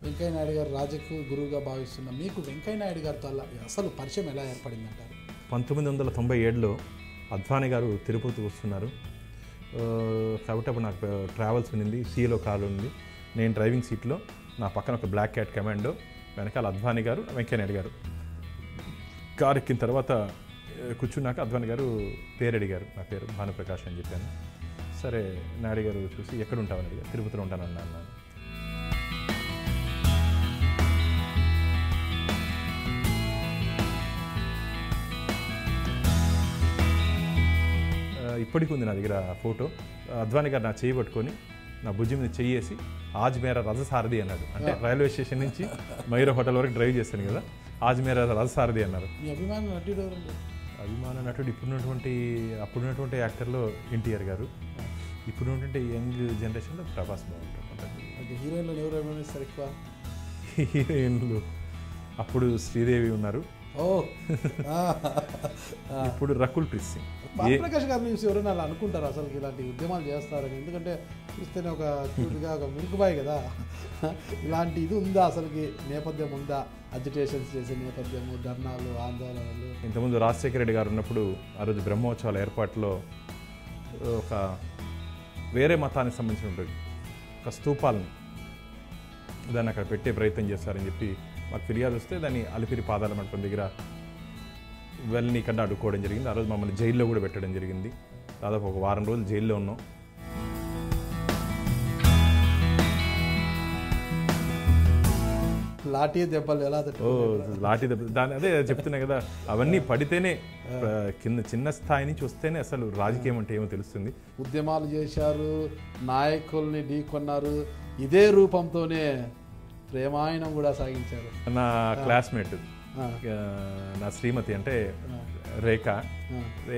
వెంకయ్య నాయుడు గారు రాజకీయ గురువుగా భావిస్తున్న మీకు వెంకయ్య నాయుడు గారితో అసలు పరిచయం ఎలా ఏర్పడిందంటారు? 1997లో అద్వానీ గారు తిరుపతి వస్తున్నారు కాబట్టి అప్పుడు నాకు ట్రావెల్స్ ఉన్నింది, సీలో కారు ఉంది, నేను డ్రైవింగ్ సీట్లో, నా పక్కన ఒక బ్లాక్ క్యాట్ కమాండో, వెనకాల అద్వానీ గారు, వెంకయ్య నాయుడు గారు. కారు ఎక్కిన తర్వాత కూర్చున్నాక అద్వానీ గారు పేరు అడిగారు, నా పేరు భానుప్రకాష్ అని చెప్పాను. సరే నాయుడు గారు చూసి ఎక్కడ ఉంటామని అడిగారు, తిరుపతిలో ఉంటానన్నా అన్నాను. ఇప్పటికి ఉంది నా దగ్గర ఫోటో. అద్వానీ గారు నా చేయి పట్టుకొని నా భుజం మీద చెయ్యేసి ఆజ్ మేరా రథసారథి అన్నాడు. అంటే రైల్వే స్టేషన్ నుంచి మైరా హోటల్ వరకు డ్రైవ్ చేస్తాను కదా, ఆజ్ మేరా రథసారథి అన్నారు. అభిమాన నటుడు అప్పుడున్నటువంటి యాక్టర్లో ఎన్టీఆర్ గారు, ఇప్పుడున్నటువంటి యంగ్ జనరేషన్లో ప్రభాస్ బాగుంటారు. హీరోయిన్లు ఎవరు అభిమానిస్తారు ఎక్కువ? హీరోయిన్లు అప్పుడు శ్రీదేవి ఉన్నారు, ఇప్పుడు రకుల్ ప్రీత్ సింగ్. భానుప్రకాష్ గారిని చూసి ఎవరైనా అలా అనుకుంటారు అసలు ఇలాంటి ఉద్యమాలు చేస్తారని? ఎందుకంటే చూస్తేనే ఒక క్యూట్గా ఒక మిల్క్బాయ్ కదా, ఇలాంటి ఇది ఉందా అసలుకి, నేపథ్యం ఉందా? అజిటేషన్స్ చేసే నేపథ్యము, ధర్నాలు, ఆందోళనలు. ఇంతకుముందు రాజశేఖర రెడ్డి గారు ఉన్నప్పుడు ఆ రోజు బ్రహ్మోత్సవాల ఏర్పాటులో ఒక వేరే మతానికి సంబంధించిన ఒక స్తూపాలను దాన్ని అక్కడ పెట్టే ప్రయత్నం చేస్తారని చెప్పి మాకు ఫిర్యాదు వస్తే దాన్ని అలిపిరి పాదాల మండపం దగ్గర వెళ్ళని కన్నా అడ్డుకోవడం జరిగింది. ఆ రోజు మమ్మల్ని జైల్లో కూడా పెట్టడం జరిగింది. దాదాపు ఒక వారం రోజులు జైల్లో ఉన్నాం. లాఠీ దెబ్బలు ఎలా? లాఠీ దెబ్బ, దాని అదే చెప్తున్నా కదా, అవన్నీ పడితేనే కింద చిన్న స్థాయి నుంచి వస్తేనే అసలు రాజకీయం అంటే ఏమో తెలుస్తుంది. ఉద్యమాలు చేశారు, నాయకుల్ని ఢీకొన్నారు, ఇదే రూపంతోనే ప్రేమాయణం కూడా సాగించారు. నా క్లాస్మేట్, నా శ్రీమతి అంటే రేఖ,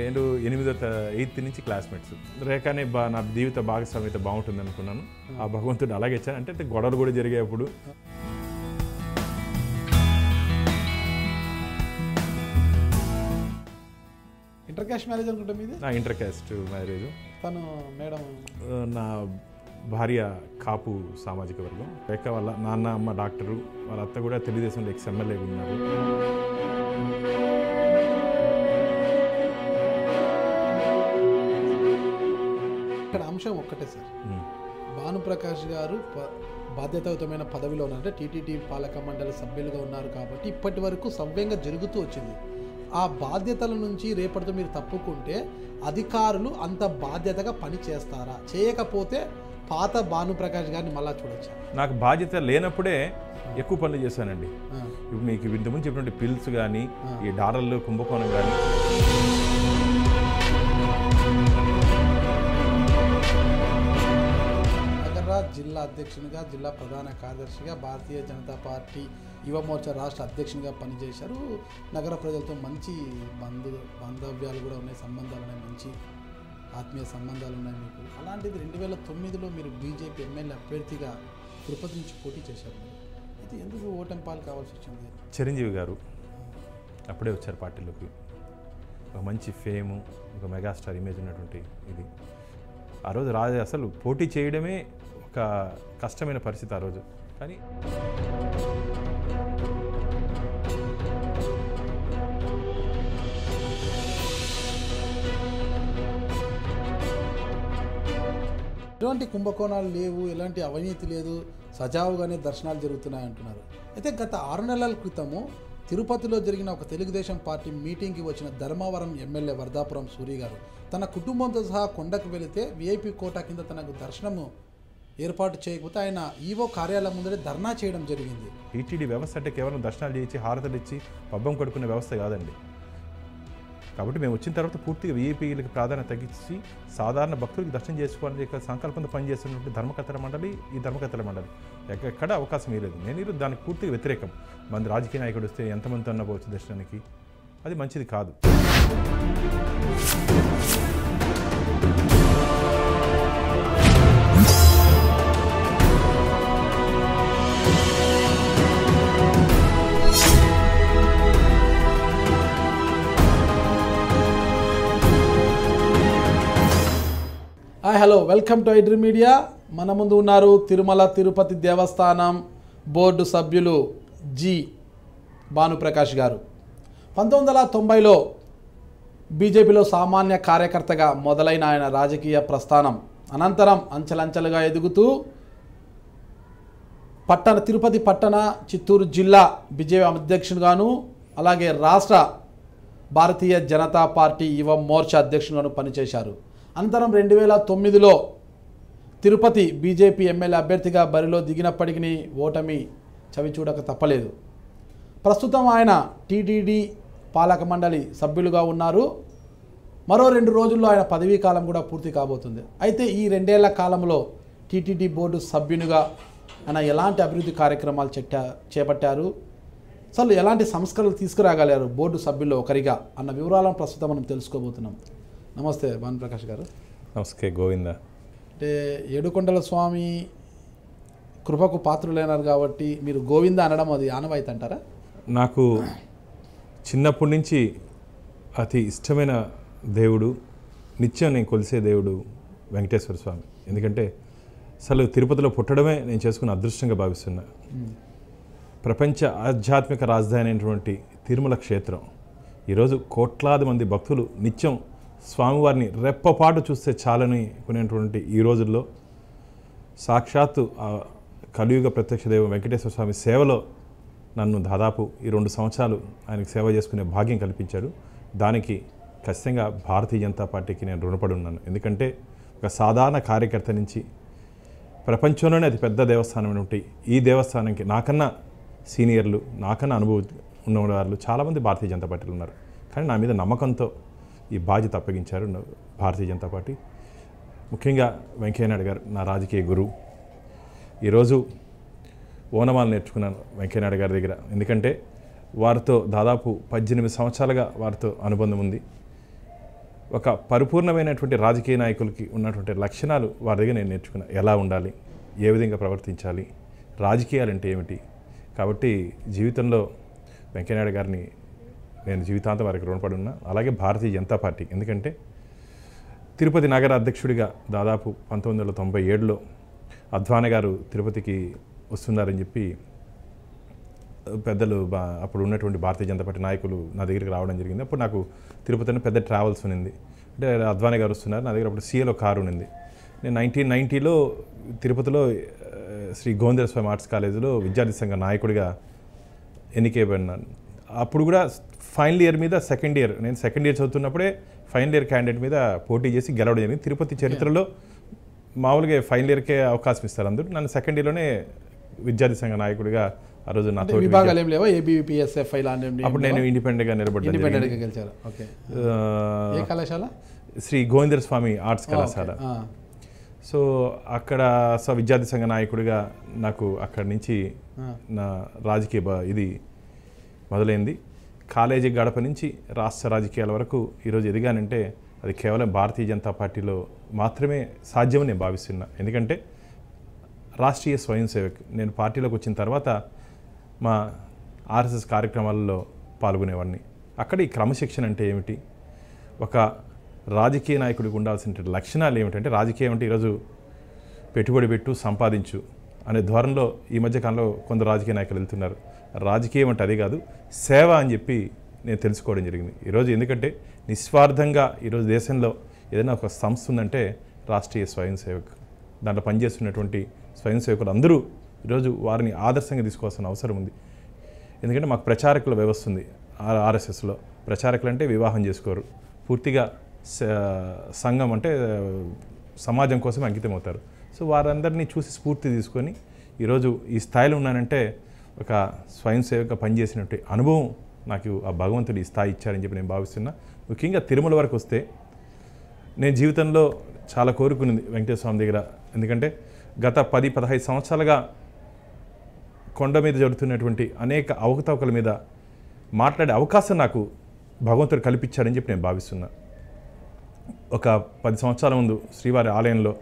8th నుంచి క్లాస్మేట్స్. రేఖనే నా జీవిత భాగస్వామ్యత బాగుంటుంది అనుకున్నాను. ఆ భగవంతుడు అలాగే ఇచ్చాను. అంటే గొడవలు కూడా జరిగేప్పుడు ఇంటర్ క్యాస్ట్ మ్యారేజ్ అనుకుంటా మీది? నా ఇంటర్ క్యాస్ట్ మ్యారేజ్. తను మేడం నా భార్య కాపు సామాజిక వర్గం. రేఖ వాళ్ళ నాన్న అమ్మ డాక్టరు, వాళ్ళ అత్త కూడా తెలుగుదేశంలో ఎక్స్-ఎమ్మెల్యే ఉన్నారు. ఇక్కడ అంశం ఒక్కటే సార్, భానుప్రకాష్ గారు బాధ్యతాయుతమైన పదవిలో ఉన్నారంటే టీటీడీ పాలక మండలి సభ్యులుగా ఉన్నారు కాబట్టి ఇప్పటి వరకు సవ్యంగా జరుగుతూ వచ్చింది. ఆ బాధ్యతల నుంచి రేపటితో మీరు తప్పుకుంటే అధికారులు అంత బాధ్యతగా పని చేస్తారా? చేయకపోతే పాత భానుప్రకాష్ గారిని మళ్ళా చూడొచ్చు. నాకు బాధ్యత లేనప్పుడే ఎక్కువ పనులు చేశానండి. ఇప్పుడు మీకు ఇంతకుముందు చెప్పినట్టు పిల్స్ కానీ, ఈ డారర్లు కుంభకోణం కానీ, జిల్లా అధ్యక్షునిగా, జిల్లా ప్రధాన కార్యదర్శిగా, భారతీయ జనతా పార్టీ యువమోర్చా రాష్ట్ర అధ్యక్షునిగా పనిచేశారు. నగర ప్రజలతో మంచి బాంధవ్యాలు కూడా ఉన్నాయి, సంబంధాలు ఉన్నాయి, మంచి ఆత్మీయ సంబంధాలు ఉన్నాయి మీకు. అలాంటిది 2009లో మీరు బీజేపీ ఎమ్మెల్యే అభ్యర్థిగా తిరుపతి నుంచి పోటీ చేశారు. అయితే ఎందుకు ఓటమి పాలు కావాల్సి వచ్చింది? చిరంజీవి గారు అప్పుడే వచ్చారు పార్టీలోకి. ఒక మంచి ఫేము, ఒక మెగాస్టార్ ఇమేజ్ ఉన్నటువంటి ఇది. ఆ రోజు అసలు పోటీ చేయడమే ఒక కష్టమైన పరిస్థితి ఆ రోజు. కానీ ఎటువంటి కుంభకోణాలు లేవు, ఎలాంటి అవినీతి లేదు, సజావుగానే దర్శనాలు జరుగుతున్నాయి అంటున్నారు. అయితే గత 6 నెలల క్రితము తిరుపతిలో జరిగిన ఒక తెలుగుదేశం పార్టీ మీటింగ్కి వచ్చిన ధర్మవరం ఎమ్మెల్యే వర్ధాపురం సూరి గారు తన కుటుంబంతో సహా కొండకు వెళితే వీఐపీ కోటా కింద తనకు దర్శనము ఏర్పాటు చేయకపోతే ఆయన ఈవో కార్యాలయం ముందరే ధర్నా చేయడం జరిగింది. టీటీడీ వ్యవస్థ అంటే కేవలం దర్శనాలు చేయించి హారతలు ఇచ్చి పబ్బం కడుక్కునే వ్యవస్థ కాదండి. కాబట్టి మేము వచ్చిన తర్వాత పూర్తిగా వీఐపీలకు ప్రాధాన్యత తగ్గించి సాధారణ భక్తులకు దర్శనం చేసుకోవాలని సంకల్పంతో పనిచేస్తున్నటువంటి ధర్మకర్తల మండలి, ఈ ధర్మకర్తల మండలి ఎక్కడ అవకాశం ఇవ్వలేదు. నేను దానికి పూర్తిగా వ్యతిరేకం. మంది రాజకీయ నాయకుడు వస్తే ఎంతమంది అన్న పోవచ్చు దర్శనానికి, అది మంచిది కాదు. Hello welcome to iDream media. మన ముందు ఉన్నారు తిరుమల తిరుపతి దేవస్థానం బోర్డు సభ్యులు జి భానుప్రకాష్ గారు. 1990లో బీజేపీలో సామాన్య కార్యకర్తగా మొదలైన ఆయన రాజకీయ ప్రస్థానం అనంతరం అంచెలంచెలుగా ఎదుగుతూ తిరుపతి పట్టణ, చిత్తూరు జిల్లా బీజేపీ అధ్యక్షునిగాను, అలాగే రాష్ట్ర భారతీయ జనతా పార్టీ యువ మోర్చా అధ్యక్షునిగాను పనిచేశారు. అనంతరం 2009లో తిరుపతి బీజేపీ ఎమ్మెల్యే అభ్యర్థిగా బరిలో దిగినప్పటికీ ఓటమి చవిచూడక తప్పలేదు. ప్రస్తుతం ఆయన టీటీడీ పాలక మండలి సభ్యులుగా ఉన్నారు. మరో 2 రోజుల్లో ఆయన పదవీ కాలం కూడా పూర్తి కాబోతుంది. అయితే ఈ 2 ఏళ్ల కాలంలో టీటీడీ బోర్డు సభ్యునిగా ఆయన ఎలాంటి అభివృద్ధి కార్యక్రమాలు చేపట్టారు, అసలు ఎలాంటి సంస్కరణలు తీసుకురాగలిగారు బోర్డు సభ్యుల్లో ఒకరిగా అన్న వివరాలను ప్రస్తుతం మనం తెలుసుకోబోతున్నాం. నమస్తే భానుప్రకాష్ గారు. నమస్తే గోవింద. అంటే ఏడుకొండల స్వామి కృపకు పాత్రులైనారు కాబట్టి మీరు గోవింద అనడం అది ఆనవాయితీ అంటారా? నాకు చిన్నప్పటి నుంచి అతి ఇష్టమైన దేవుడు, నిత్యం నేను కొలిసే దేవుడు వెంకటేశ్వర స్వామి. ఎందుకంటే అసలు తిరుపతిలో పుట్టడమే నేను చేసుకున్న అదృష్టంగా భావిస్తున్నా. ప్రపంచ ఆధ్యాత్మిక రాజధాని అయినటువంటి తిరుమల క్షేత్రం ఈరోజు కోట్లాది మంది భక్తులు నిత్యం స్వామివారిని రెప్పపాటు చూస్తే చాలని కొనేటువంటి ఈ రోజుల్లో సాక్షాత్తు కలియుగ ప్రత్యక్ష దైవం వెంకటేశ్వర స్వామి సేవలో నన్ను దాదాపు ఈ 2 సంవత్సరాలు ఆయనకు సేవ చేసుకునే భాగ్యం కల్పించారు. దానికి ఖచ్చితంగా భారతీయ జనతా పార్టీకి నేను రుణపడి ఉన్నాను. ఎందుకంటే ఒక సాధారణ కార్యకర్త నుంచి ప్రపంచంలోనే అతి పెద్ద దేవస్థానం ఉన్నటువంటి ఈ దేవస్థానానికి నాకన్నా సీనియర్లు, నాకన్నా అనుభవం ఉన్నవాళ్ళు చాలామంది భారతీయ జనతా పార్టీలు ఉన్నారు. కానీ నా మీద నమ్మకంతో ఈ బాధ్యత అప్పగించారు భారతీయ జనతా పార్టీ. ముఖ్యంగా వెంకయ్యనాయుడు గారు నా రాజకీయ గురువు. ఈరోజు ఓనమాలు నేర్చుకున్నాను వెంకయ్యనాయుడు గారి దగ్గర. ఎందుకంటే వారితో దాదాపు 18 సంవత్సరాలుగా వారితో అనుబంధం ఉంది. ఒక పరిపూర్ణమైనటువంటి రాజకీయ నాయకులకి ఉన్నటువంటి లక్షణాలు వారి దగ్గర నేను నేర్చుకున్నాను. ఎలా ఉండాలి, ఏ విధంగా ప్రవర్తించాలి, రాజకీయాలు అంటే ఏమిటి. కాబట్టి జీవితంలో వెంకయ్యనాయుడు గారిని నేను జీవితాంతం వారికి రుణపడి ఉన్నా. అలాగే భారతీయ జనతా పార్టీ, ఎందుకంటే తిరుపతి నగర అధ్యక్షుడిగా దాదాపు 1997లో అద్వానీ గారు తిరుపతికి వస్తున్నారని చెప్పి పెద్దలు అప్పుడు ఉన్నటువంటి భారతీయ జనతా పార్టీ నాయకులు నా దగ్గరికి రావడం జరిగింది. అప్పుడు నాకు తిరుపతిలో పెద్ద ట్రావెల్స్ ఉన్నింది. అంటే అద్వానీ గారు వస్తున్నారు, నా దగ్గర అప్పుడు సీఏలో కారు ఉన్నింది. నేను 1990లో తిరుపతిలో శ్రీ గోవింద స్వామి ఆర్ట్స్ కాలేజీలో విద్యార్థి సంఘ నాయకుడిగా ఎన్నికైపోయినాను. అప్పుడు కూడా ఫైనల్ ఇయర్ మీద నేను సెకండ్ ఇయర్ చదువుతున్నప్పుడే ఫైనల్ ఇయర్ క్యాండిడేట్ మీద పోటీ చేసి గెలవడం జరిగింది. తిరుపతి చరిత్రలో మామూలుగా ఫైనల్ ఇయర్కే అవకాశం ఇస్తారు అందరూ. నన్ను సెకండ్ ఇయర్లోనే విద్యార్థి సంఘ నాయకుడిగా ఆ రోజు నాతో అప్పుడు నేను ఇండిపెండెంట్గా నిలబడ్డాను. శ్రీ గోవింద స్వామి ఆర్ట్స్ కళాశాల. సో అక్కడ విద్యార్థి సంఘ నాయకుడిగా నాకు అక్కడి నుంచి నా రాజకీయ ఇది మొదలైంది. కాలేజీ గడప నుంచి రాష్ట్ర రాజకీయాల వరకు ఈరోజు ఎదిగానంటే అది కేవలం భారతీయ జనతా పార్టీలో మాత్రమే సాధ్యమని నేను భావిస్తున్నా. ఎందుకంటే రాష్ట్రీయ స్వయం సేవక్ నేను పార్టీలోకి వచ్చిన తర్వాత మా ఆర్ఎస్ఎస్ కార్యక్రమాలలో పాల్గొనేవాడిని. అక్కడ ఈ క్రమశిక్షణ అంటే ఏమిటి, ఒక రాజకీయ నాయకుడికి ఉండాల్సిన లక్షణాలు ఏమిటంటే, రాజకీయం అంటే ఈరోజు పెట్టుబడి పెట్టు సంపాదించు అనే ధోరణిలో ఈ మధ్యకాలంలో కొందరు రాజకీయ నాయకులు వెళ్తున్నారు. రాజకీయం అంటే అది కాదు, సేవ అని చెప్పి నేను తెలుసుకోవడం జరిగింది ఈరోజు. ఎందుకంటే నిస్వార్థంగా ఈరోజు దేశంలో ఏదైనా ఒక సంస్థ ఉందంటే రాష్ట్రీయ స్వయం సేవక్. దాంట్లో పనిచేస్తున్నటువంటి స్వయం సేవకులు అందరూ ఈరోజు వారిని ఆదర్శంగా తీసుకోవాల్సిన అవసరం ఉంది. ఎందుకంటే మాకు ప్రచారకుల వ్యవస్థ ఉంది ఆర్ఎస్ఎస్లో. ప్రచారకులు అంటే వివాహం చేసుకోరు, పూర్తిగా సంఘం అంటే సమాజం కోసం అంకితం అవుతారు. సో వారందరినీ చూసి స్ఫూర్తి తీసుకొని ఈరోజు ఈ స్థాయిలో ఉన్నానంటే ఒక స్వయం సేవగా పనిచేసినట్టు అనుభవం నాకు ఆ భగవంతుడు ఈ స్థాయి ఇచ్చారని చెప్పి నేను భావిస్తున్నా. ముఖ్యంగా తిరుమల వరకు వస్తే నేను జీవితంలో చాలా కోరుకునేది వెంకటేశ్వర స్వామి దగ్గర. ఎందుకంటే గత 10-15 సంవత్సరాలుగా కొండ మీద జరుగుతున్నటువంటి అనేక అవకతవకల మీద మాట్లాడే అవకాశం నాకు భగవంతుడు కల్పించాడని చెప్పి నేను భావిస్తున్నా. ఒక 10 సంవత్సరాల ముందు శ్రీవారి ఆలయంలో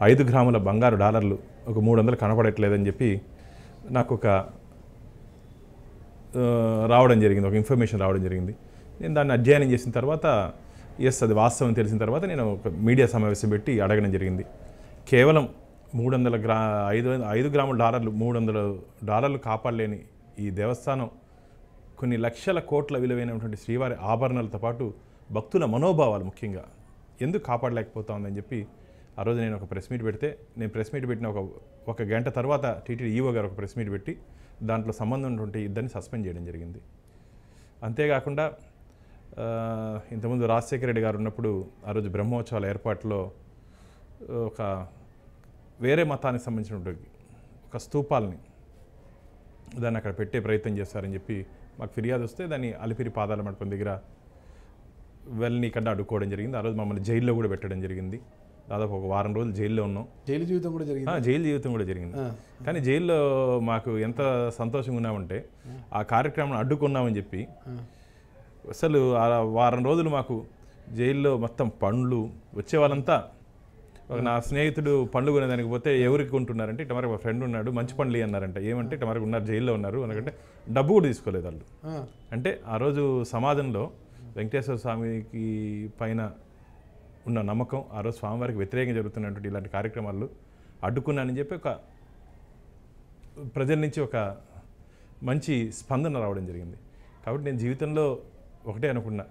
5 గ్రాముల బంగారు డాలర్లు ఒక 300 కనపడట్లేదని చెప్పి నాకు ఒక రావడం జరిగింది, ఒక ఇన్ఫర్మేషన్ రావడం జరిగింది. నేను దాన్ని అధ్యయనం చేసిన తర్వాత ఎస్, అది వాస్తవం తెలిసిన తర్వాత నేను ఒక మీడియా సమావేశం పెట్టి అడగడం జరిగింది. కేవలం 5 గ్రాముల డాలర్లు $300 కాపాడలేని ఈ దేవస్థానం కొన్ని లక్షల కోట్ల విలువైనటువంటి శ్రీవారి ఆభరణాలతో పాటు భక్తుల మనోభావాలు ముఖ్యంగా ఎందుకు కాపాడలేకపోతా ఉందని చెప్పి ఆ రోజు నేను ఒక ప్రెస్ మీట్ పెడితే, నేను ప్రెస్ మీట్ పెట్టిన ఒక గంట తర్వాత టీటీడీ ఈవో గారు ఒక ప్రెస్ మీట్ పెట్టి దాంట్లో సంబంధం ఉన్నటువంటి ఇద్దరిని సస్పెండ్ చేయడం జరిగింది. అంతేకాకుండా ఇంతకుముందు రాజశేఖర రెడ్డి గారు ఉన్నప్పుడు ఆ రోజు బ్రహ్మోత్సవాల ఏర్పాటులో ఒక వేరే మతానికి సంబంధించినటువంటి ఒక స్తూపాలని దాన్ని అక్కడ పెట్టే ప్రయత్నం చేస్తారని చెప్పి మాకు ఫిర్యాదు వస్తే దాన్ని అలిపిరి పాదాల మండపం దగ్గర వెల్నీకంటే అడ్డుకోవడం జరిగింది. ఆ రోజు మమ్మల్ని జైల్లో కూడా పెట్టడం జరిగింది. దాదాపు ఒక వారం రోజులు జైల్లో ఉన్నాం. జైలు జీవితం కూడా జరిగింది. జైలు జీవితం కూడా జరిగింది. కానీ జైల్లో మాకు ఎంత సంతోషంగా ఉన్నామంటే ఆ కార్యక్రమం అడ్డుకున్నామని చెప్పి అసలు ఆ వారం రోజులు మాకు జైల్లో మొత్తం పండ్లు వచ్చే వాళ్ళంతా, నా స్నేహితుడు పండ్లు కొనేదానికి పోతే ఎవరికి కొంటున్నారంటే ఇటు మరి మా ఫ్రెండ్ ఉన్నాడు మంచి పండ్లు అన్నారంట. ఏమంటే ఇటు మరి ఉన్నారు జైల్లో ఉన్నారు ఎందుకంటే డబ్బు కూడా తీసుకోలేదు వాళ్ళు. అంటే ఆ రోజు సమాజంలో వెంకటేశ్వర స్వామికి పైన ఉన్న నమ్మకం, ఆ రోజు స్వామివారికి వ్యతిరేకంగా జరుగుతున్నటువంటి ఇలాంటి కార్యక్రమాలు అడ్డుకున్నానని చెప్పి ఒక ప్రజల నుంచి ఒక మంచి స్పందన రావడం జరిగింది. కాబట్టి నేను జీవితంలో ఒకటే అనుకున్నా,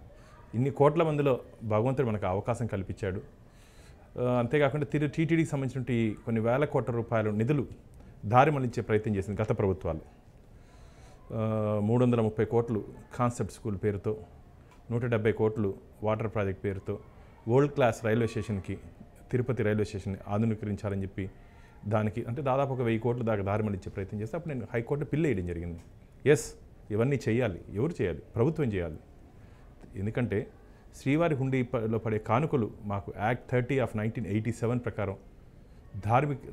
ఇన్ని కోట్ల మందిలో భగవంతుడు మనకు అవకాశం కల్పించాడు. అంతేకాకుండా టీటీడీకి సంబంధించిన కొన్ని వేల కోట్ల రూపాయల నిధులు దారి మళ్లించే ప్రయత్నం చేసింది గత ప్రభుత్వాలు. 330 కోట్లు కాన్సెప్ట్ స్కూల్ పేరుతో, 170 కోట్లు వాటర్ ప్రాజెక్ట్ పేరుతో వరల్డ్ క్లాస్ రైల్వే స్టేషన్కి, తిరుపతి రైల్వే స్టేషన్ని ఆధునీకరించాలని చెప్పి దానికి అంటే దాదాపు ఒక 1000 కోట్ల దాకా దారి మళ్లించే ప్రయత్నం చేస్తే అప్పుడు నేను హైకోర్టు పిల్ వేయడం జరిగింది. ఎస్, ఇవన్నీ చేయాలి. ఎవరు చేయాలి? ప్రభుత్వం చేయాలి. ఎందుకంటే శ్రీవారి హుండీలో పడే కానుకలు మాకు యాక్ట్ 30 ఆఫ్ 1987 ప్రకారం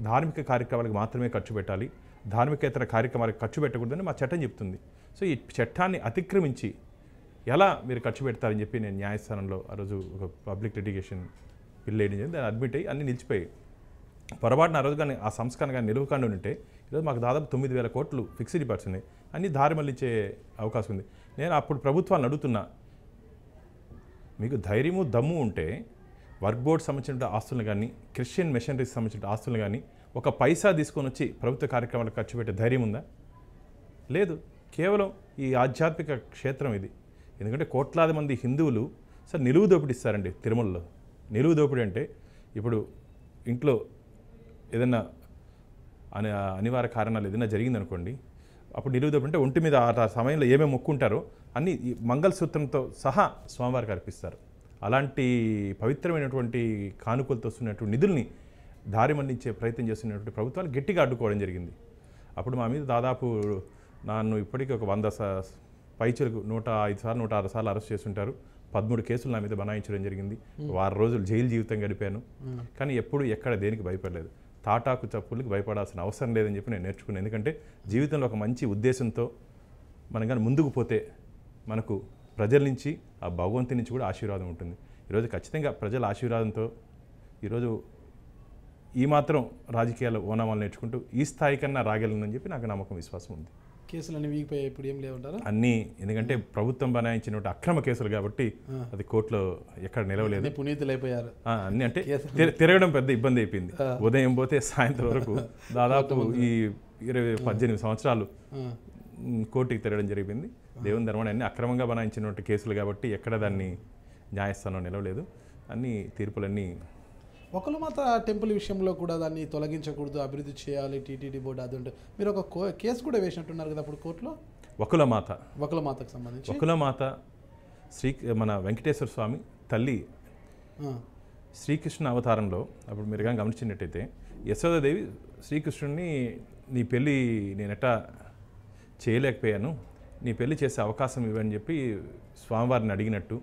ధార్మిక కార్యక్రమాలకు మాత్రమే ఖర్చు పెట్టాలి, ధార్మికేతర కార్యక్రమాలకు ఖర్చు పెట్టకూడదని మా చట్టం చెప్తుంది. సో ఈ చట్టాన్ని అతిక్రమించి ఎలా మీరు ఖర్చు పెడతారని చెప్పి నేను న్యాయస్థానంలో ఆ రోజు ఒక పబ్లిక్ లిటిగేషన్ బిల్ వేయడం జరిగింది. దాన్ని అడ్మిట్ అయ్యి అన్నీ నిలిచిపోయాయి. పొరపాటున ఆ రోజు కానీ ఆ సంస్కరణ కానీ నిలవకుండా ఉంటే ఈరోజు మాకు దాదాపు 9,000 కోట్లు ఫిక్స్డ్ డిపాజిట్స్ ఉన్నాయి, అన్నీ దారి మళ్ళించే అవకాశం ఉంది. నేను అప్పుడు ప్రభుత్వాన్ని అడుగుతున్నా, మీకు ధైర్యము దమ్ము ఉంటే వర్క్ బోర్డ్ సంబంధించిన ఆస్తులను కానీ క్రిస్టియన్ మిషనరీకి సంబంధించిన ఆస్తులను కానీ ఒక పైసా తీసుకొని వచ్చి ప్రభుత్వ కార్యక్రమాలకు ఖర్చు పెట్టే ధైర్యం ఉందా? లేదు. కేవలం ఈ ఆధ్యాత్మిక క్షేత్రం ఇది. ఎందుకంటే కోట్లాది మంది హిందువులు సార్ నిలువు దోపిడీ ఇస్తారండి తిరుమలలో. నిలువు దోపిడీ అంటే ఇప్పుడు ఇంట్లో ఏదైనా అనివార్య కారణాలు ఏదైనా జరిగిందనుకోండి, అప్పుడు నిలువు దోపిడీ అంటే ఒంటి మీద ఆ సమయంలో ఏమేమి మొక్కుంటారో అన్నీ ఈ మంగళసూత్రంతో సహా స్వామివారికి అర్పిస్తారు. అలాంటి పవిత్రమైనటువంటి కానుకలతో వస్తున్నటువంటి నిధుల్ని దారి మళ్లించే ప్రయత్నం చేస్తున్నటువంటి ప్రభుత్వాలు గట్టిగా అడ్డుకోవడం జరిగింది. అప్పుడు మా మీద దాదాపు నన్ను ఇప్పటికీ ఒక 100 పైచులకు 105 సార్లు 106 సార్లు అరెస్ట్ చేస్తుంటారు. 13 కేసులు నా మీద బనాయించడం జరిగింది. 6 రోజులు జైలు జీవితం గడిపాను. కానీ ఎప్పుడు ఎక్కడ దేనికి భయపడలేదు. తాటాకు చప్పులకి భయపడాల్సిన అవసరం లేదని చెప్పి నేను నేర్చుకున్నాను. ఎందుకంటే జీవితంలో ఒక మంచి ఉద్దేశంతో మనం కానీ ముందుకు పోతే మనకు ప్రజల నుంచి ఆ భగవంతుని నుంచి కూడా ఆశీర్వాదం ఉంటుంది. ఈరోజు ఖచ్చితంగా ప్రజల ఆశీర్వాదంతో ఈరోజు ఈ మాత్రం రాజకీయాలు ఓనామాలు నేర్చుకుంటూ ఈ స్థాయి కన్నా రాగలనని చెప్పి నాకు నమ్మకం, విశ్వాసం ఉంది. కేసులన్నీ వీగిపోయి ఇప్పుడు ఏం లేవంటారా? అన్నీ ఎందుకంటే ప్రభుత్వం బనాయించినటువంటి అక్రమ కేసులు కాబట్టి అది కోర్టులో ఎక్కడ నిలవలేదు. పునీతులు అయిపోయారు అన్నీ. అంటే తిరగడం పెద్ద ఇబ్బంది అయిపోయింది. ఉదయం పోతే సాయంత్రం వరకు దాదాపు ఈ 18 సంవత్సరాలు కోర్టుకి తిరగడం జరిగింది. దేవుని ధర్మాన్ని అన్ని అక్రమంగా బనాయించినటువంటి కేసులు కాబట్టి ఎక్కడ దాన్ని న్యాయస్థానం నిలవలేదు. అన్ని తీర్పులన్నీ ఒకలమాత టెంపుల్ విషయంలో కూడా దాన్ని తొలగించకూడదు, అభివృద్ధి చేయాలి టీటీడీ బోర్డు అది ఉంటే మీరు ఒక కేసు కూడా వేసినట్టున్నారు కదా అప్పుడు కోర్టులో. వకులమాతకు సంబంధించి వకులమాత మన వెంకటేశ్వర స్వామి తల్లి శ్రీకృష్ణ అవతారంలో అప్పుడు మీరు కానీ గమనించినట్టయితే యశోదాదేవి శ్రీకృష్ణుడిని నీ పెళ్ళి నేనెట్టా చేయలేకపోయాను, నీ పెళ్లి చేసే అవకాశం ఇవ్వని చెప్పి స్వామివారిని అడిగినట్టు,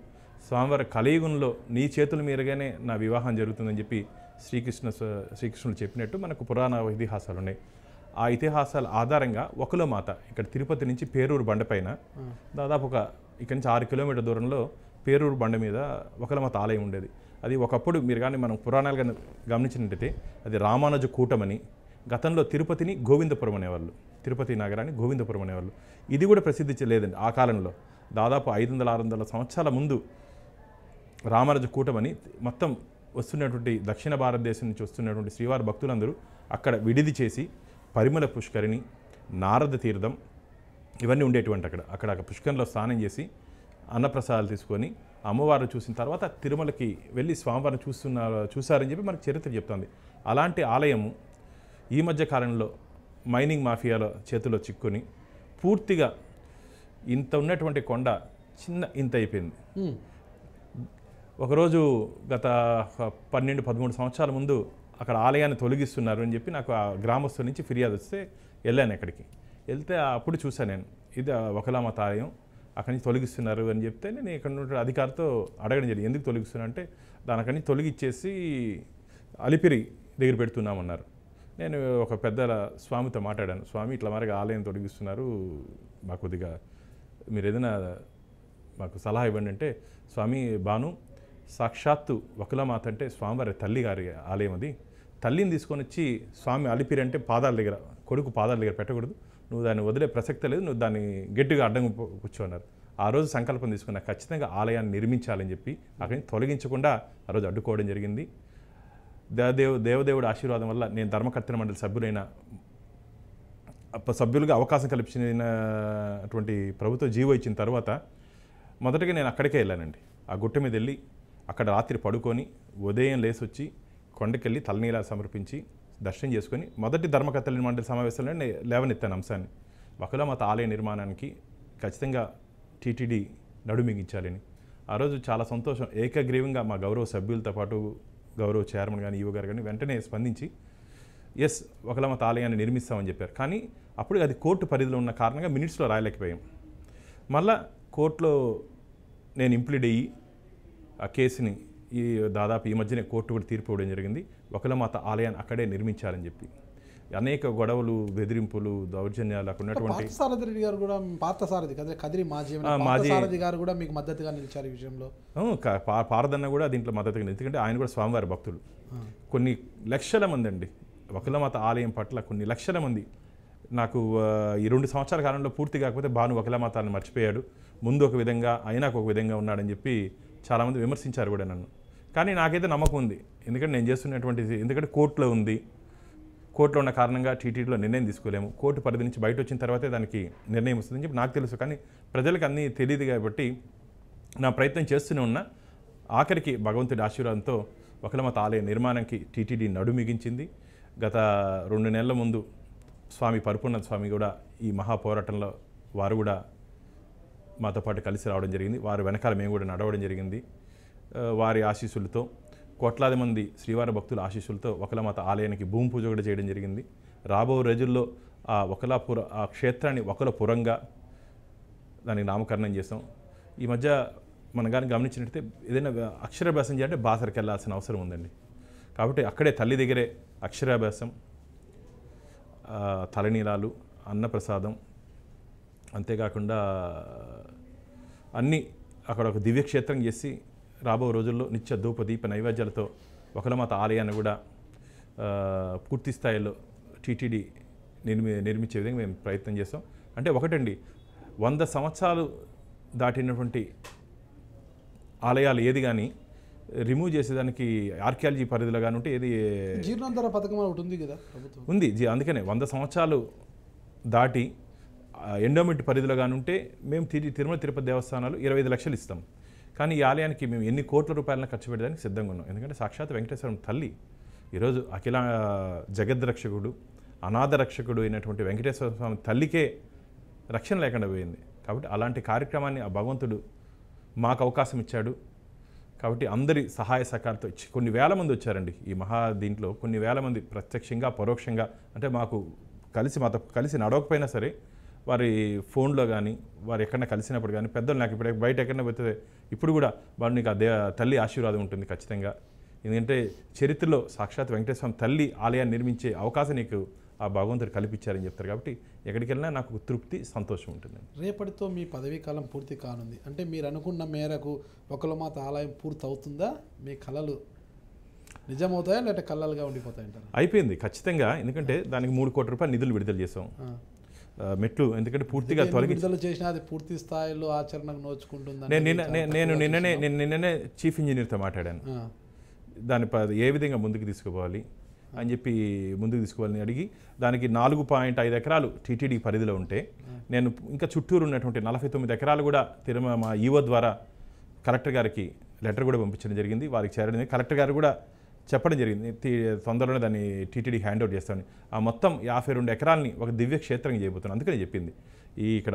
స్వామివారి కలియుగంలో నీ చేతుల మీదుగానే నా వివాహం జరుగుతుందని చెప్పి శ్రీకృష్ణుడు చెప్పినట్టు మనకు పురాణ ఇతిహాసాలు ఉన్నాయి. ఆ ఇతిహాసాల ఆధారంగా వకులమాత ఇక్కడ తిరుపతి నుంచి పేరూరు బండపైన దాదాపు ఇక్కడి నుంచి 6 కిలోమీటర్ల దూరంలో పేరూరు బండ మీద వకులమాత ఆలయం ఉండేది. అది ఒకప్పుడు మీరు కానీ మనం పురాణాలు కానీ గమనించినట్టయితే అది రామానుజ కూటమని, గతంలో తిరుపతిని గోవిందపురం అనేవాళ్ళు, తిరుపతి నగరాన్ని గోవిందపురం అనేవాళ్ళు. ఇది కూడా ప్రసిద్ధి లేదండి ఆ కాలంలో. దాదాపు 500-600 సంవత్సరాల ముందు రామరాజ కూటమని మొత్తం వస్తున్నటువంటి దక్షిణ భారతదేశం నుంచి వస్తున్నటువంటి శ్రీవారి భక్తులందరూ అక్కడ విడిది చేసి పరిమళ పుష్కరిణి, నారద తీర్థం ఇవన్నీ ఉండేటువంటి అక్కడ పుష్కరంలో స్నానం చేసి అన్నప్రసాదాలు తీసుకొని అమ్మవారిని చూసిన తర్వాత తిరుమలకి వెళ్ళి స్వామివారిని చూసారని చెప్పి మనకు చరిత్ర చెప్తుంది. అలాంటి ఆలయము ఈ మధ్య కాలంలో మైనింగ్ మాఫియాల చేతిలో చిక్కుని పూర్తిగా ఇంత ఉన్నటువంటి కొండ ఇంత అయిపోయింది. ఒకరోజు గత 12-13 సంవత్సరాల ముందు అక్కడ ఆలయాన్ని తొలగిస్తున్నారు అని చెప్పి నాకు ఆ గ్రామస్తుల నుంచి ఫిర్యాదు వస్తే వెళ్ళాను. అక్కడికి వెళ్తే అప్పుడు చూశాను నేను, ఇది ఒకలామాత ఆలయం, అక్కడి నుంచి తొలగిస్తున్నారు అని చెప్తే నేను ఇక్కడ ఉన్న అధికారితో అడగడం జరిగింది, ఎందుకు తొలగిస్తున్నా అంటే దానికని నుంచి తొలగిచ్చేసి అలిపిరి దగ్గర పెడుతున్నామన్నారు. నేను ఒక పెద్ద స్వామితో మాట్లాడాను, స్వామి ఇట్లా మరిగా ఆలయం తొలగిస్తున్నారు, మాకు కొద్దిగా మీరు ఏదైనా మాకు సలహా ఇవ్వండి అంటే, స్వామి బాను సాక్షాత్తు వకులమాత అంటే స్వామివారి తల్లి గారి ఆలయం, అది తల్లిని తీసుకొని వచ్చి స్వామి అలిపిరి అంటే పాదాల దగ్గర, కొడుకు పాదాల దగ్గర పెట్టకూడదు, నువ్వు దాన్ని వదిలే ప్రసక్తే లేదు, నువ్వు దాన్ని గట్టిగా అడ్డం కూర్చోన్నారు. ఆ రోజు సంకల్పం తీసుకున్నా ఖచ్చితంగా ఆలయాన్ని నిర్మించాలని చెప్పి అక్కడిని తొలగించకుండా ఆ రోజు అడ్డుకోవడం జరిగింది. దేవదేవుడి ఆశీర్వాదం వల్ల నేను ధర్మకర్తన మండలి సభ్యులుగా అవకాశం కల్పించినటువంటి ప్రభుత్వం జీవో ఇచ్చిన తర్వాత మొదటగా నేను అక్కడికే వెళ్ళానండి. ఆ గుట్ట మీద వెళ్ళి అక్కడ రాత్రి పడుకొని ఉదయం లేసి వచ్చి కొండకెళ్ళి తలనీలాలు సమర్పించి దర్శనం చేసుకొని మొదటి ధర్మకర్తల మండలి సమావేశంలో లేవనెత్తాను అంశాన్ని, వకులమాత ఆలయ నిర్మాణానికి ఖచ్చితంగా టీటీడీ నడుమిగించాలని. ఆ రోజు చాలా సంతోషం, ఏకగ్రీవంగా మా గౌరవ సభ్యులతో పాటు గౌరవ చైర్మన్ కానీ ఈవో గారు కానీ వెంటనే స్పందించి ఎస్ వకులమాత ఆలయాన్ని నిర్మిస్తామని చెప్పారు. కానీ అప్పుడు అది కోర్టు పరిధిలో ఉన్న కారణంగా మినిట్స్లో రాయలేకపోయాం. మళ్ళా కోర్టులో నేను ఇంప్లీడ్ అయ్యి ఆ కేసుని దాదాపు ఈ మధ్యనే కోర్టు కూడా తీర్పు ఇవ్వడం జరిగింది, వకులమాత ఆలయాన్ని అక్కడే నిర్మించాలని చెప్పి. అనేక గొడవలు, బెదిరింపులు, దౌర్జన్యాలు అక్కడ ఉన్నటువంటి పార్థసారథి గారు కూడా, పార్థసారథి కదిరి మాజీ సారథి గారు కూడా మీకు మద్దతుగా నిలిచారు ఈ విషయంలో. పారదన్న కూడా దీంట్లో మద్దతుగా, ఎందుకంటే ఆయన కూడా స్వామివారి భక్తులు. కొన్ని లక్షల మంది అండి వకులమాత ఆలయం పట్ల, కొన్ని లక్షల మంది. నాకు ఈ 2 సంవత్సరాల కాలంలో పూర్తి కాకపోతే భాను వకులమాతని మర్చిపోయాడు, ముందు ఒక విధంగా అయినాక ఒక విధంగా ఉన్నాడని చెప్పి చాలామంది విమర్శించారు కూడా నన్ను. కానీ నాకైతే నమ్మకం ఉంది, ఎందుకంటే నేను చేస్తున్నటువంటి, ఎందుకంటే కోర్టులో ఉంది, కోర్టులో ఉన్న కారణంగా టీటీడీలో నిర్ణయం తీసుకోలేము, కోర్టు పరిధి నుంచి బయట వచ్చిన తర్వాతే దానికి నిర్ణయం వస్తుందని చెప్పి నాకు తెలుసు. కానీ ప్రజలకు అన్నీ తెలియదు కాబట్టి నా ప్రయత్నం చేస్తూనే ఉన్నా. ఆఖరికి భగవంతుడి ఆశీర్వాదంతో వకులమాత ఆలయ నిర్మాణానికి టీటీడీ నడుమిగించింది. గత 2 నెలల ముందు స్వామి పరిపూర్ణ స్వామి కూడా ఈ మహాపోరాటంలో వారు కూడా మాతో పాటు కలిసి రావడం జరిగింది. వారి వెనకాల మేము కూడా నడవడం జరిగింది. వారి ఆశీస్సులతో, కోట్లాది మంది శ్రీవారి భక్తుల ఆశీస్సులతో వకులమాత ఆలయానికి భూమి పూజ కూడా చేయడం జరిగింది. రాబో రోజుల్లో ఆ క్షేత్రాన్ని వకులపురంగా దానికి నామకరణం చేస్తాం. ఈ మధ్య మనం కానీ గమనించినట్లయితే ఏదైనా అక్షరాభ్యాసం చేయాలంటే బాసరికి వెళ్ళాల్సిన అవసరం ఉందండి. కాబట్టి అక్కడే తల్లి దగ్గరే అక్షరాభ్యాసం, తలనీలాలు, అన్నప్రసాదం, అంతేకాకుండా అన్నీ అక్కడ ఒక దివ్యక్షేత్రం చేసి రాబో రోజుల్లో నిత్య ధూప దీప నైవేద్యాలతో వకులమాత ఆలయాన్ని కూడా పూర్తి స్థాయిలో టీటీడీ నిర్మించే విధంగా మేము ప్రయత్నం చేస్తాం. అంటే ఒకటండి, 100 సంవత్సరాలు దాటినటువంటి ఆలయాలు ఏది కానీ రిమూవ్ చేసేదానికి ఆర్కియాలజీ పరిధిలో కానీ ఉంటే ఏది జీర్ణోద్ధరణ పథకం ఒకటి ఉంది కదా ప్రభుత్వం ఉంది. అందుకనే 100 సంవత్సరాలు దాటి ఎండోమెంట్ పరిధిలో కానీ ఉంటే మేము తిరుమల తిరుపతి దేవస్థానాలు 25 లక్షలు ఇస్తాం. కానీ ఈ ఆలయానికి మేము ఎన్ని కోట్ల రూపాయలను ఖర్చు పెట్టడానికి సిద్ధంగా ఉన్నాం. ఎందుకంటే సాక్షాత్ వెంకటేశ్వరం తల్లి ఈరోజు అఖిల జగద్రక్షకుడు, అనాథ రక్షకుడు అయినటువంటి వెంకటేశ్వర స్వామి తల్లికే రక్షణ లేకుండా పోయింది. కాబట్టి అలాంటి కార్యక్రమాన్ని ఆ భగవంతుడు మాకు అవకాశం ఇచ్చాడు. కాబట్టి అందరి సహాయ సహకారంతో కొన్ని వేల మంది వచ్చారండి ఈ దీంట్లో. కొన్ని వేల మంది ప్రత్యక్షంగా పరోక్షంగా, అంటే మాతో కలిసి నడవకపోయినా సరే వారి ఫోన్లో కానీ వారు ఎక్కడన్నా కలిసినప్పుడు కానీ, పెద్దలు నాకు ఇప్పుడు బయట ఎక్కడన్నా పోతే ఇప్పుడు కూడా వాడు నీకు తల్లి ఆశీర్వాదం ఉంటుంది ఖచ్చితంగా. ఎందుకంటే చరిత్రలో సాక్షాత్ వెంకటేశ్వర తల్లి ఆలయాన్ని నిర్మించే అవకాశం నీకు ఆ భగవంతుడు కల్పించారని చెప్తారు. కాబట్టి ఎక్కడికి వెళ్ళినా నాకు తృప్తి, సంతోషం ఉంటుంది. రేపటితో మీ పదవీ కాలం పూర్తి కానుంది. అంటే మీరు అనుకున్న మేరకు వకులమాత ఆలయం పూర్తి అవుతుందా? మీ కళలు నిజమవుతాయా లేకపోతే కళలుగా ఉండిపోతాయంటారు? అయిపోయింది ఖచ్చితంగా. ఎందుకంటే దానికి 3 కోట్ల రూపాయలు నిధులు విడుదల చేసాం. మెట్లు ఎందుకంటే పూర్తిగా తొలగించి విడుదల చేసినా అది పూర్తి స్థాయిలో ఆచరణకు నోచుకుంటుంది. నేను నిన్ననే చీఫ్ ఇంజనీర్తో మాట్లాడాను. దాని ఏ విధంగా ముందుకు తీసుకుపోవాలి అని చెప్పి ముందుకు తీసుకోవాలని అడిగి దానికి 4.5 ఎకరాలు టీటీడీ పరిధిలో ఉంటే నేను ఇంకా చుట్టూరు ఉన్నటువంటి 49 ఎకరాలు కూడా మా ఈవో ద్వారా కలెక్టర్ గారికి లెటర్ కూడా పంపించడం జరిగింది. వారికి చేరడం కలెక్టర్ గారు కూడా చెప్పడం జరిగింది, తొందరలోనే దాన్ని టీటీడీ హ్యాండ్ అవుట్ చేస్తామని. ఆ మొత్తం 52 ఎకరాలని ఒక దివ్య క్షేత్రంగా చేయబోతున్నాను. అందుకని చెప్పింది ఇక్కడ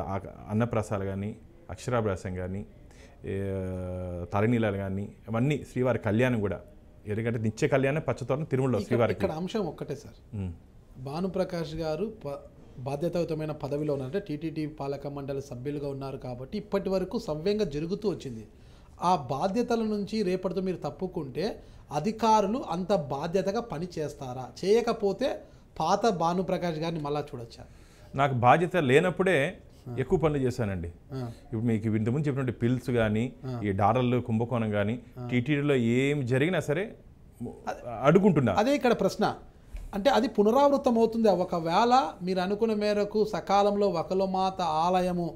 అన్నప్రాసాలు కానీ, అక్షరాభ్యాసం కానీ, తలనీలాలు కానీ, అవన్నీ శ్రీవారి కళ్యాణం కూడా, ఎందుకంటే నిత్య కళ్యాణం పచ్చతోరణం తిరుమలలో శ్రీవారికి. ఇక్కడ అంశం ఒక్కటే సార్, భానుప్రకాష్ గారు బాధ్యతాయుతమైన పదవిలో ఉన్నారంటే టీటీడీ పాలక మండలి సభ్యులుగా ఉన్నారు కాబట్టి ఇప్పటి వరకు సవ్యంగా జరుగుతూ వచ్చింది. ఆ బాధ్యతల నుంచి రేపటితో మీరు తప్పుకుంటే అధికారులు అంత బాధ్యతగా పని చేస్తారా? చేయకపోతే పాత భానుప్రకాష్ గారిని మళ్ళా చూడొచ్చా? నాకు బాధ్యత లేనప్పుడే ఎక్కువ పనులు చేశానండి. ఇప్పుడు మీకు ఇంతకుముందు చెప్పినట్టు పిల్స్ కానీ, ఈ డారర్లు కుంభకోణం కానీ, టీటీడీలో ఏం జరిగినా సరే అడుగుంటున్నా. అదే ఇక్కడ ప్రశ్న, అంటే అది పునరావృతం అవుతుంది. ఒకవేళ మీరు అనుకున్న మేరకు సకాలంలో వకలమాత ఆలయము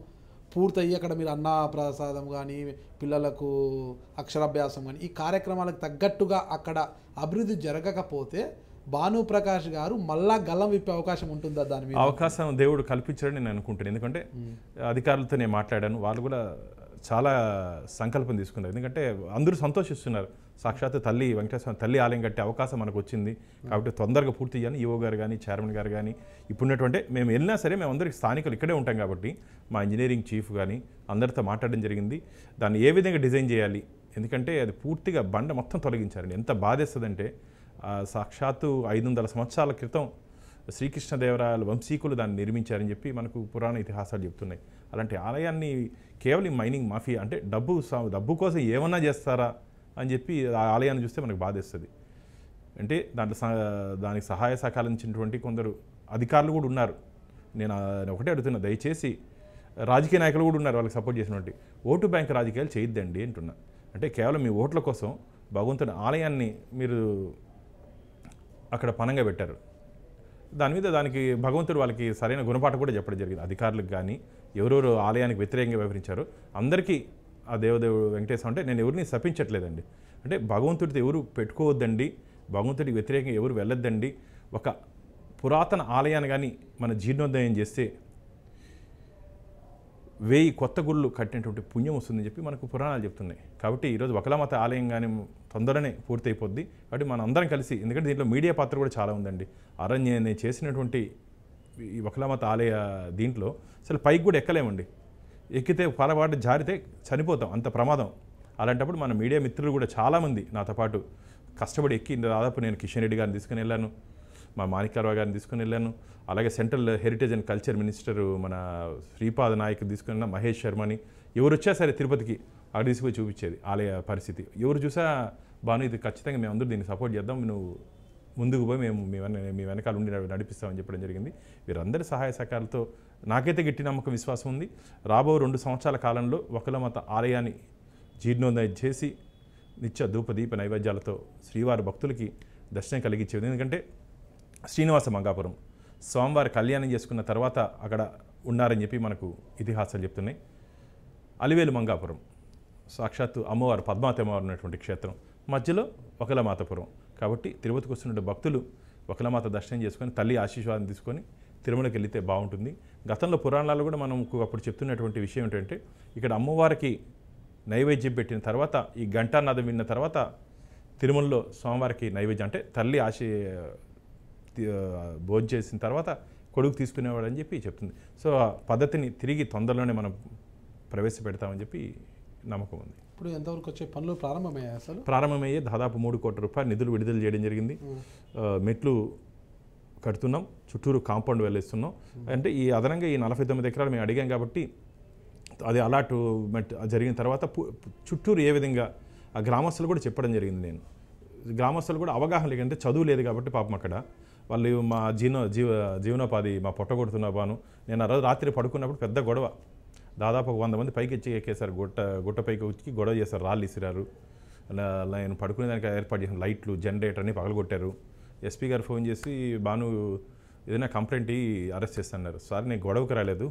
పూర్తయ్యి అక్కడ మీరు అన్న ప్రసాదం కానీ, పిల్లలకు అక్షరాభ్యాసం కానీ, ఈ కార్యక్రమాలకు తగ్గట్టుగా అక్కడ అభివృద్ధి జరగకపోతే భానుప్రకాష్ గారు మళ్ళా గల్లం విప్పే అవకాశం ఉంటుందా? దాని మీద అవకాశం దేవుడు కల్పించాడని నేను అనుకుంటాను. ఎందుకంటే అధికారులతో నేను మాట్లాడాను, వాళ్ళు కూడా చాలా సంకల్పం తీసుకున్నారు. ఎందుకంటే అందరూ సంతోషిస్తున్నారు, సాక్షాత్ తల్లి వెంకటేశ్వర తల్లి ఆలయం కట్టే అవకాశం మనకు వచ్చింది కాబట్టి తొందరగా పూర్తి చేయాలని ఈవో గారు కానీ, చైర్మన్ గారు కానీ, ఇప్పుడున్నటువంటి మేము వెళ్ళినా సరే మేము అందరికీ స్థానికులు ఇక్కడే ఉంటాం కాబట్టి మా ఇంజనీరింగ్ చీఫ్ కానీ అందరితో మాట్లాడడం జరిగింది. దాన్ని ఏ విధంగా డిజైన్ చేయాలి, ఎందుకంటే అది పూర్తిగా బండ మొత్తం తొలగించారండి. ఎంత బాధేస్తుందంటే సాక్షాత్తు 500 సంవత్సరాల క్రితం శ్రీకృష్ణదేవరాయల వంశీకులు దాన్ని నిర్మించారని చెప్పి మనకు పురాణ ఇతిహాసాలు చెప్తున్నాయి. అలాంటి ఆలయాన్ని కేవలం మైనింగ్ మాఫియా అంటే డబ్బు కోసం ఏమన్నా చేస్తారా అని చెప్పి ఆ ఆలయాన్ని చూస్తే మనకు బాధేస్తుంది. అంటే దానికి సహాయ సహకరించినటువంటి కొందరు అధికారులు కూడా ఉన్నారు. నేను ఒకటే అడుగుతున్నా, దయచేసి రాజకీయ నాయకులు కూడా ఉన్నారు వాళ్ళకి సపోర్ట్ చేసినటువంటి, ఓటు బ్యాంక్ రాజకీయాలు చేయొద్దండి అంటున్నా. అంటే కేవలం మీ ఓట్ల కోసం భగవంతుని ఆలయాన్ని మీరు అక్కడ పనంగా పెట్టారు. దానికి భగవంతుడు వాళ్ళకి సరైన గుణపాఠం కూడా చెప్పడం జరిగింది. అధికారులకు కానీ ఎవరెవరు ఆలయానికి వ్యతిరేకంగా వ్యవహరించారో అందరికీ ఆ దేవదేవుడు వెంకటేశ్వర అంటే నేను ఎవరిని శపించట్లేదండి. అంటే భగవంతుడితో ఎవరు పెట్టుకోవద్దండి, భగవంతుడికి వ్యతిరేకంగా ఎవరు వెళ్ళొద్దండి. ఒక పురాతన ఆలయాన్ని కానీ మన జీర్ణోదయం చేస్తే 1000 కొత్త గుళ్ళు కట్టినటువంటి పుణ్యం వస్తుందని చెప్పి మనకు పురాణాలు చెప్తున్నాయి. కాబట్టి ఈరోజు వకలమాత ఆలయం కానీ తొందరనే పూర్తయిపోద్ది. కాబట్టి మనం అందరం కలిసి, ఎందుకంటే దీంట్లో మీడియా పాత్ర కూడా చాలా ఉందండి. నేను చేసినటువంటి ఈ వకలమాత ఆలయ దీంట్లో అసలు పైకి కూడా ఎక్కలేమండి. ఎక్కితే పొరపాటు జారితే చనిపోతాం, అంత ప్రమాదం. అలాంటప్పుడు మన మీడియా మిత్రులు కూడా చాలామంది నాతో పాటు కష్టపడి ఎక్కి దాదాపు నేను కిషన్ రెడ్డి గారిని తీసుకుని వెళ్ళాను, మా మాణిక్యరావు గారిని తీసుకుని వెళ్ళాను, అలాగే central heritage and culture minister మన శ్రీపాద నాయక్ తీసుకున్న మహేష్ శర్మని, ఎవరు వచ్చా సరే తిరుపతికి అక్కడ తీసుకుపోయి చూపించేది ఆలయ పరిస్థితి. ఎవరు చూసా బాను ఇది ఖచ్చితంగా మేము అందరూ దీన్ని సపోర్ట్ చేద్దాం, నువ్వు ముందుకు పోయి మేము మీ వెనకాల ఉండి నడిపిస్తామని చెప్పడం జరిగింది. వీరందరి సహాయ సహకారాలతో నాకైతే గట్టి నమ్మకం విశ్వాసం ఉంది. రాబో 2 సంవత్సరాల కాలంలో వకలమాత ఆలయాన్ని జీర్ణోదయం చేసి నిత్య ధూపదీప నైవేద్యాలతో శ్రీవారి భక్తులకి దర్శనం కలిగించేది. ఎందుకంటే శ్రీనివాస మంగాపురం స్వామివారి కళ్యాణం చేసుకున్న తర్వాత అక్కడ ఉన్నారని చెప్పి మనకు ఇతిహాసాలు చెప్తున్నాయి. అలివేలు మంగాపురం సాక్షాత్తు అమ్మవారు పద్మావతి అమ్మవారు ఉన్నటువంటి క్షేత్రం, మధ్యలో వకలమాతపురం. కాబట్టి తిరుపతికి వస్తున్న భక్తులు వకలమాత దర్శనం చేసుకొని తల్లి ఆశీర్వాదం తీసుకొని తిరుమలకి వెళితే బాగుంటుంది. గతంలో పురాణాలు కూడా మనం అప్పుడు చెప్తున్నటువంటి విషయం ఏంటంటే ఇక్కడ అమ్మవారికి నైవేద్యం పెట్టిన తర్వాత ఈ ఘంటానాదం విన్న తర్వాత తిరుమలలో స్వామివారికి నైవేద్యం అంటే తల్లి భోజనం చేసిన తర్వాత కొడుకు తీసుకునేవాడు అని చెప్పి చెప్తుంది. సో ఆ పద్ధతిని తిరిగి తొందరలోనే మనం ప్రవేశపెడతామని చెప్పి నమ్మకం ఉంది. ఇప్పుడు ఎంతవరకు వచ్చే పనులు ప్రారంభమయ్యాయి? అసలు ప్రారంభమయ్యే దాదాపు 3 కోట్ల రూపాయలు నిధులు విడుదల చేయడం జరిగింది. మెట్లు కడుతున్నాం, చుట్టూరు కాంపౌండ్ వెళ్ళేస్తున్నాం. అంటే ఈ అదనంగా ఈ 49 ఎకరాలు మేము అడిగాం కాబట్టి అది అలాట్ జరిగిన తర్వాత చుట్టూరు ఏ విధంగా ఆ గ్రామస్తులు కూడా చెప్పడం జరిగింది. నేను గ్రామస్తులు కూడా అవగాహన లేదంటే చదువు లేదు కాబట్టి పాపం అక్కడ వాళ్ళు మా జీవనోపాధి మా పొట్టగొడుతున్న బాను. నేను ఆ రోజు రాత్రి పడుకున్నప్పుడు పెద్ద గొడవ, దాదాపు 100 మంది పైకి ఎక్కేసారు, గుట్ట పైకి వచ్చి గొడవ చేశారు, రాళ్ళు ఇసిరారు. అలా నేను పడుకునే దానికి ఏర్పాటు చేసిన లైట్లు జనరేటర్ అన్ని పగలగొట్టారు. ఎస్పీ గారు ఫోన్ చేసి బాను ఏదైనా కంప్లైంట్ అరెస్ట్ చేస్తున్నారు. సార్ నేను గొడవకు రాలేదు,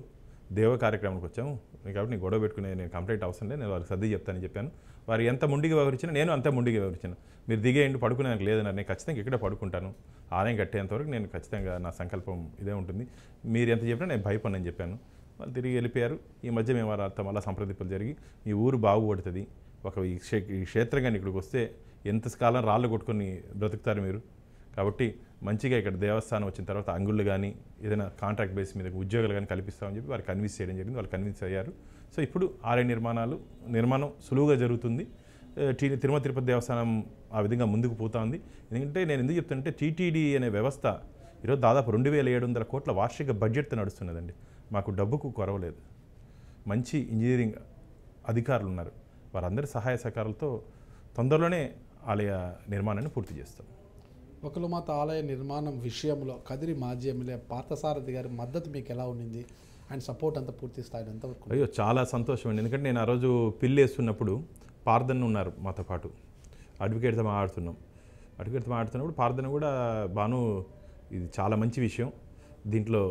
దేవ కార్యక్రమానికి వచ్చాము కాబట్టి నేను గొడవ పెట్టుకునే నేను కంప్లైంట్ అవసరం లేదు, నేను వాళ్ళకి సర్ది చెప్తానని చెప్పాను. వారు ఎంత ముండిగా వివరించినా నేను అంత ముండిగా వివరించాను. మీరు దిగేయండి పడుకునేందుకు లేదన్నారు, నేను ఖచ్చితంగా ఇక్కడే పడుకుంటాను, ఆలయం కట్టేంతవరకు నేను ఖచ్చితంగా నా సంకల్పం ఇదే ఉంటుంది, మీరు ఎంత చెప్పినా నేను భయపడనని చెప్పాను. వాళ్ళు తిరిగి వెళ్ళిపోయారు. ఈ మధ్య మేము వాళ్ళతో మళ్ళీ సంప్రదింపులు జరిగి మీ ఊరు బాగుపడుతుంది, ఒక ఈ క్షేత్రంగాని ఇక్కడికి వస్తే ఎంత కాలం రాళ్ళు కొట్టుకొని బ్రతుకుతారు మీరు, కాబట్టి మంచిగా ఇక్కడ దేవస్థానం వచ్చిన తర్వాత అంగుళ్ళు కానీ ఏదైనా కాంట్రాక్ట్ బేస్ మీద ఉద్యోగాలు కానీ కల్పిస్తామని చెప్పి వారు కన్విన్స్ చేయడం జరిగింది. వాళ్ళు కన్విన్స్ అయ్యారు. సో ఇప్పుడు ఆలయ నిర్మాణం సులువుగా జరుగుతుంది. తిరుమల తిరుపతి దేవస్థానం ఆ విధంగా ముందుకు పోతా ఉంది. ఎందుకంటే నేను ఎందుకు చెప్తానంటే టీటీడీ అనే వ్యవస్థ ఈరోజు దాదాపు 2700 కోట్ల వార్షిక బడ్జెట్తో నడుస్తున్నదండి. మాకు డబ్బుకు కొరవలేదు, మంచి ఇంజనీరింగ్ అధికారులు ఉన్నారు, వారందరి సహాయ సహకారాలతో తొందరలోనే ఆలయ నిర్మాణాన్ని పూర్తి చేస్తాం. ఒకలమాత ఆలయ నిర్మాణం విషయంలో కదిరి మాజీ ఎమ్మెల్యే పార్థసారథి గారి మద్దతు మీకు ఎలా ఉండింది? అండ్ సపోర్ట్ అంతా పూర్తి స్థాయి ఎంతవరకు? అయ్యో చాలా సంతోషం అండి. ఎందుకంటే నేను ఆ రోజు పిల్లి వేస్తున్నప్పుడు పార్థన్ ఉన్నారు మాతో పాటు, అడ్వకేట్తో మాట్లాడుతున్నప్పుడు పార్థన్ కూడా బాను ఇది చాలా మంచి విషయం, దీంట్లో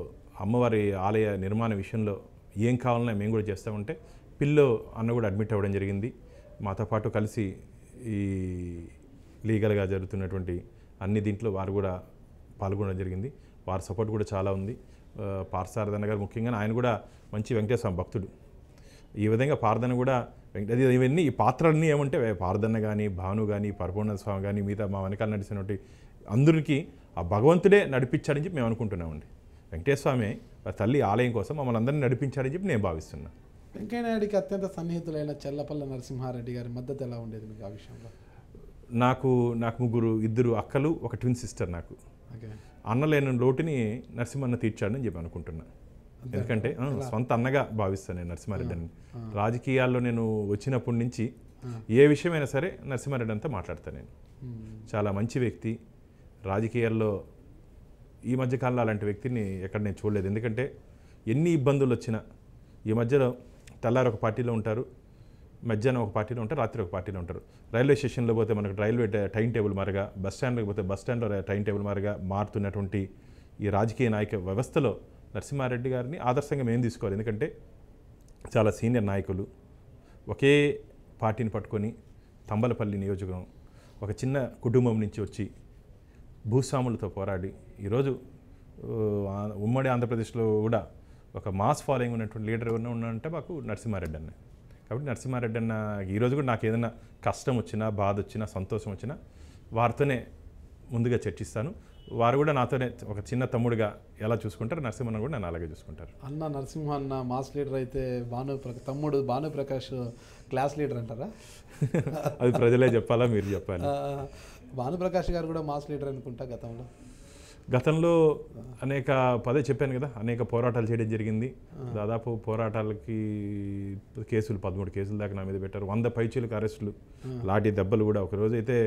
అమ్మవారి ఆలయ నిర్మాణ విషయంలో ఏం కావాలన్నా మేము కూడా చేస్తామంటే పిల్లో అన్న కూడా అడ్మిట్ అవ్వడం జరిగింది. మాతో పాటు కలిసి ఈ లీగల్గా జరుగుతున్నటువంటి అన్ని దీంట్లో వారు కూడా పాల్గొనడం జరిగింది. వారి సపోర్ట్ కూడా చాలా ఉంది. పార్థసారథి గారు ముఖ్యంగా ఆయన కూడా మంచి వెంకటేశ్వర స్వామి భక్తుడు. ఈ విధంగా పార్థన కూడా ఇవన్నీ ఈ పాత్రలన్నీ ఏమంటే పార్థన్న కానీ భాను కానీ పరిపూర్ణ స్వామి కానీ మిగతా మా వెనకాల నడిచినటువంటి అందరికీ ఆ భగవంతుడే నడిపించాడని చెప్పి మేము అనుకుంటున్నామండి. వెంకటేశ్వర స్వామి తల్లి ఆలయం కోసం మమ్మల్ని అందరినీ నడిపించాడని చెప్పి నేను భావిస్తున్నాను. వెంకయ్యనాయుడికి అత్యంత సన్నిహితులైన చెల్లపల్ల నరసింహారెడ్డి గారి మద్దతు ఎలా ఉండేది మీకు ఆ విషయంలో? నాకు ఇద్దరు అక్కలు, ఒక ట్విన్ సిస్టర్. నాకు అన్నలేని లోటుని నరసింహన్న తీర్చాడని చెప్పి అనుకుంటున్నా. ఎందుకంటే సొంత అన్నగా భావిస్తాను నేను నరసింహారెడ్డిని. రాజకీయాల్లో నేను వచ్చినప్పటి నుంచి ఏ విషయమైనా సరే నరసింహారెడ్డి అంతా మాట్లాడతాను నేను. చాలా మంచి వ్యక్తి. రాజకీయాల్లో ఈ మధ్యకాలంలో అలాంటి వ్యక్తిని ఎక్కడ నేను చూడలేదు. ఎందుకంటే ఎన్ని ఇబ్బందులు వచ్చినా ఈ మధ్యలో తెల్లారి ఒక పార్టీలో ఉంటారు, మధ్యాహ్నం ఒక పార్టీలో ఉంటారు, రాత్రి ఒక పార్టీలో ఉంటారు. రైల్వే స్టేషన్లో పోతే మనకు రైల్వే టైం టేబుల్ మారగా, బస్ స్టాండ్లోకి పోతే బస్ స్టాండ్లో టైం టేబుల్ మారగా మారుతున్నటువంటి ఈ రాజకీయ నాయక వ్యవస్థలో నరసింహారెడ్డి గారిని ఆదర్శంగా మేము తీసుకోవాలి. ఎందుకంటే చాలా సీనియర్ నాయకులు, ఒకే పార్టీని పట్టుకొని తంబలపల్లి నియోజకవర్గం ఒక చిన్న కుటుంబం నుంచి వచ్చి భూస్వాములతో పోరాడి ఈరోజు ఉమ్మడి ఆంధ్రప్రదేశ్లో కూడా ఒక మాస్ ఫాలోయింగ్ ఉన్నటువంటి లీడర్ ఎవరైనా ఉన్నారంటే మాకు నరసింహారెడ్డి అన్న. కాబట్టి నరసింహారెడ్డి అన్న ఈరోజు కూడా నాకు ఏదైనా కష్టం వచ్చినా, బాధ వచ్చినా, సంతోషం వచ్చినా వారితోనే ముందుగా చర్చిస్తాను. వారు కూడా నాతోనే ఒక చిన్న తమ్ముడుగా ఎలా చూసుకుంటారు, నరసింహన్న కూడా నన్ను అలాగే చూసుకుంటారు. అన్న నరసింహ అన్న మాస్ లీడర్ అయితే తమ్ముడు భానుప్రకాష్ క్లాస్ లీడర్ అంటారా? అది ప్రజలే చెప్పాలా, మీరు చెప్పాలి. భానుప్రకాష్ గారు కూడా మాస్ లీడర్ అనుకుంటా గతంలో పదే చెప్పాను కదా, అనేక పోరాటాలు చేయడం జరిగింది. దాదాపు పోరాటాలకి కేసులు 13 కేసుల దాకా నా మీద పెట్టారు. 100 పైచీలకు అరెస్టులు, లాఠీ దెబ్బలు కూడా. ఒకరోజు అయితే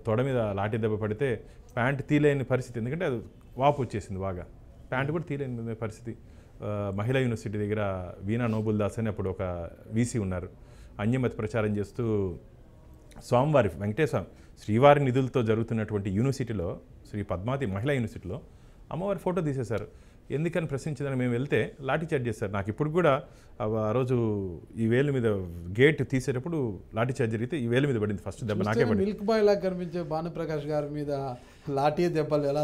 తొడ మీద లాఠీ దెబ్బ పడితే ప్యాంట్ తీలేని పరిస్థితి. ఎందుకంటే అది వాపు వచ్చేసింది బాగా, ప్యాంట్ కూడా తీలేని పరిస్థితి. మహిళా యూనివర్సిటీ దగ్గర వీణా నోబుల్ దాస్ అని అప్పుడు ఒక వీసీ ఉన్నారు, అన్యమతి ప్రచారం చేస్తూ స్వామివారి వెంకటేశ్వర శ్రీవారి నిధులతో జరుగుతున్నటువంటి యూనివర్సిటీలో, శ్రీ పద్మావతి మహిళా యూనివర్సిటీలో అమ్మవారి ఫోటో తీసేశారు. ఎందుకని ప్రశ్నించదని మేము వెళ్తే లాఠీ చార్జ్ చేశారు. నాకు ఇప్పుడు కూడా ఆ రోజు ఈ వేలు మీద గేట్ తీసేటప్పుడు లాఠీ చార్జ్ జరిగితే ఈ వేలు మీద పడింది ఫస్ట్ దెబ్బ, నాకే పడింది. మిల్క్ బాయ్ లాగా కనిపించే భానుప్రకాష్ గారి మీద లాఠీ దెబ్బలు ఎలా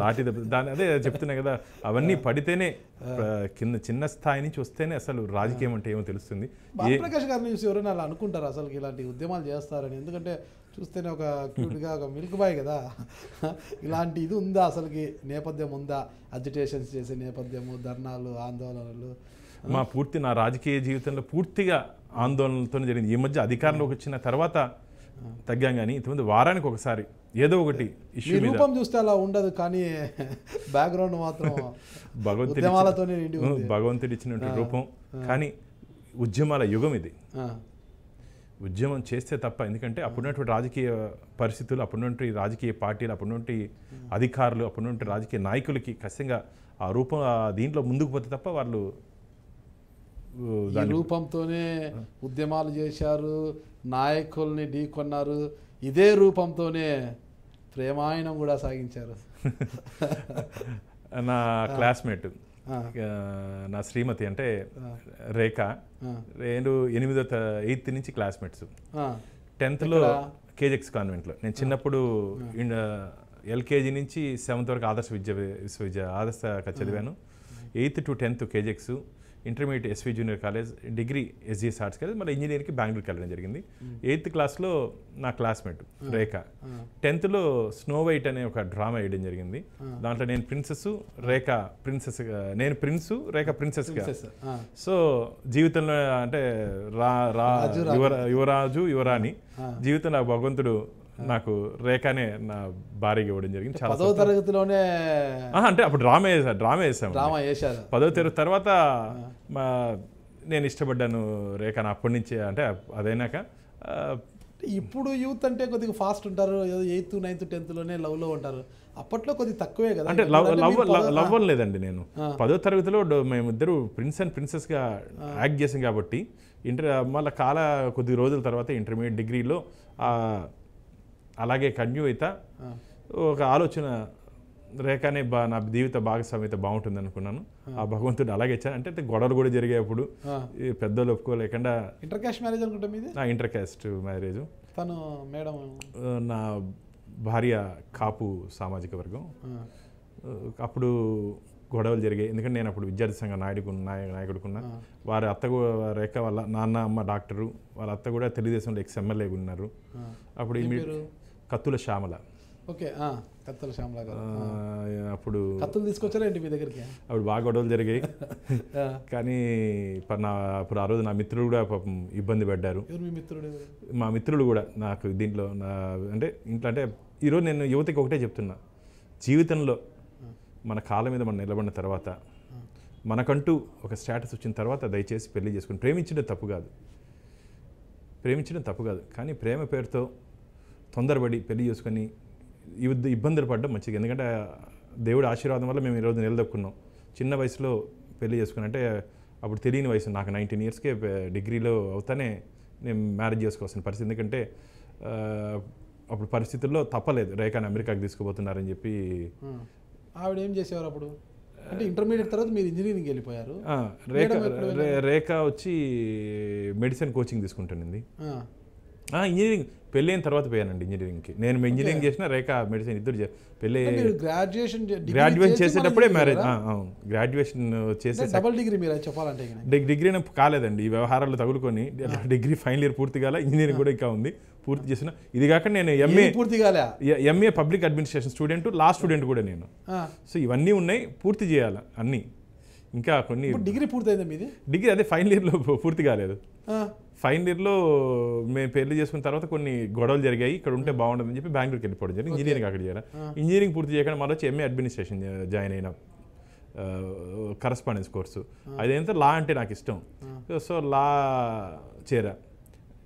లాఠీ దెబ్బ దాని అదే చెప్తున్నా కదా, అవన్నీ పడితేనే కింద చిన్న స్థాయి నుంచి వస్తేనే అసలు రాజకీయం అంటే ఏమో తెలుస్తుంది. భానుప్రకాష్ గారిని చూసి ఎవరైనా అలా అనుకుంటారు అసలు ఇలాంటి ఉద్యమాలు చేస్తారని? ఎందుకంటే చూస్తేనే ఒక క్యూట్గా ఒక మిల్క్ బాయ్ కదా, ఇలాంటి ఇది ఉందా అసలుకి, నేపథ్యం ఉందా? అజిటేషన్స్ చేసే నేపథ్యము, ధర్నాలు, ఆందోళనలు. నా రాజకీయ జీవితంలో పూర్తిగా ఆందోళనలతో జరిగింది. ఈ మధ్య అధికారంలోకి వచ్చిన తర్వాత తగ్గాం, కానీ ఇంతకుముందు వారానికి ఒకసారి ఏదో ఒకటి ఇష్యూ. రూపం చూస్తే అలా ఉండదు, కానీ బ్యాక్గ్రౌండ్ మాత్రం భగవంతుడి ఇచ్చినటువంటి రూపం. కానీ ఉద్యమాల యుగం ఇది. ఉద్యమం చేస్తే తప్ప, ఎందుకంటే అప్పుడున్నటువంటి రాజకీయ పరిస్థితులు, అప్పుడున్నటువంటి రాజకీయ పార్టీలు, అప్పుడున్నటువంటి అధికారులు, అప్పుడున్నటువంటి రాజకీయ నాయకులకి ఖచ్చితంగా ఆ రూపం దీంట్లో ముందుకు పోతే తప్ప వాళ్ళు రూపంతోనే ఉద్యమాలు చేశారు, నాయకుల్ని ఢీకొన్నారు. ఇదే రూపంతోనే ప్రేమాయణం కూడా సాగించారు. నా క్లాస్మేట్ నా శ్రీమతి అంటే రేఖ, నేను 8th నుంచి క్లాస్మేట్స్. 10thలో కేజెక్స్ కాన్వెంట్లో. నేను చిన్నప్పుడు ఎల్కేజీ నుంచి 7th వరకు ఆదర్శ చదివాను. 8th to 10th కేజెక్స్, intermediate SV junior college, degree SGS arts college, మళ్ళీ ఇంజనీరింగ్కి బెంగళూరుకి వెళ్ళడం జరిగింది. 8th క్లాస్లో నా క్లాస్మేట్ రేఖ. 10thలో స్నో వైట్ అనే ఒక డ్రామా వేయడం జరిగింది. దాంట్లో నేను ప్రిన్సెస్, రేఖ ప్రిన్సెస్, నేను ప్రిన్సు, రేఖ ప్రిన్సెస్గా. సో జీవితంలో అంటే యువరాజు యువరాణి జీవితంలో భగవంతుడు నాకు రేఖనే నా భార్యగా ఇవ్వడం జరిగింది. చాలా 10వ తరగతిలోనే అంటే అప్పుడు డ్రామా వేసాము. 10వ తరగతి తర్వాత నేను ఇష్టపడ్డాను రేఖను అప్పటి నుంచి. అంటే అదైనాక ఇప్పుడు యూత్ అంటే కొద్దిగా ఫాస్ట్ ఉంటారు, 8th 9th 10thలోనే లవ్లో ఉంటారు. అప్పట్లో కొద్దిగా తక్కువే కదా. అంటే లవ్ లేదండి. నేను 10వ తరగతిలో మేమిద్దరు ప్రిన్స్ అండ్ ప్రిన్సెస్గా యాక్ట్ చేసాం కాబట్టి మళ్ళీ కొద్ది రోజుల తర్వాత ఇంటర్మీడియట్ డిగ్రీలో అలాగే కంటిన్యూ అవుతా ఒక ఆలోచన, రేఖనే నా జీవిత భాగస్వామ్యత బాగుంటుంది అనుకున్నాను. ఆ భగవంతుడు అలాగే ఇచ్చాను. అంటే గొడవలు కూడా జరిగేప్పుడు పెద్దలు ఒప్పుకోలేకుండా. ఇంటర్ క్యాస్ట్ మ్యారేజ్ అనుకుంటా మీది? నా ఇంటర్ క్యాస్ట్ మ్యారేజ్. తను మేడం నా భార్య కాపు సామాజిక వర్గం. అప్పుడు గొడవలు జరిగాయి. ఎందుకంటే నేను అప్పుడు విద్యార్థి సంఘ నాయకుడుకున్నా. వారి అత్త రేఖ వాళ్ళ నాన్న అమ్మ డాక్టరు, వాళ్ళ అత్త కూడా తెలుగుదేశంలో ఎమ్మెల్యేగా ఉన్నారు. అప్పుడు కత్తుల శ్యామల. ఓకే, కత్తుల శ్యామల గారు. అప్పుడు కత్తులు తీసుకొచ్చారా ఏంటి మీ దగ్గరికి? అప్పుడు బాగా గొడవలు జరిగాయి. కానీ అప్పుడు ఆ రోజు నా మిత్రులు కూడా పాపం ఇబ్బంది పడ్డారు. మా మిత్రులు కూడా నాకు దీంట్లో అంటే ఇంట్లో అంటే ఈరోజు నేను యువతకి ఒకటే చెప్తున్నా, జీవితంలో మన కాళ్ళ మీద మనం నిలబడిన తర్వాత, మనకంటూ ఒక స్టేటస్ వచ్చిన తర్వాత దయచేసి పెళ్లి చేసుకుని ప్రేమించడం తప్పు కాదు. కానీ ప్రేమ పేరుతో తొందరపడి పెళ్లి చేసుకొని ఇబ్బందులు పడడం మంచిది. ఎందుకంటే దేవుడి ఆశీర్వాదం వల్ల మేము ఈరోజు నిలదొక్కున్నాం. చిన్న వయసులో పెళ్లి చేసుకుని, అంటే అప్పుడు తెలియని వయసు, నాకు 19 yearsకే డిగ్రీలో అవుతానే నేను మ్యారేజ్ చేసుకోవాల్సిన పరిస్థితి. ఎందుకంటే అప్పుడు పరిస్థితుల్లో తప్పలేదు, రేఖని అమెరికాకి తీసుకుపోతున్నారని చెప్పి. ఆవిడ ఏం చేసేవారు అప్పుడు? అంటే ఇంటర్మీడియట్ తర్వాత మీరు ఇంజనీరింగ్ వెళ్ళిపోయారు. రేఖ వచ్చి మెడిసిన్ కోచింగ్ తీసుకుంటుంది. ఇంజనీరింగ్ పెళ్ళైన తర్వాత పోయానండి ఇంజనీరింగ్కి. నేను ఇంజనీరింగ్ చేసిన, రేఖ మెడిసిన్, ఇద్దరు పెళ్ళి గ్రాడ్యుయేషన్ చేసేటప్పుడే మ్యారేజ్. గ్రాడ్యుయేషన్ చేసే డబుల్ డిగ్రీ మీరు చెప్పాలంటే డిగ్రీ కాలేదండి. ఈ వ్యవహారాలు తగులుకొని డిగ్రీ ఫైనల్ ఇయర్ పూర్తి కాలే, ఇంజనీరింగ్ కూడా ఇంకా ఉంది, పూర్తి చేసిన. ఇది కాక నేను MA public administration student, law student కూడా నేను. సో ఇవన్నీ ఉన్నాయి, పూర్తి చేయాలి అన్నీ. ఇంకా కొన్ని డిగ్రీ పూర్తయిందా మీది? డిగ్రీ అదే ఫైనల్ ఇయర్లో పూర్తి కాలేదు. ఫైనల్ ఇయర్లో మేము పెళ్లి చేసుకున్న తర్వాత కొన్ని గొడవలు జరిగాయి. ఇక్కడ ఉంటే బాగుంటుందని చెప్పి బెంగళూరుకి వెళ్ళిపోవడం జరిగింది. ఇంజనీరింగ్ అక్కడ చేయాలి. ఇంజనీరింగ్ పూర్తి చేయకుండా మళ్ళీ వచ్చి ఎంఏ అడ్మినిస్ట్రేషన్ జాయిన్ అయినా, కరస్పాండెన్స్ కోర్సు. అదేంటే లా అంటే నాకు ఇష్టం. సో లా చేరా.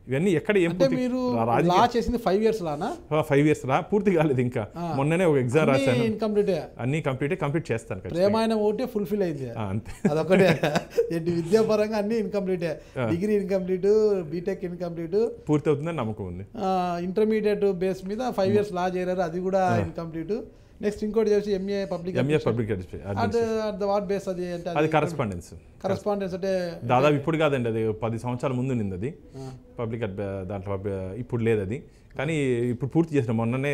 ఇవన్నీ ఎక్కడ మీరు లా చేసింది 5 years లానా? 5 years లా పూర్తి కాలేదు. ఇంకా మొన్ననే ఒక ఎగ్జామ్ రాశాను. అన్ని కంప్లీట్ చేస్తాను. ప్రేమాయణం ఒకటే ఫుల్ఫిల్ అయింది, అంతే. అదొకటే. విద్యాపరంగా అన్ని incomplete. Degree incomplete, BTech incomplete. పూర్తి అవుతుందని నమ్మకం ఉంది. ఇంటర్మీడియట్ బేస్ మీద 5 years లా చేరారు, అది కూడా ఇన్కంప్లీట్. నెక్స్ట్ ఇంకోటి చేసి ఎంఏ పబ్లిక్ వాట్ బేస్ అది అంటే అది కరస్పాండెన్స్ అంటే దాదాపు ఇప్పుడు కాదండి, అది 10 సంవత్సరాల ముందు నింది. అది పబ్లిక్ దాంట్లో ఇప్పుడు లేదు అది. కానీ ఇప్పుడు పూర్తి చేసిన, మొన్ననే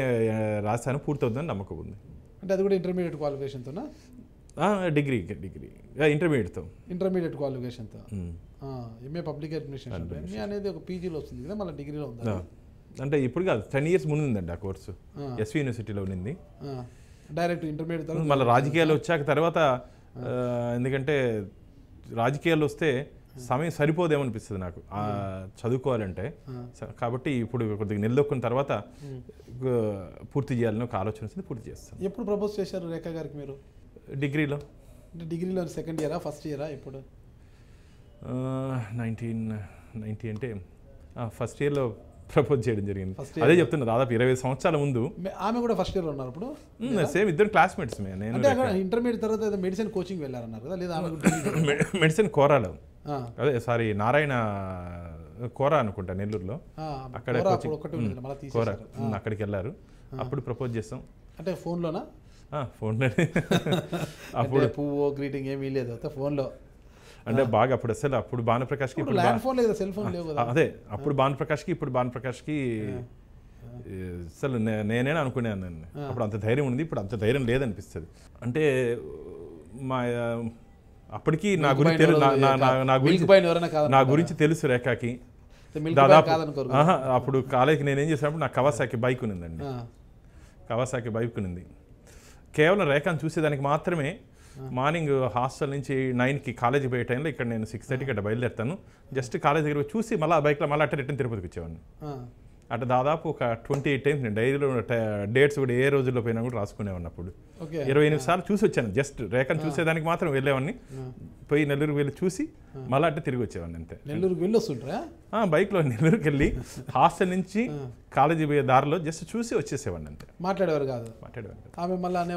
రాశాను, పూర్తి అవుతుందని నమ్మకం ఉంది. అంటే అది కూడా ఇంటర్మీడియట్ క్వాలిఫికేషన్తోనా? డిగ్రీ ఇంటర్మీడియట్ క్వాలిఫికేషన్తో ఎంఏ పబ్లిక్ అడ్మినిస్ట్రేషన్. ఎంఏ అనేది ఒక పీజీలో వస్తుంది కదా, మళ్ళీ డిగ్రీలో ఉంది. అంటే ఇప్పుడు కాదు, 10 years ముందు ఉందండి ఆ కోర్సు. ఎస్వి యూనివర్సిటీలో ఉన్నింది. డైరెక్ట్ ఇంటర్మీడియట్ తర్వాత మళ్ళీ రాజకీయాలు వచ్చాక తర్వాత, ఎందుకంటే రాజకీయాలు వస్తే సమయం సరిపోదేమనిపిస్తుంది నాకు చదువుకోవాలంటే. కాబట్టి ఇప్పుడు కొద్దిగా నిలదొక్కున్న తర్వాత పూర్తి చేయాలని ఒక ఆలోచన వచ్చింది, పూర్తి చేస్తాను. ఎప్పుడు ప్రపోజ్ చేశారు రేఖ గారికి మీరు? డిగ్రీలో సెకండ్ ఇయరా ఫస్ట్ ఇయరా? ఎప్పుడు? 1990 అంటే ఫస్ట్ ఇయర్లో ప్రపోజ్ చేయడం జరిగింది. అదే చెప్తున్నా, దాదాపు 20 సంవత్సరాల ముందు. ఆమె కూడా ఫస్ట్ ఇయర్ ఉన్నారు అప్పుడు? సేమ్, ఇద్దరు క్లాస్మేట్స్. ఇంటర్మీడియట్ తర్వాత మెడిసిన్ కోచింగ్ వెళ్ళారన్నారు కదా, లేదా? మెడిసిన్ కోరాలో, అదే సారీ నారాయణ కోరా అనుకుంటా నెల్లూరులో, అక్కడ కోరా అక్కడికి వెళ్ళారు. అప్పుడు ప్రపోజ్ చేస్తాం. అంటే ఫోన్లోనా? ఫోన్లోనే. అప్పుడు పువ్వు గ్రీటింగ్ ఏమీ లేదు, ఫోన్లో. అంటే బాగా అప్పుడు అసలు అప్పుడు భానుప్రకాష్కి అదే అప్పుడు భానుప్రకాష్కి ఇప్పుడు భానుప్రకాష్కి అసలు నేనే అనుకునేది. అప్పుడు అంత ధైర్యం ఉంది, ఇప్పుడు అంత ధైర్యం లేదనిపిస్తుంది. అంటే మా అప్పటికి నా గురించి తెలుసు రేఖకి దాదాపు. అప్పుడు కాలేజీకి నేనేం చేసినప్పుడు నాకు కవాసాకి బైక్ ఉన్నిందండి. కవాసాకి బైక్ ఉన్నింది. కేవలం రేఖను చూసేదానికి మాత్రమే మార్నింగ్ హాస్టల్ నుంచి 9కి కాలేజీ పోయే టైంలో ఇక్కడ నేను 6:30కి అట్లా బయలుదేరుతాను. జస్ట్ కాలేజ్ దగ్గర చూసి మళ్ళీ ఆ బైక్లో మళ్ళీ అట్లా రిటర్న్ తిరుపతికి వచ్చేవాడిని. అట్లా దాదాపు ఒక 28 టైమ్స్ నేను డైరీలో డేట్స్ కూడా ఏ రోజుల్లో పోయినా కూడా రాసుకునేవాడిని. అప్పుడు 28 సార్లు చూసి వచ్చాను. జస్ట్ రేఖను చూసేదానికి మాత్రం వెళ్ళేవాడిని. పోయి నెల్లూరుకి వెళ్ళి చూసి మళ్ళీ అంటే తిరిగి వచ్చేవాడిని అంతే. నెల్లూరుకి వెళ్ళి వస్తుంటారా? బైక్లో నెల్లూరుకి వెళ్ళి హాస్టల్ నుంచి కాలేజీ పోయే దారిలో జస్ట్ చూసి వచ్చేసేవాడిని అంతే. మాట్లాడేవారు కాదు.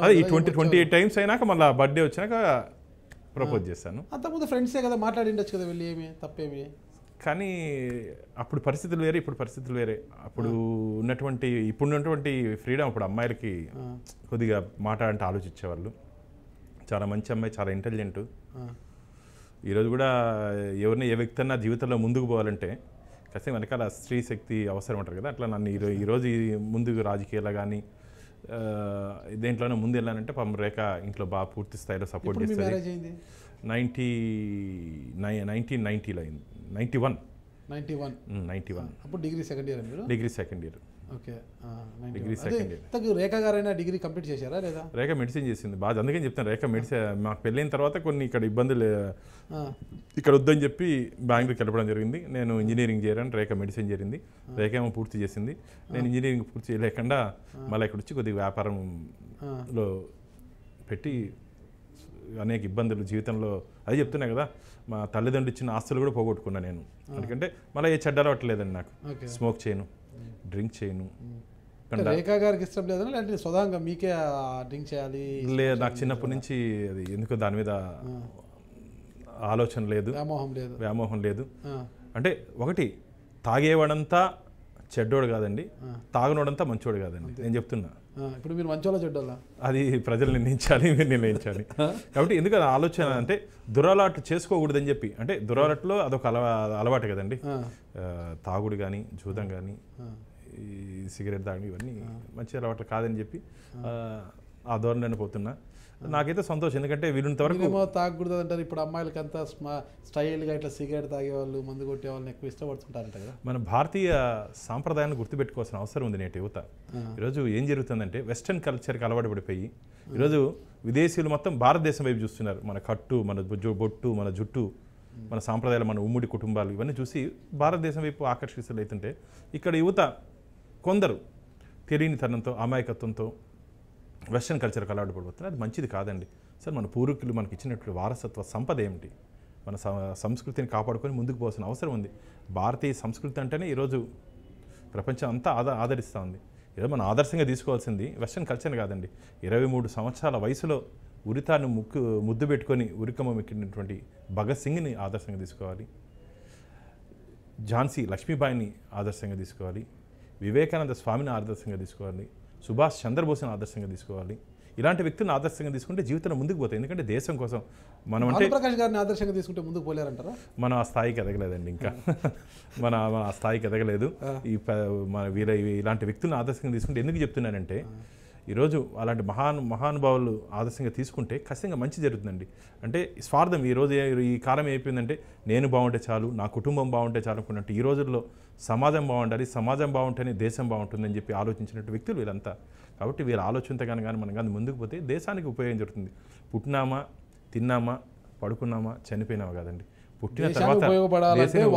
అదే ఈ 28 టైమ్స్ అయినాక మళ్ళీ బర్త్డే వచ్చినాక ప్రపోజ్ చేశాను. అంతకుముందు ఫ్రెండ్సే కదా, మాట్లాడిండొచ్చు కదా వెళ్ళి, ఏమి తప్పేమి. కానీ అప్పుడు పరిస్థితులు వేరే, ఇప్పుడు పరిస్థితులు వేరే. అప్పుడు ఉన్నటువంటి ఫ్రీడమ్ అప్పుడు అమ్మాయిలకి కొద్దిగా మాట్లాడంటే ఆలోచించేవాళ్ళు. చాలా మంచి అమ్మాయి, చాలా ఇంటెలిజెంట్. ఈరోజు కూడా ఎవరిని ఏ వ్యక్తి అన్నా జీవితంలో ముందుకు పోవాలంటే ఖచ్చితంగా వెనకాల స్త్రీ శక్తి అవసరం అంటారు కదా. అట్లా నన్ను ఈరోజు ముందుకు రాజకీయాలు కానీ దేంట్లోనే ముందు వెళ్ళానంటే పాపం రేఖ ఇంట్లో బాగా పూర్తి స్థాయిలో సపోర్ట్ చేస్తుంది. 1990లో అయింది. 91. అప్పుడు degree second year. Degree second year. Okay. Rekha గారైనా డిగ్రీ కంప్లీట్ చేశారా లేదా? రేఖ మెడిసిన్ చేసింది బాగా. అందుకని చెప్తాను, రేఖ మెడిసిన్ మాకు పెళ్ళైన తర్వాత కొన్ని ఇక్కడ ఇబ్బందులు ఇక్కడ వద్దని చెప్పి బెంగళూరుకి వెళ్ళడం జరిగింది. నేను ఇంజనీరింగ్ చేరాను, రేఖ మెడిసిన్ చేరింది. రేఖ ఏమో పూర్తి చేసింది. నేను ఇంజనీరింగ్ పూర్తి చేయలేకుండా మళ్ళీ ఇక్కడ వచ్చి కొద్దిగా వ్యాపారంలో పెట్టి అనేక ఇబ్బందులు జీవితంలో అదే చెప్తున్నా కదా, మా తల్లిదండ్రులు ఇచ్చిన ఆస్తులు కూడా పోగొట్టుకున్నా నేను. ఎందుకంటే మళ్ళీ ఏ చెడ్డ అలవాట్లేదండి నాకు. స్మోక్ చేయను, డ్రింక్ చేయను. రేఖా గారికి ఇష్టం లేదని అంటే స్వతంగా మీకే డ్రింక్ చేయాలి లేదు, నాకు చిన్నప్పటి నుంచి అది ఎందుకో దాని మీద ఆలోచన లేదు, వ్యామోహం లేదు. అంటే ఒకటి తాగేవాడంతా చెడ్డోడు కాదండి, తాగనోడంతా మంచోడు కాదండి. నేను చెప్తున్నా. ఇప్పుడు మీరు మంచోళ్ళ చెడ్డోళ్ళ అది ప్రజలు నిర్ణయించాలి, మీరు నిర్ణయించాలి. కాబట్టి ఎందుకు ఆలోచన అంటే దురలవాట్లు చేసుకోకూడదని చెప్పి. అంటే దురలవాట్లో అదొక అలవాటు కదండి. తాగుడు కానీ, జూదం కానీ, ఈ సిగరెట్ తాగడం ఇవన్నీ మంచి అలవాట్లు కాదని చెప్పి ఆ ధోరణిలోనే పోతున్నా. నాకైతే సంతోషం, ఎందుకంటే వీళ్ళంత వరకు తాగకూడదు అంటారు. ఇప్పుడు అమ్మాయిలకి అంతా స్టైల్గా ఇట్లా సిగరెట్ తాగేవాళ్ళు, మందు కొట్టే వాళ్ళని ఎక్కువ ఇష్టపడుతుంటారంట కదా. మన భారతీయ సాంప్రదాయాన్ని గుర్తుపెట్టుకోవాల్సిన అవసరం ఉంది నేటి యువత. ఈరోజు ఏం జరుగుతుందంటే వెస్ట్రన్ కల్చర్కి అలవాటు పడిపోయి ఈరోజు విదేశీయులు మొత్తం భారతదేశం వైపు చూస్తున్నారు. మన కట్టు, మన బొట్టు, మన జుట్టు, మన సాంప్రదాయాలు, మన ఉమ్మడి కుటుంబాలు ఇవన్నీ చూసి భారతదేశం వైపు ఆకర్షితులు అవుతుంటే ఇక్కడ యువత కొందరు తెలియని తనంతో, అమాయకత్వంతో వెస్ట్రన్ కల్చర్కి అలవాటు పడిపోతున్నారు. అది మంచిది కాదండి. సార్ మన పూర్వీకులు మనకి ఇచ్చినట్లు వారసత్వ సంపద ఏమిటి? మన సంస్కృతిని కాపాడుకొని ముందుకు పోవాల్సిన అవసరం ఉంది. భారతీయ సంస్కృతి అంటేనే ఈరోజు ప్రపంచం అంతా ఆదరిస్తూ ఉంది. ఈరోజు మనం ఆదర్శంగా తీసుకోవాల్సింది వెస్ట్రన్ కల్చర్ కాదండి. 23 సంవత్సరాల వయసులో ఉరితాన్ని ముద్దు పెట్టుకొని ఉరికమ్మ ఎక్కినటువంటి భగత్ సింగ్ని ఆదర్శంగా తీసుకోవాలి. ఝాన్సీ లక్ష్మీబాయిని ఆదర్శంగా తీసుకోవాలి. వివేకానంద స్వామిని ఆదర్శంగా తీసుకోవాలి. సుభాష్ చంద్రబోస్ని ఆదర్శంగా తీసుకోవాలి. ఇలాంటి వ్యక్తులను ఆదర్శంగా తీసుకుంటే జీవితంలో ముందుకు పోతాయి. ఎందుకంటే దేశం కోసం మనం అంటే ప్రకాష్ గారిని ఆదర్శంగా తీసుకుంటే ముందుకు పోలేరంటారా? మనం ఆ స్థాయికి ఎదగలేదండి ఇంకా. మన ఆ స్థాయికి ఎదగలేదు. మన ఇలాంటి వ్యక్తులను ఆదర్శంగా తీసుకుంటే ఎందుకు చెప్తున్నానంటే ఈరోజు అలాంటి మహానుభావులు ఆదర్శంగా తీసుకుంటే ఖచ్చితంగా మంచి జరుగుతుందండి. అంటే స్వార్థం ఈరోజు ఈ కాలం అయిపోయిందంటే నేను బాగుంటే చాలు, నా కుటుంబం బాగుంటే చాలు అనుకున్నట్టు ఈ రోజుల్లో సమాజం బాగుండాలి, సమాజం బాగుంటేనే దేశం బాగుంటుందని చెప్పి ఆలోచించినట్టు వ్యక్తులు వీళ్ళంతా. కాబట్టి వీళ్ళ ఆలోచనతో కానీ మనం కానీ ముందుకు పోతే దేశానికి ఉపయోగం జరుగుతుంది. పుట్టినామా, తిన్నామా, పడుకున్నామా, చనిపోయినామా కాదండి. పుట్టిన తర్వాత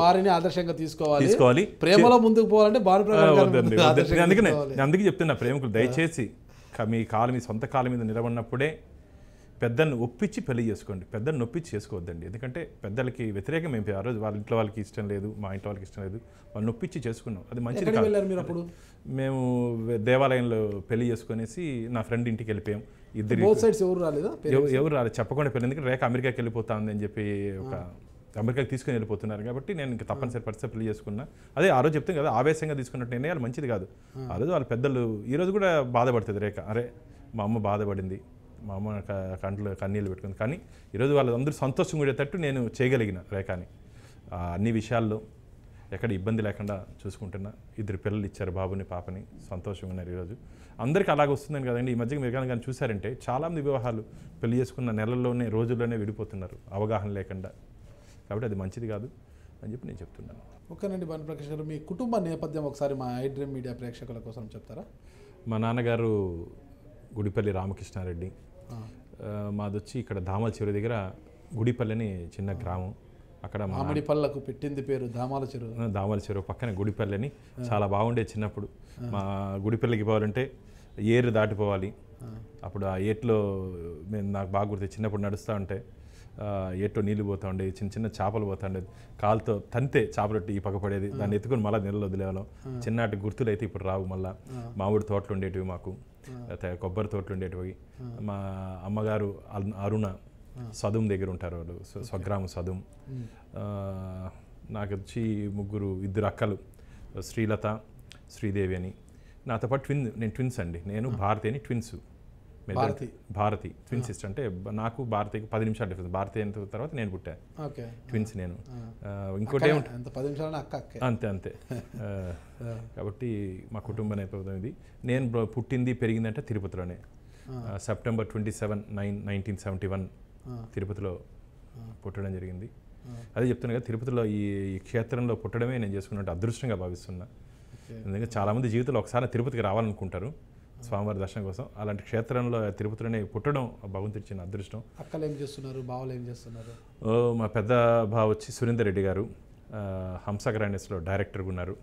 వారిని ఆదర్శంగా తీసుకోవాలి. ప్రేమలో ముందుకు పోవాలంటే అందుకే చెప్తున్నా, ప్రేమికులు దయచేసి మీ సొంత కాళ్ళ మీద నిలబడినప్పుడే పెద్దలను ఒప్పించి పెళ్లి చేసుకోండి. పెద్దలను నొప్పించి చేసుకోవద్దండి. ఎందుకంటే పెద్దలకి వ్యతిరేకం ఏం ఆ రోజు వాళ్ళ ఇంట్లో వాళ్ళకి ఇష్టం లేదు, మా ఇంట్లో వాళ్ళకి ఇష్టం లేదు, వాళ్ళు నొప్పించి చేసుకున్నాం. అది మంచిది కాదు. మేము దేవాలయంలో పెళ్లి చేసుకునేసి నా ఫ్రెండ్ ఇంటికి వెళ్ళిపోయాం. ఎవరు రాలేదు చెప్పకుండా పెళ్ళి. ఎందుకంటే రేఖ అమెరికాకి వెళ్ళిపోతా ఉంది అని చెప్పి ఒక అమెరికాకి తీసుకుని వెళ్ళిపోతున్నారు కాబట్టి నేను ఇంకా తప్పనిసరి పరిస్థితి పెళ్లి చేసుకున్నా. అదే ఆ రోజు చెప్తాను కదా, ఆవేశంగా తీసుకున్నట్టు నిర్ణయాలు మంచిది కాదు. ఆ రోజు వాళ్ళ పెద్దలు ఈ రోజు కూడా బాధపడుతుంది రేఖ, అరే మా అమ్మ బాధపడింది, మా అమ్మ కన్నీళ్ళు పెట్టుకుంది, కానీ ఈరోజు వాళ్ళందరూ సంతోషంగా ఉండేటట్టు నేను చేయగలిగిన రేఖని. అన్ని విషయాల్లో ఎక్కడ ఇబ్బంది లేకుండా చూసుకుంటున్నా. 2 పిల్లలు ఇచ్చారు, బాబుని పాపని, సంతోషంగా ఉన్నారు ఈరోజు. అందరికీ అలాగ వస్తుందని కదండి. ఈ మధ్య మీరు కానీ చూసారంటే చాలామంది వివాహాలు పెళ్లి చేసుకున్న నెలల్లోనే రోజుల్లోనే విడిపోతున్నారు అవగాహన లేకుండా. కాబట్టి అది మంచిది కాదు అని చెప్పి నేను చెప్తున్నాను. ఓకేనండి భానుప్రకాష్ గారు, మీ కుటుంబ నేపథ్యం ఒకసారి మా ఐడ్రీమ్ మీడియా ప్రేక్షకుల కోసం చెప్తారా? మా నాన్నగారు గుడిపల్లి రామకృష్ణారెడ్డి, మాదొచ్చి ఇక్కడ దామల చెరువు దగ్గర గుడిపల్లి అని చిన్న గ్రామం. అక్కడ మామిడి పళ్ళకు పెట్టింది పేరు దామాల చెరువు. దామల చెరువు పక్కన గుడిపల్లి అని చాలా బాగుండేది చిన్నప్పుడు. మా గుడిపల్లికి పోవాలంటే ఏరు దాటిపోవాలి. అప్పుడు ఆ ఏట్లో నాకు బాగా గుర్తు, చిన్నప్పుడు నడుస్తూ ఉంటే ఏట్లో నీళ్ళు పోతూ ఉండేవి, చిన్న చిన్న చేపలు పోతూ ఉండేది, కాలుతో తంతే చేపలొట్టి ఈ పక్క పడేది, దాన్ని ఎత్తుకొని మళ్ళీ నీళ్ళలో వదిలేవాళ్ళం. చిన్నటి గుర్తులు అయితే ఇప్పుడు రావు. మళ్ళీ మామిడి తోటలు ఉండేటివి మాకు, కొబ్బరి తోటలు ఉండేటివి. మా అమ్మగారు అరుణ సదుం దగ్గర ఉంటారు వాళ్ళు, స్వగ్రామం సదుం. నాకు వచ్చి 2 అక్కలు, శ్రీలత, శ్రీదేవి అని. నాతో పాటు నేను ట్విన్స్ అండి. నేను భారతి అని ట్విన్స్. Bharati twin sister. అంటే నాకు భారతికి 10 నిమిషాలు డిఫరెన్స్. భారతి అయిన తర్వాత నేను పుట్టాను, ట్విన్స్ నేను. ఇంకోటి అంతే అంతే. కాబట్టి మా కుటుంబ నేపథ్యం ఇది. నేను పుట్టింది పెరిగిందంటే తిరుపతిలోనే. సెప్టెంబర్ 27, 1971 తిరుపతిలో పుట్టడం జరిగింది. అదే చెప్తున్నా కదా, తిరుపతిలో ఈ క్షేత్రంలో పుట్టడమే నేను చేసుకున్నట్టు అదృష్టంగా భావిస్తున్నా. ఎందుకంటే చాలామంది జీవితంలో ఒకసారి తిరుపతికి రావాలనుకుంటారు స్వామివారి దర్శనం కోసం. అలాంటి క్షేత్రంలో తిరుపతిలోనే పుట్టడం భగవంతుడి ఇచ్చిన అదృష్టం. అక్కలు ఏం చేస్తున్నారు, బావలు ఏం చేస్తున్నారు? మా పెద్ద బావ వచ్చి సురేందర్ రెడ్డి గారు హంస గ్రాండెస్లో డైరెక్టర్గా ఉన్నారు.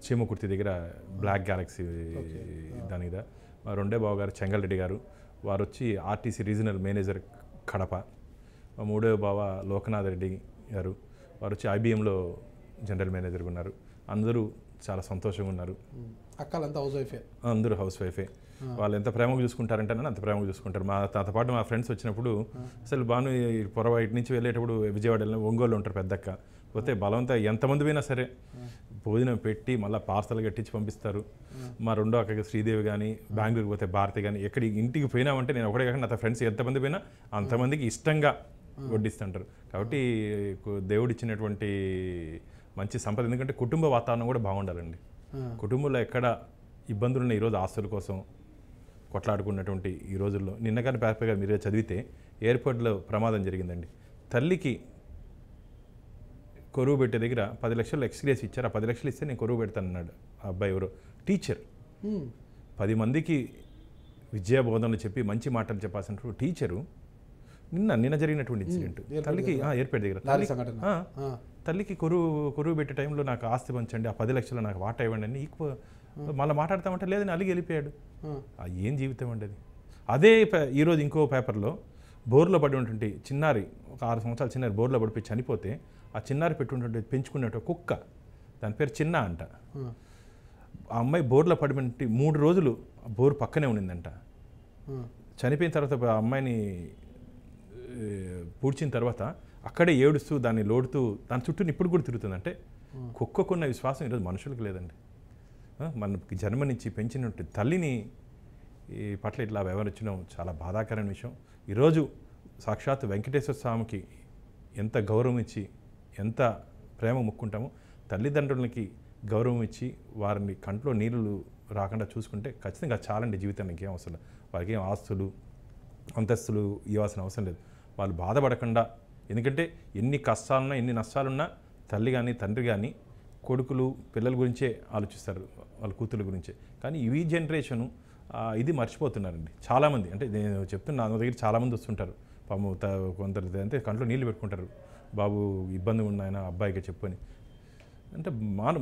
చీమకుర్తి దగ్గర బ్లాక్ గ్యాలక్సీ దాని మీద. మా రెండో బావ గారు చెంగల్ రెడ్డి గారు, వారు వచ్చి ఆర్టీసీ రీజనల్ మేనేజర్ కడప. మా మూడో బావ లోకనాథ్ రెడ్డి గారు, వారు వచ్చి ఐబీఎంలో జనరల్ మేనేజర్గా ఉన్నారు. అందరూ చాలా సంతోషంగా ఉన్నారు. అక్కలంతా హౌస్ వైఫే, అందరూ హౌస్ వైఫే. వాళ్ళు ఎంత ప్రేమగా చూసుకుంటారంటే అంత ప్రేమగా చూసుకుంటారు. నాతో పాటు మా ఫ్రెండ్స్ వచ్చినప్పుడు అసలు బాను పొరవాటి నుంచి వెళ్ళేటప్పుడు విజయవాడ ఒంగోలు ఉంటారు పెద్దక్క, పోతే బలవంతా ఎంతమంది పోయినా సరే భోజనం పెట్టి మళ్ళీ పార్సల్ కట్టించి పంపిస్తారు. మా రెండో అక్కడికి శ్రీదేవి కానీ, బెంగళూరుకి పోతే భారతి కానీ, ఎక్కడికి ఇంటికి పోయినామంటే నేను ఒకటే కాకుండా నా ఫ్రెండ్స్ ఎంతమంది పోయినా అంతమందికి ఇష్టంగా వడ్డిస్తుంటారు. కాబట్టి దేవుడిచ్చినటువంటి మంచి సంపద. ఎందుకంటే కుటుంబ వాతావరణం కూడా బాగుండాలండి. కుటుంబంలో ఎక్కడ ఇబ్బందులున్న ఈరోజు ఆస్తుల కోసం కొట్లాడుకున్నటువంటి ఈ రోజుల్లో, నిన్నగానే పేపర్గా మీరే చదివితే ఎయిర్పోర్ట్లో ప్రమాదం జరిగిందండి. తల్లికి కొరువు పెట్టే దగ్గర 10 లక్షలు ఎక్స్గ్రేస్ ఇచ్చారు. ఆ 10 లక్షలు ఇస్తే నేను కొరువు పెడతాను అన్నాడు ఆ అబ్బాయి. ఎవరో టీచర్ 10 మందికి విద్యాబోధనలు చెప్పి మంచి మాటలు చెప్పాల్సిన టీచరు నిన్న జరిగినటువంటి ఇన్సిడెంట్ తల్లికి ఎయిర్పోర్ట్ దగ్గర తల్లికి కొరువు పెట్టే టైంలో నాకు ఆస్తి పంచండి, ఆ 10 లక్షలు నాకు వాటా ఇవ్వండి అని మళ్ళీ మాట్లాడతామంటే లేదని అలిగి వెళ్ళిపోయాడు. ఏం జీవితం అండి అది. అదే ఈరోజు ఇంకో పేపర్లో బోర్లో పడి ఉన్నటువంటి చిన్నారి, ఒక 6 సంవత్సరాల చిన్నారి బోర్లో పడిపోయి చనిపోతే ఆ చిన్నారి పెట్టుకుంటుంటే పెంచుకున్నట్టు కుక్క, దాని పేరు చిన్న అంట. ఆ అమ్మాయి బోర్లో పడిపోయి 3 రోజులు బోరు పక్కనే ఉండిందంట. చనిపోయిన తర్వాత ఆ అమ్మాయిని పూడ్చిన తర్వాత అక్కడే ఏడుస్తూ దాన్ని లోడుతూ దాని చుట్టూ ఇప్పుడు కూడా తిరుగుతుందంటే కుక్కకున్న విశ్వాసం ఈరోజు మనుషులకు లేదండి. మనకి జన్మనిచ్చి పెంచినట్టు తల్లిని ఈ పట్ల ఇట్లా వ్యవహరించడం చాలా బాధాకరమైన విషయం. ఈరోజు సాక్షాత్ వెంకటేశ్వర స్వామికి ఎంత గౌరవం ఇచ్చి ఎంత ప్రేమ ముక్కుంటామో, తల్లిదండ్రులకి గౌరవం ఇచ్చి వారిని కంట్లో నీళ్ళు రాకుండా చూసుకుంటే ఖచ్చితంగా చాలండి జీవితానికి. ఏం అవసరం, వారికి ఏం ఆస్తులు అంతస్తులు ఇవ్వాల్సిన అవసరం లేదు. వాళ్ళు బాధపడకుండా, ఎందుకంటే ఎన్ని కష్టాలున్నా ఎన్ని నష్టాలున్నా తల్లి కానీ తండ్రి కానీ కొడుకులు పిల్లల గురించే ఆలోచిస్తారు, వాళ్ళ కూతుర్ల గురించే. కానీ ఈ జనరేషను ఇది మర్చిపోతున్నారండి చాలామంది. అంటే నేను చెప్తున్నా, నా దగ్గర చాలామంది వస్తుంటారు పాము, కొందరు అంటే కంట్లో నీళ్ళు పెట్టుకుంటారు, బాబు ఇబ్బంది ఉన్నాయన అబ్బాయికి చెప్పని. అంటే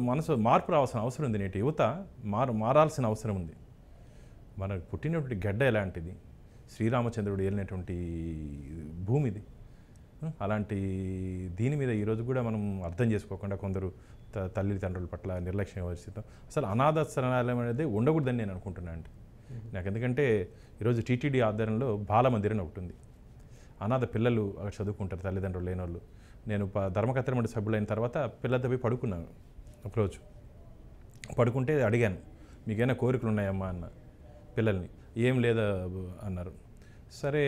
మనసు మార్పు రావాల్సిన అవసరం ఉంది. నేటి యువత మారాల్సిన అవసరం ఉంది. మనకు పుట్టినటువంటి గడ్డ ఎలాంటిది, శ్రీరామచంద్రుడు వెళ్ళినటువంటి భూమి ఇది. అలాంటి దీని మీద ఈరోజు కూడా మనం అర్థం చేసుకోకుండా కొందరు తల్లిదండ్రుల పట్ల నిర్లక్ష్యం వహిస్తాం. అసలు అనాథ శరణాలయం అనేది ఉండకూడదని నేను అనుకుంటున్నాను అండి. నాకు ఎందుకంటే ఈరోజు టీటీడీ ఆధ్వర్యంలో బాలమందిరం ఒకటి ఉంది. అనాథ పిల్లలు అక్కడ చదువుకుంటారు తల్లిదండ్రులు లేని వాళ్ళు. నేను ధర్మకర్తల మండలి సభ్యులైన తర్వాత పిల్లలతో పోయి పడుకున్నాను ఒకరోజు. పడుకుంటే అడిగాను, మీకైనా కోరికలు ఉన్నాయమ్మా అన్న పిల్లల్ని. ఏం లేదా అన్నారు. సరే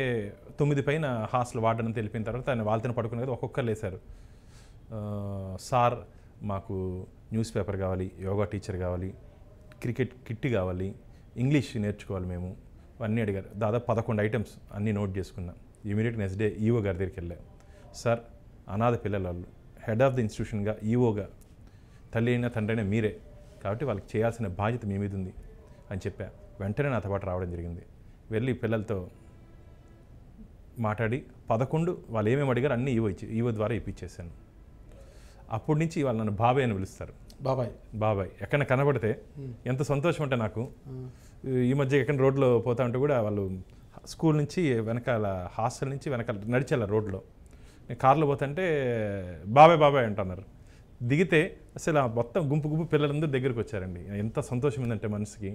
9 పైన హాస్టల్ వాడని తెలిపిన తర్వాత ఆయన వాళ్ళతో పడుకునే కదా ఒక్కొక్కరు లేశారు. సార్ మాకు న్యూస్ పేపర్ కావాలి, యోగా టీచర్ కావాలి, క్రికెట్ కిట్ కావాలి, ఇంగ్లీష్ నేర్చుకోవాలి మేము అన్నీ అడిగారు. దాదాపు 11 ఐటమ్స్ అన్నీ నోట్ చేసుకున్నాం. ఇమీడియట్గా నెక్స్ట్ డే ఈఓ గారి దగ్గరికి వెళ్ళాం. సార్ అనాథ పిల్లల వాళ్ళు హెడ్ ఆఫ్ ది ఇన్స్టిట్యూషన్గా ఈఓగా తల్లి అయినా తండ్రి అయినా మీరే, కాబట్టి వాళ్ళకి చేయాల్సిన బాధ్యత మీ మీద ఉంది అని చెప్పా. వెంటనే నాతో పాటు రావడం జరిగింది. వెళ్ళి పిల్లలతో మాట్లాడి 11 వాళ్ళు ఏమేమి అడిగారు అన్నీ ఈవో ద్వారా ఇప్పించేసాను. అప్పటి నుంచి వాళ్ళు నన్ను బాబాయ్ అని పిలుస్తారు. బాబాయ్ ఎక్కడ కనబడితే ఎంత సంతోషం అంటే నాకు. ఈ మధ్య ఎక్కడ రోడ్లో పోతా ఉంటే కూడా వాళ్ళు స్కూల్ నుంచి వెనకాల హాస్టల్ నుంచి వెనకాల నడిచేలా రోడ్లో నేను కార్లో పోతుంటే బాబాయ్ అంటున్నారు. దిగితే అసలు మొత్తం గుంపు పిల్లలందరూ దగ్గరికి వచ్చారండి. ఎంత సంతోషం ఉందంటే మనసుకి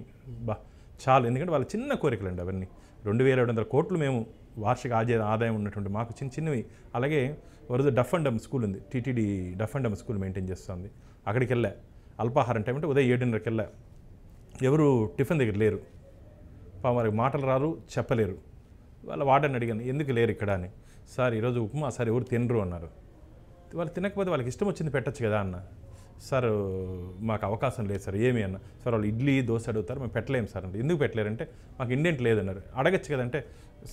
చాలు. ఎందుకంటే వాళ్ళ చిన్న కోరికలు అండి అవన్నీ. 2700 కోట్లు మేము వార్షిక ఆదాయం ఉన్నటువంటి మాకు చిన్నవి. అలాగే వరద డఫ్ అండ్ డమ్ స్కూల్ ఉంది, TTD deaf and dumb school maintain చేస్తుంది. అక్కడికి వెళ్ళా. అల్పాహారం టైం అంటే ఉదయం 7:30కి వెళ్ళా. ఎవరు టిఫిన్ దగ్గర లేరు, వారికి మాటలు రారు, చెప్పలేరు. వాళ్ళ వార్డెన్ అడిగాను, ఎందుకు లేరు ఇక్కడ అని. సార్ ఈరోజు ఉప్మా సార్ ఎవరు తినరు అన్నారు. వాళ్ళు తినకపోతే వాళ్ళకి ఇష్టం వచ్చింది పెట్టచ్చు కదా అన్న. సార్ మాకు అవకాశం లేదు సార్. ఏమి అన్న. సార్ వాళ్ళు ఇడ్లీ దోశ అడుగుతారు, మేము పెట్టలేము సార్ అంటే. ఎందుకు పెట్టలేరంటే మాకు ఇండెంట్ లేదన్నారు. అడగచ్చు కదంటే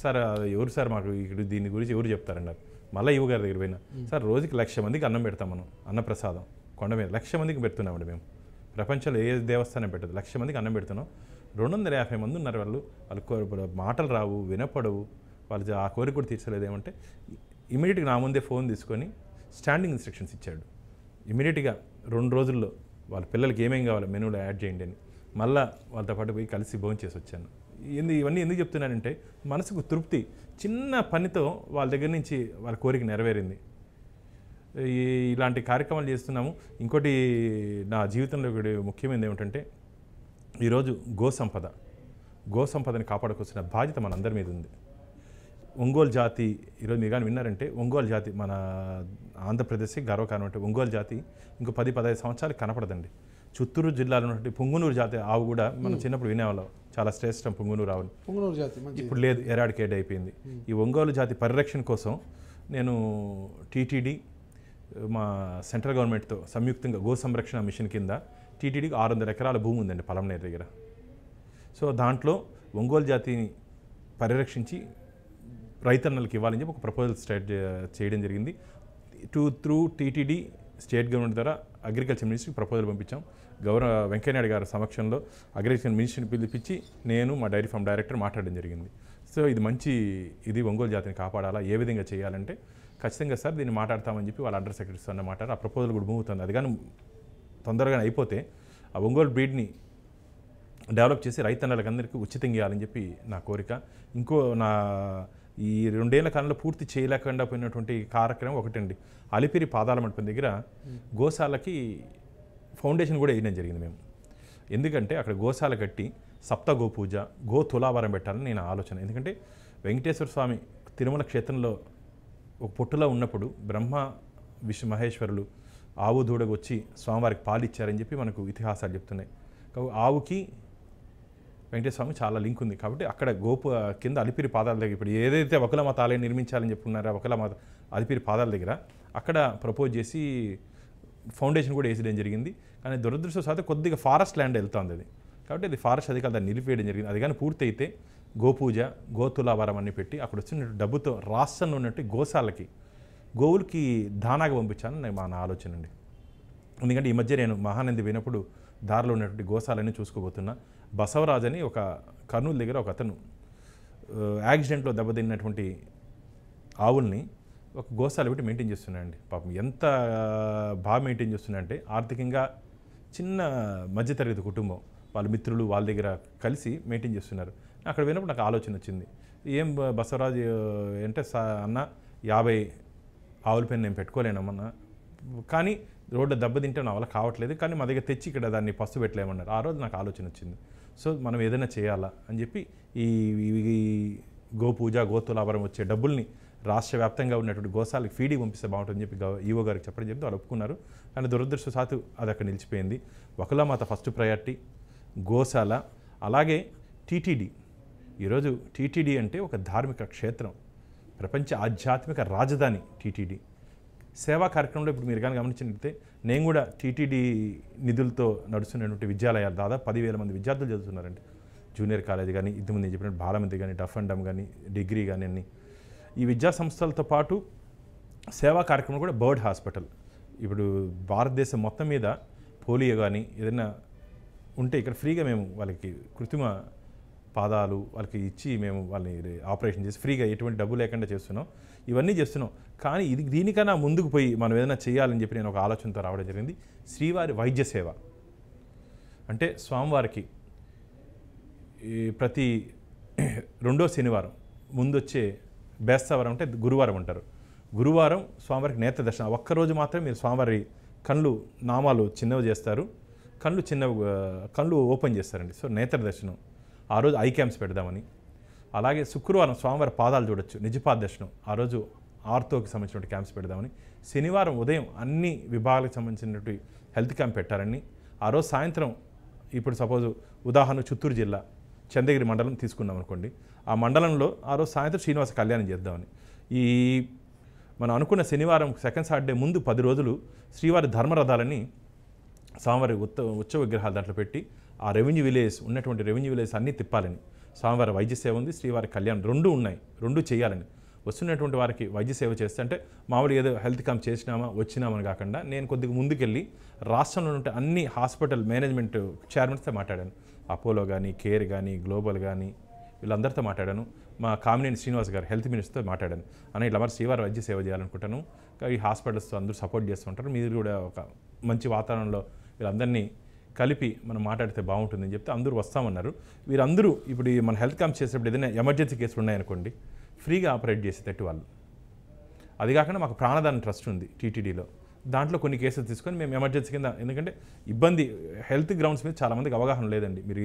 సార్ ఎవరు సార్ మాకు ఇక్కడ దీని గురించి ఎవరు చెప్తారన్నారు. మళ్ళీ ఈవో గారి దగ్గర పోయినా, సార్ రోజుకి 1,00,000 మందికి అన్నం పెడతాం మనం, అన్నప్రసాదం కొండ మీద 1,00,000 మందికి పెడుతున్నామండి మేము. ప్రపంచంలో ఏ దేవస్థానం పెట్టదు, 1,00,000 మందికి అన్నం పెడుతున్నాం. 250 మంది ఉన్నారు. వాళ్ళు మాటలు రావు, వినపడవు, వాళ్ళు ఆ కోరిక కూడా తీర్చలేదు. ఏమంటే ఇమీడియట్గా నా ముందే ఫోన్ తీసుకొని స్టాండింగ్ ఇన్స్ట్రక్షన్స్ ఇచ్చాడు. ఇమీడియట్గా 2 రోజుల్లో వాళ్ళ పిల్లలకి ఏమేం కావాలో మెనూలో యాడ్ చేయండి అని. మళ్ళీ వాళ్ళతో పాటు పోయి కలిసి భోజనం చేసి వచ్చాను. ఇవన్నీ ఎందుకు చెప్తున్నానంటే మనసుకు తృప్తి. చిన్న పనితో వాళ్ళ దగ్గర నుంచి వాళ్ళ కోరిక నెరవేరింది. ఇలాంటి కార్యక్రమాలు చేస్తున్నాము. ఇంకోటి నా జీవితంలో ఒకటి ముఖ్యమైనది ఏమిటంటే ఈరోజు గోసంపదని కాపాడుకొచ్చిన బాధ్యత మనందరి మీద ఉంది. ఒంగోలు జాతి ఈరోజు మీరు కానీ విన్నారంటే ఒంగోలు జాతి మన ఆంధ్రప్రదేశ్కి గర్వకారణం. అంటే ఒంగోలు జాతి ఇంకో 10-15 సంవత్సరాలు కనపడదండి. చిత్తూరు జిల్లాలో ఉన్నటువంటి పుంగునూరు జాతి ఆవు కూడా మనం చిన్నప్పుడు వినేవాళ్ళం, చాలా శ్రేష్టం పుంగునూరు ఆవుని. ఇప్పుడు లేదు, ఎరాడికేట్ అయిపోయింది. ఈ ఒంగోలు జాతి పరిరక్షణ కోసం నేను టీటీడీ మా సెంట్రల్ గవర్నమెంట్తో సంయుక్తంగా గో సంరక్షణ మిషన్ కింద టీటీడీకి 600 ఎకరాల భూమి ఉందండి పలంనేరు దగ్గర. సో దాంట్లో ఒంగోలు జాతిని పరిరక్షించి రైతన్నలకు ఇవ్వాలని చెప్పి ఒక ప్రపోజల్ స్టార్ట్ చేయడం జరిగింది. త్రూ టీటీడీ స్టేట్ గవర్నమెంట్ ద్వారా అగ్రికల్చర్ మినిస్ట్రీకి ప్రపోజల్ పంపించాం. గవర్నర్ వెంకయ్యనాయుడు గారి సమక్షంలో అగ్రికల్చర్ మినిస్ట్రీని పిలిపించి నేను మా డైరీ ఫామ్ డైరెక్టర్ మాట్లాడడం జరిగింది. సో ఇది ఒంగోలు జాతిని కాపాడాలా, ఏ విధంగా చేయాలంటే ఖచ్చితంగా సార్ దీన్ని మాట్లాడతామని చెప్పి వాళ్ళ అండర్ సెక్రటరీస్ అన్న మాట్లాడారు. ఆ ప్రపోజల్ కూడా మూవ్ అవుతుంది. అది కానీ తొందరగా అయిపోతే ఆ ఒంగోలు బ్రీడ్ని డెవలప్ చేసి రైతన్నలకు అందరికీ ఉచితంగా ఇవ్వాలని చెప్పి నా కోరిక. ఈ 2 ఏళ్ల కాలంలో పూర్తి చేయలేకుండా పోయినటువంటి కార్యక్రమం ఒకటండి. అలిపిరి పాదాల మండపం దగ్గర గోశాలకి ఫౌండేషన్ కూడా వేయడం జరిగింది మేము. ఎందుకంటే అక్కడ గోశాల కట్టి సప్త గో పూజ, గో తులాభారం పెట్టాలని నేను ఆలోచన. ఎందుకంటే వెంకటేశ్వర స్వామి తిరుమల క్షేత్రంలో ఒక పొట్టులో ఉన్నప్పుడు బ్రహ్మ విష్ణు మహేశ్వరులు ఆవు దూడకు వచ్చి స్వామివారికి పాలు ఇచ్చారని చెప్పి మనకు ఇతిహాసాలు చెప్తున్నాయి. ఆవుకి వెంకటేశ్వర స్వామి చాలా లింక్ ఉంది. కాబట్టి అక్కడ కింద అలిపిరి పాదాల దగ్గర ఇప్పుడు ఏదైతే వకులమాత ఆలయం నిర్మించాలని చెప్పుకున్నారో వకులమాత అలిపిరి పాదాల దగ్గర అక్కడ ప్రపోజ్ చేసి ఫౌండేషన్ కూడా వేసేయడం జరిగింది. కానీ దురదృష్టవశాత్తు కొద్దిగా ఫారెస్ట్ ల్యాండ్ వెళ్తుంది అది. కాబట్టి అది ఫారెస్ట్ అధికారులు దాన్ని నిలిపివేయడం జరిగింది. అది కానీ పూర్తయితే గోపూజ, గోతులాభారం అన్ని పెట్టి అక్కడ వచ్చిన డబ్బుతో రాష్ట్రంలో ఉన్నట్టు గోశాలకి గోవులకి దానాగా పంపించాలని నా ఆలోచన అండి. ఎందుకంటే ఈ మధ్య నేను మహానంది పోయినప్పుడు దారిలో ఉన్నటువంటి గోశాలని చూసుకోబోతున్నా. బసవరాజ్ అని ఒక కర్నూలు దగ్గర ఒక అతను యాక్సిడెంట్లో దెబ్బతిన్నటువంటి ఆవుల్ని ఒక గోశాల పెట్టి మెయింటైన్ చేస్తున్నాయండి. పాపం ఎంత బాగా మెయింటైన్ చేస్తున్నాయంటే ఆర్థికంగా చిన్న మధ్యతరగతి కుటుంబం, వాళ్ళ మిత్రులు వాళ్ళ దగ్గర కలిసి మెయింటైన్ చేస్తున్నారు. అక్కడ విన్నప్పుడు నాకు ఆలోచన వచ్చింది, ఏం బసవరాజు అంటే అన్న 50 ఆవుల పైన నేను పెట్టుకోలేనమ్మన్నా, కానీ రోడ్డు దెబ్బతింటే నా వల్ల కావట్లేదు, కానీ మా దగ్గర తెచ్చి ఇక్కడ దాన్ని పస్తు పెట్టలేమన్నారు. ఆ రోజు నాకు ఆలోచన వచ్చింది, సో మనం ఏదైనా చేయాలా అని చెప్పి ఈ గోపూజ, గోతులాభరం వచ్చే డబ్బుల్ని రాష్ట్ర వ్యాప్తంగా ఉన్నటువంటి గోశాలకు ఫీడింగ్ పంపిస్తే బాగుంటుందని చెప్పి ఈవో గారికి చెప్పడం చెప్తే వాళ్ళు ఒప్పుకున్నారు. కానీ దురదృష్టవశాత్తు అది అక్కడ నిలిచిపోయింది. వకులామాత ఫస్ట్ ప్రయారిటీ, గోశాల, అలాగే టీటీడీ. ఈరోజు టీటీడీ అంటే ఒక ధార్మిక క్షేత్రం, ప్రపంచ ఆధ్యాత్మిక రాజధాని టీటీడీ. సేవా కార్యక్రమంలో ఇప్పుడు మీరు కానీ గమనించినట్లయితే నేను కూడా టీటీడీ నిధులతో నడుస్తున్నటువంటి విద్యాలయాలు దాదాపు 10,000 మంది విద్యార్థులు చదువుతున్నారండి. జూనియర్ కాలేజ్ కానీ, ఇంతకుముందు నేను చెప్పినట్టు బాలమంది కానీ, డఫ్ అండ్ డమ్ కానీ, డిగ్రీ కానీ అన్ని ఈ విద్యా సంస్థలతో పాటు సేవా కార్యక్రమం కూడా బర్డ్ హాస్పిటల్. ఇప్పుడు భారతదేశం మొత్తం మీద పోలియో కానీ ఏదైనా ఉంటే ఇక్కడ ఫ్రీగా మేము వాళ్ళకి కృత్రిమ పాదాలు వాళ్ళకి ఇచ్చి మేము వాళ్ళని ఆపరేషన్ చేసి ఫ్రీగా ఎటువంటి డబ్బు లేకుండా చేస్తున్నాం. ఇవన్నీ చేస్తున్నాం. కానీ దీనికన్నా ముందుకు పోయి మనం ఏదైనా చేయాలని చెప్పి నేను ఒక ఆలోచనతో రావడం జరిగింది. శ్రీవారి వైద్య సేవ అంటే స్వామివారికి ప్రతి 2వ శనివారం ముందొచ్చే బేస్తవారం అంటే గురువారం అంటారు. గురువారం స్వామివారికి నేత్ర దర్శనం. ఒక్కరోజు మాత్రమే మీరు స్వామివారి కళ్ళు నామాలు చిన్నవి చేస్తారు, కళ్ళు ఓపెన్ చేస్తారండి. సో నేత్ర దర్శనం ఆ రోజు ఐ క్యాంప్స్ పెడదామని. అలాగే శుక్రవారం స్వామివారి పాదాలు చూడొచ్చు, నిజపాద దర్శనం ఆ రోజు ఆర్థోకి సంబంధించినటువంటి క్యాంప్స్ పెడదామని. శనివారం ఉదయం అన్ని విభాగాలకు సంబంధించినటువంటి హెల్త్ క్యాంప్ పెట్టారని. ఆ రోజు సాయంత్రం ఇప్పుడు సపోజ్ ఉదాహరణ చిత్తూరు జిల్లా చంద్రగిరి మండలం తీసుకున్నాం అనుకోండి, ఆ మండలంలో ఆ రోజు సాయంత్రం శ్రీనివాస కళ్యాణం చేద్దామని. ఈ మనం అనుకున్న శనివారం సెకండ్ సాటర్డే ముందు 10 రోజులు శ్రీవారి ధర్మరథాలని స్వామివారి ఉత్సవ విగ్రహాలు దాంట్లో పెట్టి ఆ రెవెన్యూ విలేజ్ ఉన్నటువంటి రెవెన్యూ విలేజ్ అన్నీ తిప్పాలని. స్వామివారి వైద్య సేవ ఉంది, శ్రీవారి కళ్యాణం 2 ఉన్నాయి, 2 చేయాలని. వస్తున్నటువంటి వారికి వైద్య సేవ చేస్తే అంటే మామూలుగా ఏదో హెల్త్ క్యాంప్ వచ్చినామని కాకుండా నేను కొద్దిగా ముందుకెళ్ళి రాష్ట్రంలో ఉంటే అన్ని హాస్పిటల్ మేనేజ్మెంట్ చైర్మన్స్తో మాట్లాడాను. అపోలో కానీ, కేర్ కానీ, గ్లోబల్ కానీ వీళ్ళందరితో మాట్లాడాను. మా కామినేని శ్రీనివాస్ గారు హెల్త్ మినిస్టర్తో మాట్లాడాను. అని ఇట్లా మరి శ్రీవారి వైద్య సేవ చేయాలనుకుంటాను, ఈ హాస్పిటల్స్తో అందరూ సపోర్ట్ చేస్తూ ఉంటారు, మీరు కూడా ఒక మంచి వాతావరణంలో వీళ్ళందరినీ కలిపి మనం మాట్లాడితే బాగుంటుందని చెప్తే అందరూ వస్తామన్నారు. వీరందరూ ఇప్పుడు మన హెల్త్ క్యాంప్ చేసేటప్పుడు ఏదైనా ఎమర్జెన్సీ కేసులు ఉన్నాయనుకోండి ఫ్రీగా ఆపరేట్ చేసేటట్టు వాళ్ళు. అది కాకుండా మాకు ప్రాణదాన ట్రస్ట్ ఉంది టీటీడీలో, దాంట్లో కొన్ని కేసులు తీసుకొని మేము ఎమర్జెన్సీ కింద, ఎందుకంటే ఇబ్బంది హెల్త్ గ్రౌండ్స్ మీద చాలామందికి అవగాహన లేదండి. మీరు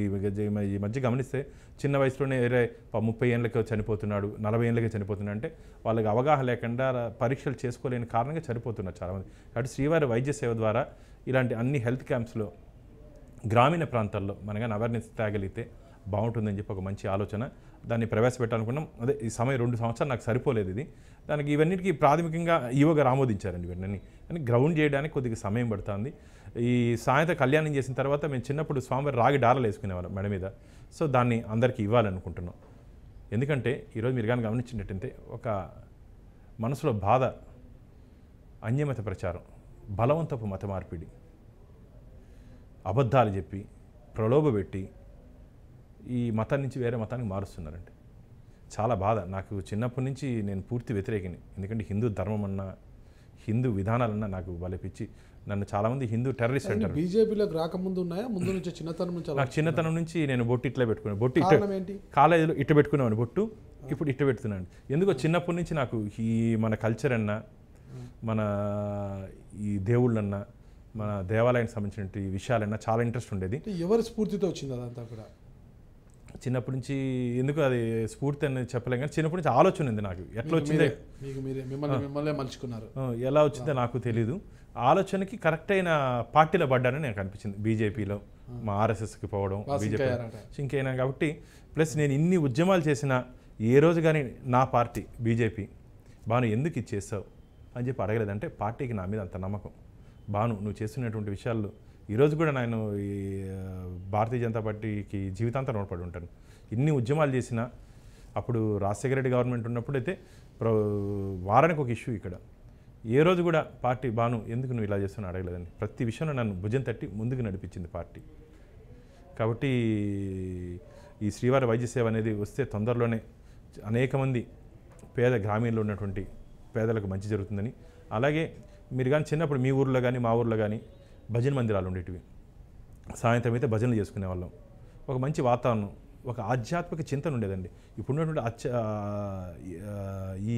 ఈ మధ్య గమనిస్తే చిన్న వయసులోనే 30 ఏళ్ళకే చనిపోతున్నాడు, 40 ఏళ్ళకే చనిపోతున్నాడు అంటే వాళ్ళకి అవగాహన లేకుండా పరీక్షలు చేసుకోలేని కారణంగా చనిపోతున్నారు చాలామంది. కాబట్టి శ్రీవారి వైద్య సేవ ద్వారా ఇలాంటి అన్ని హెల్త్ క్యాంప్స్లో గ్రామీణ ప్రాంతాల్లో మనగానే అవేర్నెస్ తేగలిగితే బాగుంటుందని చెప్పి ఒక మంచి ఆలోచన. దాన్ని ప్రవేశపెట్టాలనుకున్నాం. అదే ఈ సమయం 2 సంవత్సరాలు నాకు సరిపోలేదు ఇది. దానికి ఇవన్నిటికీ ప్రాథమికంగా ఈవో గారు ఆమోదించారండి ఇవన్నీ. కానీ గ్రౌండ్ చేయడానికి కొద్దిగా సమయం పడుతుంది. ఈ సాయంత్రం కళ్యాణం చేసిన తర్వాత మేము చిన్నప్పుడు స్వామివారి రాగి డాలలు వేసుకునేవాళ్ళం మెడ మీద. సో దాన్ని అందరికీ ఇవ్వాలనుకుంటున్నాం. ఎందుకంటే ఈరోజు మీరు కానీ గమనించినట్టయితే ఒక మనసులో బాధ, అన్యమత ప్రచారం, బలవంతపు మత మార్పిడి, అబద్ధాలు చెప్పి ప్రలోభపెట్టి ఈ మతం నుంచి వేరే మతానికి మారుస్తున్నారండి. చాలా బాధ. నాకు చిన్నప్పటి నుంచి నేను పూర్తి వ్యతిరేకిని. ఎందుకంటే హిందూ ధర్మం అన్నా, హిందూ విధానాలన్నా నాకు పిచ్చి. నన్ను చాలామంది హిందూ టెర్రరిస్ట్ అంటారు. బీజేపీలోకి రాకముందు ఉన్నాయా, ముందు నుంచి చిన్నతనం నుంచి? నాకు చిన్నతనం నుంచి నేను బొట్టు ఇట్లా పెట్టుకున్నాను. బొట్టు కాలేజీలో ఇట్ట పెట్టుకున్నాను బొట్టు, ఇప్పుడు ఇట్ట పెడుతున్నాను. ఎందుకో చిన్నప్పటి నుంచి నాకు ఈ మన కల్చర్ అన్నా, మన ఈ దేవుళ్ళన్నా, మన దేవాలయానికి సంబంధించిన విషయాలన్నా చాలా ఇంట్రెస్ట్ ఉండేది. ఎవరి స్ఫూర్తితో వచ్చింది అదంతా కూడా? చిన్నప్పటి నుంచి ఎందుకు అది స్ఫూర్తి అని చెప్పలేం, కానీ చిన్నప్పటి నుంచి ఆలోచన ఉంది నాకు. ఎట్లా వచ్చిందే మిమ్మల్ని మలుచుకున్నారు, ఎలా వచ్చిందో నాకు తెలీదు. ఆలోచనకి కరెక్ట్ అయిన పార్టీలో పడ్డానని నాకు అనిపించింది. బీజేపీలో మా ఆర్ఎస్ఎస్కి పోవడం, బీజేపీ సింకైనా కాబట్టి. ప్లస్ నేను ఇన్ని ఉద్యమాలు చేసిన ఏ రోజు కానీ నా పార్టీ బీజేపీ బాను ఎందుకు ఇది చేస్తావు అని చెప్పి అడగలేదంటే పార్టీకి నా మీద అంత నమ్మకం. బాను నువ్వు చేస్తున్నటువంటి విషయాల్లో ఈరోజు కూడా నేను ఈ భారతీయ జనతా పార్టీకి జీవితాంతం రుణపడి ఉంటాను. ఇన్ని ఉద్యమాలు చేసిన అప్పుడు రాజశేఖర రెడ్డి గవర్నమెంట్ ఉన్నప్పుడు అయితే వారానికి ఒక ఇష్యూ ఇక్కడ. ఏ రోజు కూడా పార్టీ బాను ఎందుకు నువ్వు ఇలా చేస్తున్నావు అడగలేదండి. ప్రతి విషయంలో నన్ను భుజం తట్టి ముందుకు నడిపించింది పార్టీ. కాబట్టి ఈ శ్రీవారి వైద్య సేవ అనేది వస్తే తొందరలోనే అనేక మంది పేద గ్రామీణంలో ఉన్నటువంటి పేదలకు మంచి జరుగుతుందని. అలాగే మీరు కానీ చిన్నప్పుడు మీ ఊర్లో కానీ మా ఊర్లో కానీ భజన మందిరాలు ఉండేటివి. సాయంత్రం అయితే భజనలు చేసుకునేవాళ్ళం. ఒక మంచి వాతావరణం, ఒక ఆధ్యాత్మిక చింతన ఉండేదండి. ఇప్పుడున్నటువంటి ఈ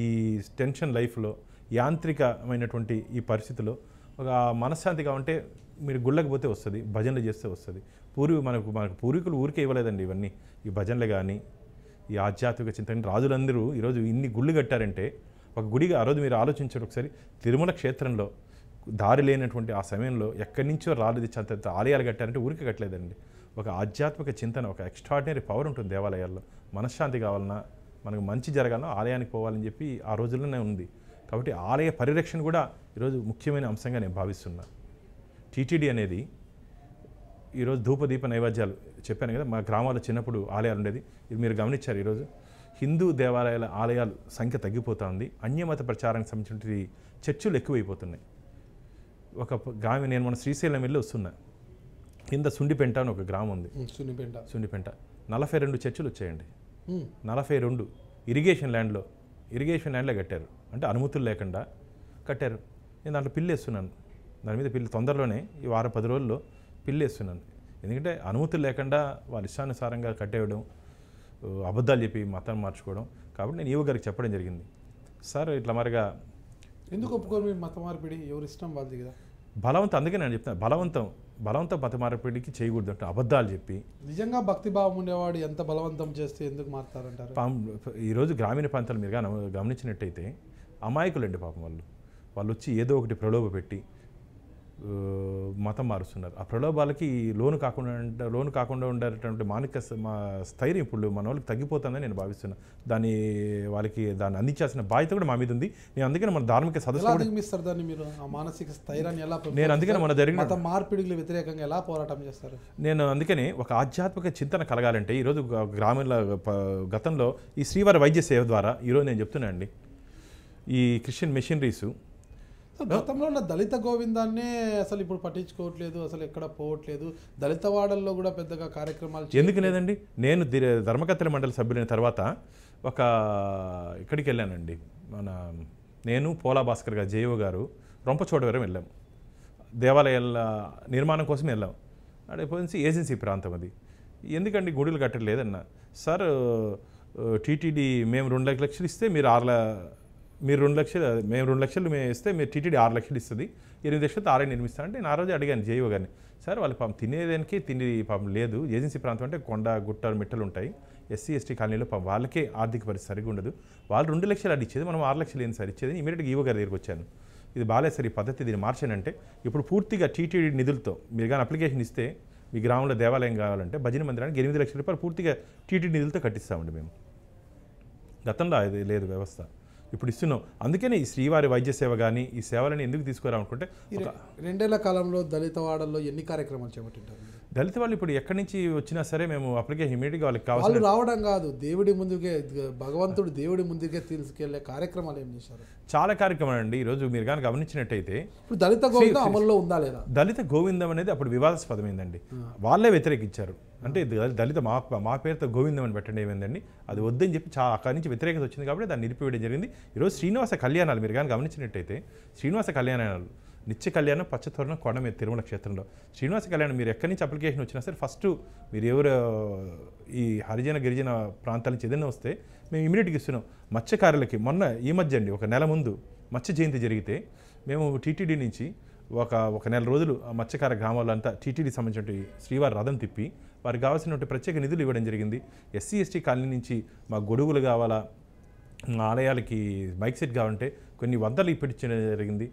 టెన్షన్ లైఫ్లో, యాంత్రికమైనటువంటి ఈ పరిస్థితిలో ఒక మనశ్శాంతిగా ఉంటే మీరు గుళ్ళకి పోతే వస్తుంది, భజనలు చేస్తే వస్తుంది. మనకు పూర్వీకులు ఊరికే ఇవ్వలేదండి ఇవన్నీ. ఈ భజనలు కానీ, ఈ ఆధ్యాత్మిక చింతన రాజులందరూ ఈరోజు ఇన్ని గుళ్ళు కట్టారంటే ఒక గుడిగా ఆ రోజు మీరు ఆలోచించారు ఒకసారి, తిరుమల క్షేత్రంలో దారి లేనటువంటి ఆ సమయంలో ఎక్కడి నుంచో రాలేదు చంత ఆలయాలు కట్టారంటే ఊరికి కట్టలేదండి. ఒక ఆధ్యాత్మిక చింతన, ఒక ఎక్స్ట్రాడినరీ పవర్ ఉంటుంది దేవాలయాల్లో. మనశ్శాంతి కావాలన్నా, మనకు మంచి జరగాలన్నా ఆలయానికి పోవాలని చెప్పి ఆ రోజుల్లోనే ఉంది. కాబట్టి ఆలయ పరిరక్షణ కూడా ఈరోజు ముఖ్యమైన అంశంగా నేను భావిస్తున్నా. టీటీడీ అనేది ఈరోజు ధూపదీప నైవేద్యాలు చెప్పాను కదా, మా గ్రామాల్లో చిన్నప్పుడు ఆలయాలు ఉండేది. ఇది మీరు గమనించారు, ఈరోజు హిందూ దేవాలయాల ఆలయాలు సంఖ్య తగ్గిపోతుంది. అన్యమత ప్రచారానికి సంబంధించిన చర్చలు ఎక్కువైపోతున్నాయి. ఒక గ్రామం, నేను మన శ్రీశైలం వెళ్ళి వస్తున్నా, కింద సుండిపెంట అని ఒక గ్రామం ఉంది, సుండిపెంట 42 చర్చలు వచ్చాయండి. 42 ఇరిగేషన్ ల్యాండ్లో కట్టారు. అంటే అనుమతులు లేకుండా కట్టారు. నేను దాంట్లో పిల్లి వేస్తున్నాను, దాని మీద పిల్లి తొందరలోనే ఈ వారం 10 రోజుల్లో పిల్లి వేస్తున్నాను. ఎందుకంటే అనుమతులు లేకుండా వాళ్ళ ఇష్టానుసారంగా కట్టేయడం, అబద్ధాలు చెప్పి మతాన్ని మార్చుకోవడం. కాబట్టి నేను ఈవో గారికి చెప్పడం జరిగింది, సార్ ఇట్లా మరిగా ఎందుకు ఒప్పుకోరు మీరు మత మార్పిడి? ఎవరి ఇష్టం వాళ్ళది కదా. బలవంతం, అందుకే నేను చెప్తాను, బలవంతం మత మార్పిడికి చేయకూడదు అంటే అబద్ధాలు చెప్పి. నిజంగా భక్తిభావం ఉండేవాడు ఎంత బలవంతం చేస్తే ఎందుకు మారుతారంటారు? ఈరోజు గ్రామీణ ప్రాంతాలు మీరు గమనించినట్టయితే అమాయకులండి పాపం, వాళ్ళు వచ్చి ఏదో ఒకటి ప్రలోభ పెట్టి మతం మారుస్తున్నారు. ఆ ప్రలోభాలకి లోను కాకుండా ఉండేటువంటి మానసిక స్థైర్యం ఇప్పుడు మన వాళ్ళకి తగ్గిపోతుందని నేను భావిస్తున్నాను. వాళ్ళకి దాన్ని అందించాల్సిన బాధ్యత కూడా మా మీద ఉంది. నేను అందుకని మన ధార్మిక సదస్సు దాన్ని మీరు ఆ మానసిక స్థైర్యాన్ని ఎలా, నేను అందుకని మన జరిగిన మత మార్పిడికి వ్యతిరేకంగా ఎలా పోరాటం చేస్తారు? నేను అందుకని ఒక ఆధ్యాత్మిక చింతన కలగాలంటే ఈరోజు గ్రామీణ గతంలో ఈ శ్రీవారి వైద్య సేవ ద్వారా ఈరోజు నేను చెప్తున్నానండి, ఈ క్రిస్టియన్ మిషనరీస్ గతంలో ఉన్న దళిత గోవిందాన్నే అసలు ఇప్పుడు పట్టించుకోవట్లేదు, అసలు ఎక్కడ పోవట్లేదు. దళిత వాడల్లో కూడా పెద్దగా కార్యక్రమాలు ఎందుకు లేదండి. నేను ధర్మకర్తల మండలి సభ్యులైన తర్వాత ఇక్కడికి వెళ్ళానండి, నేను పోలా భాస్కర్ గారు జేఓ గారు రొంపచోడవరం వెళ్ళాం, దేవాలయాల నిర్మాణం కోసం వెళ్ళాం. అడిపోయి ఏజెన్సీ ప్రాంతం అది, ఎందుకండి గుడులు కట్టలేదన్న. సార్ టీటీడీ మేము 2 లక్షలు ఇస్తే మీరు 2 లక్షలు, మేము 2 లక్షలు మేము ఇస్తే మీరు టీటీడీ 6 లక్షలు ఇస్తుంది, 8 లక్షలతో ఆలయం నిర్మిస్తా అంటే నేను ఆ రోజు అడిగాను జేఓ గారిని, సార్ వాళ్ళు పాపం తినేదానికి తిండి పాపం లేదు, ఏజెన్సీ ప్రాంతం అంటే కొండ గుట్టలు మిట్టలు ఉంటాయి, ఎస్సీ ఎస్టీ కాలనీలో పాపం వాళ్ళకే ఆర్థిక పరిస్థితి సరిగ్గా ఉండదు, వాళ్ళు 2 లక్షలు అడిచేది, మనం 6 లక్షలు ఏంటి సార్ ఇచ్చేది. ఇమీడియట్గా ఈవో గారి దగ్గరికి వచ్చాను, ఇది బాగాలేదు సార్ ఈ పద్ధతి, దీన్ని మార్చానంటే ఇప్పుడు పూర్తిగా టీటీడీ నిధులతో మీరు కానీ అప్లికేషన్ ఇస్తే మీ గ్రామంలో దేవాలయం కావాలంటే భజన మందిరానికి 8 లక్షల రూపాయలు పూర్తిగా టీటీడీ నిధులతో కట్టిస్తామండి మేము. గతంలో అది లేదు వ్యవస్థ, ఇప్పుడు ఇస్తున్నాం. అందుకనే ఈ శ్రీవారి వైద్య సేవ కానీ ఈ సేవలని ఎందుకు తీసుకురావాలనుకుంటే 2 ఏళ్ల కాలంలో దళిత వాడల్లో ఎన్ని కార్యక్రమాలు చేపట్టింటారు? దళిత వాళ్ళు ఇప్పుడు ఎక్కడి నుంచి వచ్చినా సరే మేము అప్లికేషన్ ఇమీడియట్గా వాళ్ళకి కావాలి. వాళ్ళు రావడం కాదు, దేవుడి ముందుకే, భగవంతుడు దేవుడి ముందుకే తీసుకెళ్లే కార్యక్రమాలు ఏం చేశారు? చాలా కార్యక్రమాలు అండి. ఈరోజు మీరు కానీ గమనించినట్టయితే ఇప్పుడు దళిత గోవిందం అమల్లో ఉందా లేదా? దళిత గోవిందం అనేది అప్పుడు వివాదాస్పదమైందండి, వాళ్ళే వ్యతిరేకించారు. అంటే దళిత మా పేరుతో గోవిందం అని పెట్టండి ఏమైందండి, అది వద్దని చెప్పి అక్కడి నుంచి వ్యతిరేకత వచ్చింది కాబట్టి దాన్ని నిలిపివేయడం జరిగింది. ఈరోజు శ్రీనివాస కళ్యాణాలు మీరు కానీ గమనించినట్టయితే శ్రీనివాస కళ్యాణాలు, నిత్య కళ్యాణం, పచ్చతోరణం, కొండ మీద తిరుమల క్షేత్రంలో శ్రీనివాస కళ్యాణం మీరు ఎక్కడి నుంచి అప్లికేషన్ వచ్చినా సరే ఫస్ట్ మీరు ఎవరు ఈ హరిజన గిరిజన ప్రాంతాల నుంచి ఏదైనా వస్తే మేము ఇమీడియట్గా ఇస్తున్నాం. మత్స్యకారులకి మొన్న ఈ మధ్య అండి, 1 నెల ముందు మత్స్య జయంతి జరిగితే మేము టీటీడీ నుంచి ఒక నెల రోజులు ఆ మత్స్యకార గ్రామాలంతా టీటీడీ సంబంధించిన శ్రీవారి రథం తిప్పి వారికి కావాల్సినటువంటి ప్రత్యేక నిధులు ఇవ్వడం జరిగింది. ఎస్సీ ఎస్టీ కాలనీ నుంచి మా గొడుగులు కావాలా, మా ఆలయాలకి మైక్ సెట్ కావాలంటే కొన్ని వందలు ఇప్పించడం జరిగింది.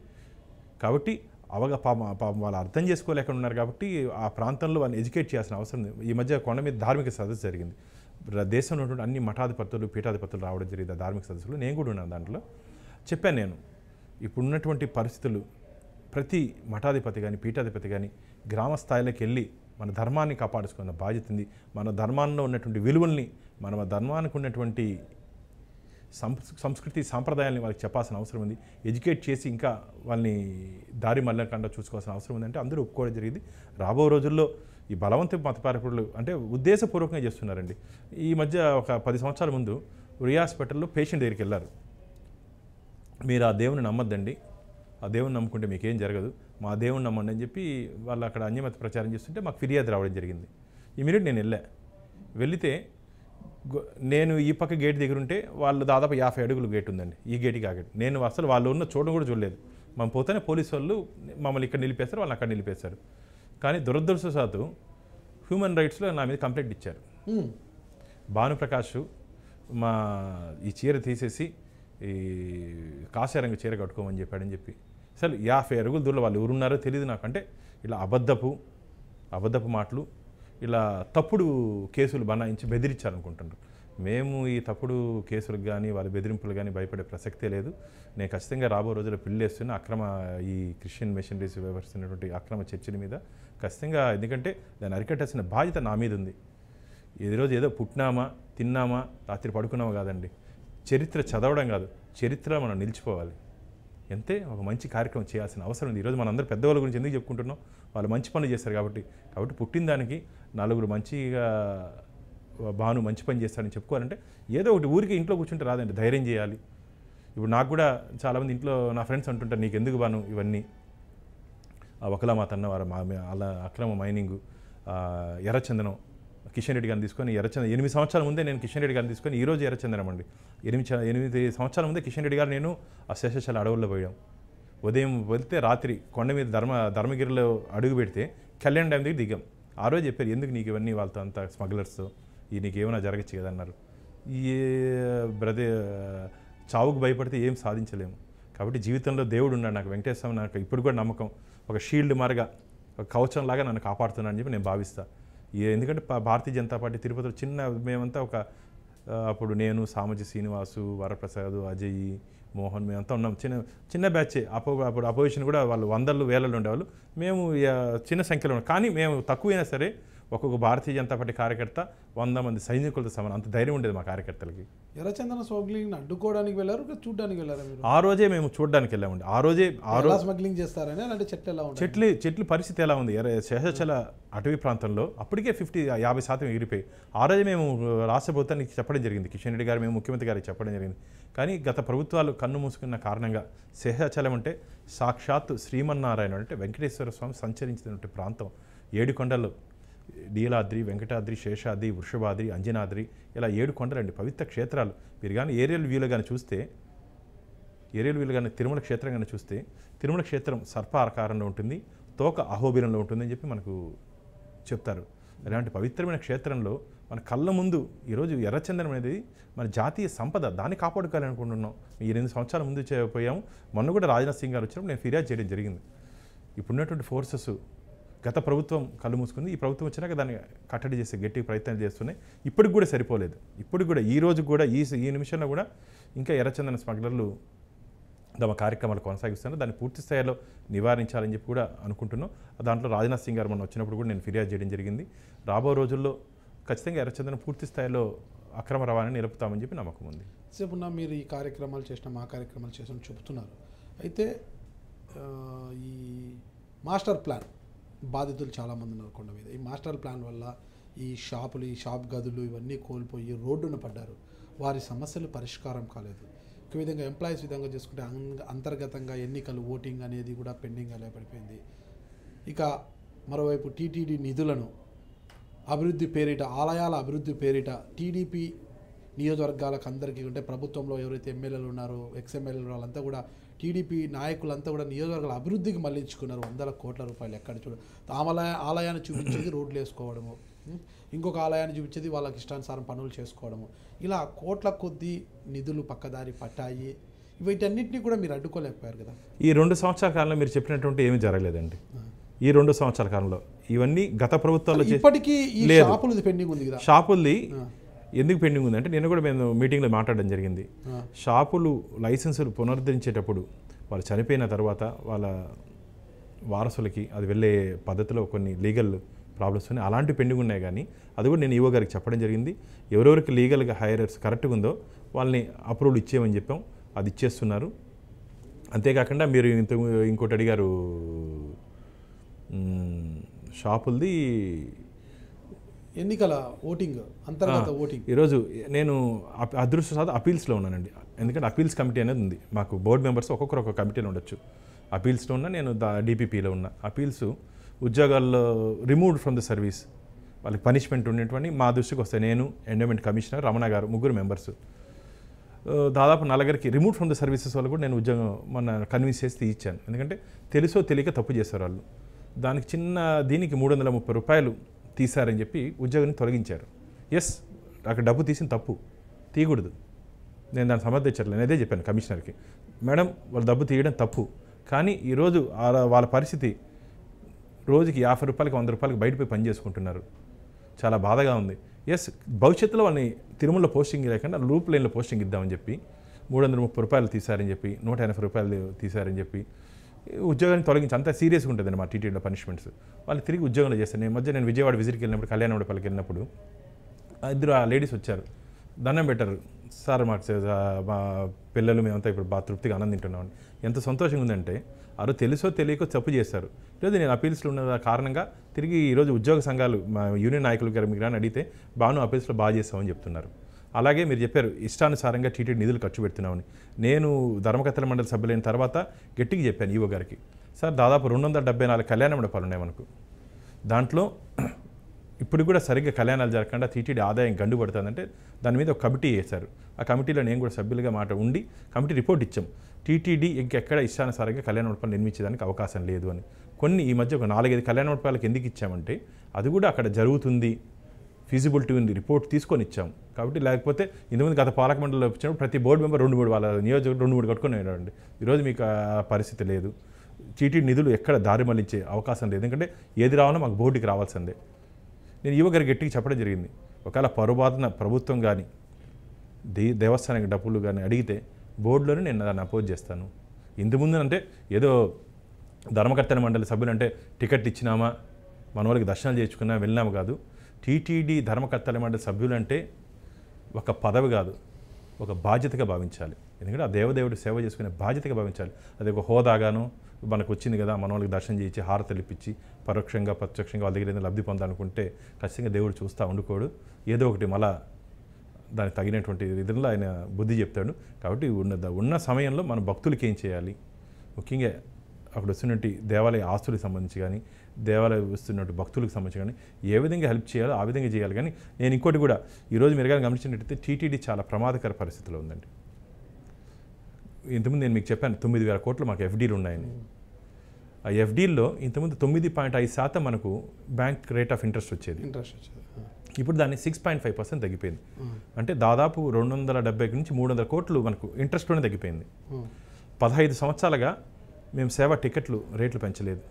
కాబట్టి వాళ్ళు అర్థం చేసుకోలేకుండా ఉన్నారు కాబట్టి ఆ ప్రాంతంలో వాళ్ళని ఎడ్యుకేట్ చేయాల్సిన అవసరం ఉంది. ఈ మధ్య కొండ మీద ధార్మిక సదస్సు జరిగింది, దేశంలో ఉన్నటువంటి అన్ని మఠాధిపతులు పీఠాధిపతులు రావడం జరిగింది. ఆ ధార్మిక సదస్సులు నేను కూడా ఉన్నాను. దాంట్లో చెప్పాను నేను, ఇప్పుడున్నటువంటి పరిస్థితులు ప్రతి మఠాధిపతి కానీ పీఠాధిపతి కానీ గ్రామ స్థాయిలోకి వెళ్ళి మన ధర్మాన్ని కాపాడుకున్న బాధ్యత ఉంది. మన ధర్మాల్లో ఉన్నటువంటి విలువల్ని, మన ధర్మానికి ఉన్నటువంటి సంస్కృతి సాంప్రదాయాల్ని వాళ్ళకి చెప్పాల్సిన అవసరం ఉంది. ఎడ్యుకేట్ చేసి ఇంకా వాళ్ళని దారి మళ్ళకుండా చూసుకోవాల్సిన అవసరం ఉందంటే అందరూ ఒప్పుకోవడం జరిగింది. రాబో రోజుల్లో ఈ బలవంత మతపారకులు అంటే ఉద్దేశపూర్వకంగా చేస్తున్నారండి. ఈ మధ్య ఒక 10 సంవత్సరాల ముందు రియా హాస్పిటల్లో పేషెంట్ దగ్గరికి వెళ్ళారు, మీరు ఆ దేవుని నమ్మద్దండి, ఆ దేవుని నమ్ముకుంటే మీకేం జరగదు, మా దేవుని నమ్మండి అని చెప్పి వాళ్ళు అక్కడ అన్యమత ప్రచారం చేస్తుంటే మాకు ఫిర్యాదు రావడం జరిగింది. ఇమీడియట్ నేను వెళితే నేను ఈ పక్క గేట్ దగ్గర ఉంటే వాళ్ళు దాదాపు 50 అడుగులు గేట్ ఉందండి, ఈ గేట్కి ఆ గేట్. నేను అసలు వాళ్ళు ఉన్న చూడడం కూడా చూడలేదు. మనం పోతేనే పోలీసు వాళ్ళు మమ్మల్ని ఇక్కడ నిలిపేస్తారు, వాళ్ళని అక్కడ నిలిపేశారు. కానీ దురదృష్టవశాత్తు హ్యూమన్ రైట్స్లో నా మీద కంప్లైంట్ ఇచ్చారు. భానుప్రకాష్ మా ఈ చీర తీసేసి ఈ కాషాయంగా చీర కట్టుకోమని చెప్పాడని చెప్పి అసలు 50 అడుగుల దూరంలో వాళ్ళు ఎవరున్నారో తెలియదు నాకు. అంటే ఇలా అబద్ధపు మాటలు, ఇలా తప్పుడు కేసులు బనాయించి బెదిరించాలనుకుంటున్నారు. మేము ఈ తప్పుడు కేసులకు కానీ వాళ్ళ బెదిరింపులు కానీ భయపడే ప్రసక్తే లేదు. నేను ఖచ్చితంగా రాబో రోజుల్లో పిల్లేస్తున్న ఈ క్రిస్టియన్ మిషనరీస్ వ్యవహరిస్తున్నటువంటి అక్రమ చర్చల మీద ఖచ్చితంగా, ఎందుకంటే దాన్ని అరికట్టాల్సిన బాధ్యత నా మీద ఉంది. ఈరోజు ఏదో పుట్టినామా, తిన్నామా, రాత్రి పడుకున్నామా కాదండి. చరిత్ర చదవడం కాదు, చరిత్ర మనం నిలిచిపోవాలి. అంతే, ఒక మంచి కార్యక్రమం చేయాల్సిన అవసరం ఉంది. ఈరోజు మనందరూ పెద్దవాళ్ళ గురించి ఎందుకు చెప్పుకుంటున్నాం? వాళ్ళు మంచి పనులు చేస్తారు కాబట్టి పుట్టిన దానికి నలుగురు మంచిగా బాను మంచి పని చేస్తాడని చెప్పుకోవాలంటే ఏదో ఒకటి ఊరికి ఇంట్లో కూర్చుంటే రాదండి, ధైర్యం చేయాలి. ఇప్పుడు నాకు కూడా చాలామంది ఇంట్లో నా ఫ్రెండ్స్ అంటుంటారు, నీకు ఎందుకు బాను ఇవన్నీ, ఒకలామాత అన్నవారు అలా అక్రమ మైనింగు, ఎర్రచందనం, కిషన్ రెడ్డి గారిని తీసుకొని 8 సంవత్సరాల ముందే నేను కిషన్ రెడ్డి గారిని తీసుకొని ఈరోజు ఎర్రచందనం అండి. 8 సంవత్సరాల ముందే కిషన్ రెడ్డి గారు నేను ఆ శేషాచల అడవుల్లో పోయాం. ఉదయం వెళ్తే రాత్రి కొండ మీద ధర్మగిరిలో అడుగు పెడితే కళ్యాణ్ డ్యామ్ దగ్గర దిగాం. ఆ రోజు చెప్పారు, ఎందుకు నీకు ఇవన్నీ వాళ్ళతో అంతా స్మగ్లర్స్తో నీకు ఏమైనా జరగచ్చు కదా అన్నారు. చావుకు భయపడితే ఏం సాధించలేము. కాబట్టి జీవితంలో దేవుడు ఉన్నాడు. నాకు వెంకటేశ్వర నాకు ఇప్పుడు కూడా నమ్మకం, ఒక షీల్డ్ మారిగా, ఒక కవచంలాగా నన్ను కాపాడుతున్నాను అని చెప్పి నేను భావిస్తాను. ఎందుకంటే భారతీయ జనతా పార్టీ తిరుపతిలో మేమంతా అప్పుడు నేను, సామజీ శ్రీనివాసు, వరప్రసాద్, అజయ్, మోహన్, మేమంతా ఉన్నాం. చిన్న బ్యాచే. అప్పుడు అపోజిషన్ కూడా వాళ్ళు 100 వేలలో ఉండేవాళ్ళు, మేము చిన్న సంఖ్యలో ఉన్నాం. కానీ మేము తక్కువైనా సరే ఒక్కొక్క భారతీయ జనతా పార్టీ కార్యకర్త 100 మంది సైనికులతో సమానం. అంత ధైర్యం ఉండేది మా కార్యకర్తలకి. ఎర్రచందన స్మగ్లింగ్ అడ్డుకోవడానికి వెళ్ళారు, చూడడానికి వెళ్ళారు? ఆ రోజే మేము చూడడానికి వెళ్ళామండి. ఆ రోజు స్మగ్లింగ్ చేస్తారని. అలాంటి చెట్లు పరిస్థితి ఎలా ఉంది శేషాచల అటవీ ప్రాంతంలో? అప్పటికే 50% ఎగిరిపోయి. ఆ రోజే మేము రాష్ట్ర ప్రభుత్వానికి చెప్పడం జరిగింది, కిషన్ రెడ్డి గారు, మేము ముఖ్యమంత్రి గారికి చెప్పడం జరిగింది. కానీ గత ప్రభుత్వాలు కన్ను మూసుకున్న కారణంగా శేషాచలం అంటే సాక్షాత్తు శ్రీమన్నారాయణ అంటే వెంకటేశ్వర స్వామి సంచరించినటువంటి ప్రాంతం. 7 కొండలు, నీలాద్రి, వెంకటాద్రి, శేషాద్రి, వృషభాద్రి, అంజనాద్రి, ఇలా 7 కొండలండి, పవిత్ర క్షేత్రాలు. మీరు కానీ ఏరియల్ వ్యూలో కానీ తిరుమల క్షేత్రం కానీ చూస్తే తిరుమల క్షేత్రం సర్ప ఆకారంలో ఉంటుంది, తోక అహోబిలంలో ఉంటుందని చెప్పి మనకు చెప్తారు. అలాంటి పవిత్రమైన క్షేత్రంలో మన కళ్ళ ముందు ఈరోజు ఎర్రచందనం అనేది మన జాతీయ సంపద, దాన్ని కాపాడుకోవాలనుకుంటున్నాం. 8 సంవత్సరాల ముందు పోయాము. మొన్న కూడా రాజ్నాథ్ సింగ్ గారు వచ్చినప్పుడు నేను ఫిర్యాదు చేయడం జరిగింది. ఇప్పుడున్నటువంటి ఫోర్సెస్ గత ప్రభుత్వం కళ్ళు మూసుకుంది, ఈ ప్రభుత్వం వచ్చినాక దాన్ని కట్టడి చేసే గట్టి ప్రయత్నాలు చేస్తున్నాయి. ఇప్పటికి కూడా సరిపోలేదు. ఇప్పటికి కూడా ఈ రోజు కూడా ఈ నిమిషంలో కూడా ఇంకా ఎర్రచందన స్మగ్లర్లు తమ కార్యక్రమాలు కొనసాగిస్తున్నారు. దాన్ని పూర్తి స్థాయిలో నివారించాలని చెప్పి కూడా అనుకుంటున్నాం. దాంట్లో రాజ్నాథ్ సింగ్ గారు మనం వచ్చినప్పుడు కూడా నేను ఫిర్యాదు చేయడం జరిగింది. రాబో రోజుల్లో ఖచ్చితంగా ఎర్రచందనం పూర్తి స్థాయిలో అక్రమ రవాణాని నిలుపుతామని చెప్పి నమ్మకం ఉంది. సేపున్నా మీరు ఈ కార్యక్రమాలు చేసిన మా కార్యక్రమాలు చేసిన చెబుతున్నారు. అయితే ఈ మాస్టర్ ప్లాన్ బాధితులు చాలామంది ఉన్నారు కొండ మీద. ఈ మాస్టర్ ప్లాన్ వల్ల ఈ షాపులు, ఈ షాప్ గదులు ఇవన్నీ కోల్పోయి రోడ్డున పడ్డారు. వారి సమస్యలు పరిష్కారం కాలేదు. ఒక విధంగా ఎంప్లాయీస్ విధంగా చేసుకుంటే అంతర్గతంగా ఎన్నికలు, ఓటింగ్ అనేది కూడా పెండింగ్ అలా పడిపోయింది. ఇక మరోవైపు టీటీడీ నిధులను అభివృద్ధి పేరిట, ఆలయాల అభివృద్ధి పేరిట టీడీపీ నియోజకవర్గాలకు అందరికీ, అంటే ప్రభుత్వంలో ఎవరైతే ఎమ్మెల్యేలు ఉన్నారో, ఎక్స్ఎమ్మెల్యేలు వాళ్ళంతా కూడా టీడీపీ నాయకులంతా కూడా నియోజకవర్గాల అభివృద్ధికి మళ్లించుకున్నారు. 100 కోట్ల రూపాయలు. ఎక్కడ ఆలయాన్ని చూపించేది రోడ్లు వేసుకోవడము, ఇంకొక ఆలయాన్ని చూపించేది వాళ్ళకి ఇష్టానుసారం పనులు చేసుకోవడము, ఇలా కోట్ల కొద్దీ నిధులు పక్కదారి పట్టాయి. వీటన్నిటిని కూడా మీరు అడ్డుకోలేకపోయారు కదా. ఈ 2 సంవత్సరాల కాలంలో మీరు చెప్పినటువంటి ఏమీ జరగలేదండి. ఈ 2 సంవత్సరాల కాలంలో ఇవన్నీ గత ప్రభుత్వాల్లో ఇప్పటికీ ఈ షాపులది పెండింగ్ ఉంది కదా. షాపుల్ది ఎందుకు పెండింగ్ ఉంది అంటే నిన్న కూడా మేము మీటింగ్లో మాట్లాడడం జరిగింది. షాపులు లైసెన్సులు పునరుద్ధరించేటప్పుడు వాళ్ళు చనిపోయిన తర్వాత వాళ్ళ వారసులకి అది వెళ్ళే పద్ధతిలో కొన్ని లీగల్ ప్రాబ్లమ్స్ ఉన్నాయి. అలాంటి పెండింగ్ ఉన్నాయి. కానీ అది కూడా నేను ఈవో గారికి చెప్పడం జరిగింది. ఎవరెవరికి లీగల్గా హైయర్స్ కరెక్ట్గా ఉందో వాళ్ళని అప్రూవల్ ఇచ్చేయమని చెప్పాం. అది ఇచ్చేస్తున్నారు. అంతేకాకుండా మీరు ఇంకోటి అడిగారు, షాపులది ఎన్నికల ఓటింగ్, అంతర్గత ఓటింగ్. ఈరోజు నేను అదృష్టవశాత్తు అపీల్స్లో ఉన్నానండి. ఎందుకంటే అపీల్స్ కమిటీ అనేది ఉంది మాకు. బోర్డు మెంబర్స్ ఒక్కొక్కరు ఒక్కొక్క కమిటీలో ఉండొచ్చు. అపీల్స్లో ఉన్నా, నేను డీపీపీలో ఉన్నా. అపీల్స్ ఉద్యోగాల్లో రిమూవ్డ్ ఫ్రమ్ ద సర్వీస్ వాళ్ళకి పనిష్మెంట్ ఉండేటువంటి మా దృష్టికి వస్తాయి. నేను, ఎండోమెంట్ కమిషనర్ రమణ గారు, 3 మెంబర్స్, దాదాపు 4 రిమూవ్ ఫ్రమ్ ద సర్వీసెస్ వాళ్ళు కూడా నేను ఉద్యోగం కన్విన్స్ చేసి తీయించాను. ఎందుకంటే తెలుసో తెలియక తప్పు చేశారు వాళ్ళు. దానికి దీనికి 330 రూపాయలు తీశారని చెప్పి ఉద్యోగాన్ని తొలగించారు. ఎస్, అక్కడ డబ్బు తీసిన తప్పు, తీయకూడదు. నేను దాన్ని సమర్థించట్లేదు. నేను అదే చెప్పాను కమిషనర్కి, మేడం వాళ్ళు డబ్బు తీయడం తప్పు, కానీ ఈరోజు వాళ్ళ పరిస్థితి రోజుకి 50 రూపాయలకి 100 రూపాయలకి బయటపోయి పని చేసుకుంటున్నారు. చాలా బాధగా ఉంది. ఎస్, భవిష్యత్తులో వాళ్ళని తిరుమలలో పోస్టింగ్ లేకుండా లూప్ లైన్లో పోస్టింగ్ ఇద్దామని చెప్పి 330 రూపాయలు తీశారని చెప్పి 180 రూపాయలు తీశారని చెప్పి ఉద్యోగాన్ని తొలగించి అంతా సీరియస్గా ఉంటుందండి మా టీటీడీలో పనిష్మెంట్స్. వాళ్ళు తిరిగి ఉద్యోగంలో చేస్తారు. నేను విజయవాడ విజిట్కి వెళ్ళినప్పుడు, కళ్యాణమండపాలకి వెళ్ళినప్పుడు ఇద్దరు ఆ లేడీస్ వచ్చారు, దండం పెట్టారు, సార్ మాకు మా పిల్లలు మేమంతా ఇప్పుడు బాగా తృప్తిగా ఆనందింటున్నాం. ఎంత సంతోషంగా ఉందంటే వారు తెలుసో తెలియకో తప్పు చేశారు. ఈరోజు నేను అపీల్స్లో ఉన్న కారణంగా తిరిగి ఈరోజు ఉద్యోగ సంఘాలు మా యూనియన్ నాయకులు గారు మీకు అడిగితే బాను అపీల్స్లో బాగా చేస్తామని చెప్తున్నారు. అలాగే మీరు చెప్పారు ఇష్టానుసారంగా టీటీడీ నిధులు ఖర్చు పెడుతున్నామని. నేను ధర్మకర్తల మండలి సభ్యులైన తర్వాత గట్టిగా చెప్పాను ఈవో గారికి, సార్ దాదాపు 274 కళ్యాణ మండపాలు ఉన్నాయి మనకు, దాంట్లో ఇప్పుడు కూడా సరిగ్గా కళ్యాణాలు జరగకుండా టీటీడీ ఆదాయం గండు పడుతుందంటే దాని మీద ఒక కమిటీ వేశారు. ఆ కమిటీలో నేను కూడా సభ్యులుగా ఉండి కమిటీ రిపోర్ట్ ఇచ్చాం, టీటీడీ ఇంకెక్కడ ఇష్టానుసారంగా కళ్యాణ మండపాలు నిర్మించేదానికి అవకాశం లేదు అని. కొన్ని ఈ మధ్య ఒక 4-5 కళ్యాణ మండపాలకు ఎందుకు ఇచ్చామంటే అది కూడా అక్కడ జరుగుతుంది, ఫీజిబిలిటీ ఉంది, రిపోర్ట్ తీసుకొని ఇచ్చాం. కాబట్టి లేకపోతే ఇంతకుముందు గత పాలక మండలిలో వచ్చినప్పుడు ప్రతి బోర్డు మెంబర్ 2-3 వాళ్ళ నియోజకవర్గం 2-3 కట్టుకొని వెళ్ళండి. ఈరోజు మీకు ఆ పరిస్థితి లేదు. టీటీడీ నిధులు ఎక్కడ దారి మళ్లించే అవకాశం లేదు, ఎందుకంటే ఏది రావాలో మాకు బోర్డుకి రావాల్సిందే. నేను యువ గారికి గట్టిగా చెప్పడం జరిగింది, ఒకవేళ పొరపాటున ప్రభుత్వం కానీ దేవస్థానానికి డబ్బులు కానీ అడిగితే బోర్డులోనే నేను దాన్ని అపోజ్ చేస్తాను. ఇంతకుముందు అంటే ఏదో ధర్మకర్తల మండలి సభ్యులు అంటే టికెట్ ఇచ్చినామా, మన వాళ్ళకి దర్శనాలు చేయించుకున్నా వెళ్ళినాము కాదు. టీటీడీ ధర్మకర్తల మండలి సభ్యులు అంటే ఒక పదవి కాదు, ఒక బాధ్యతగా భావించాలి. ఎందుకంటే ఆ దేవదేవుడు సేవ చేసుకునే బాధ్యతగా భావించాలి. అది ఒక హోదాగాను మనకు వచ్చింది కదా, మన వాళ్ళకి దర్శనం చేయించి హారతలు ఇప్పించి పరోక్షంగా ప్రత్యక్షంగా వాళ్ళ దగ్గర ఏదైనా లబ్ధి పొందాలనుకుంటే ఖచ్చితంగా దేవుడు చూస్తూ ఉండుకోడు, ఏదో ఒకటి మళ్ళా దానికి తగినటువంటి విధంలో ఆయన బుద్ధి చెప్తాడు. కాబట్టి ఉన్న సమయంలో మన భక్తులకి ఏం చేయాలి, ముఖ్యంగా అక్కడ వస్తున్నట్టు దేవాలయ ఆస్తులకు సంబంధించి కానీ దేవాలయం వస్తున్నట్టు భక్తులకు సంబంధించి కానీ ఏ విధంగా హెల్ప్ చేయాలో ఆ విధంగా చేయాలి. కానీ నేను ఇంకోటి కూడా ఈరోజు మీరు కానీ గమనించినట్టయితే టీటీడీ చాలా ప్రమాదకర పరిస్థితిలో ఉందండి. ఇంతకుముందు నేను మీకు చెప్పాను 9,000 కోట్లు మాకు ఎఫ్డీలు ఉన్నాయని. ఆ ఎఫ్డీల్లో ఇంతకుముందు 9.5% మనకు బ్యాంక్ రేట్ ఆఫ్ ఇంట్రెస్ట్ వచ్చేది. ఇప్పుడు దాన్ని 6.5% తగ్గిపోయింది. అంటే దాదాపు 270 నుంచి 300 కోట్లు మనకు ఇంట్రెస్ట్లోనే తగ్గిపోయింది. 15 సంవత్సరాలుగా మేము సేవా టికెట్లు రేట్లు పెంచలేదు.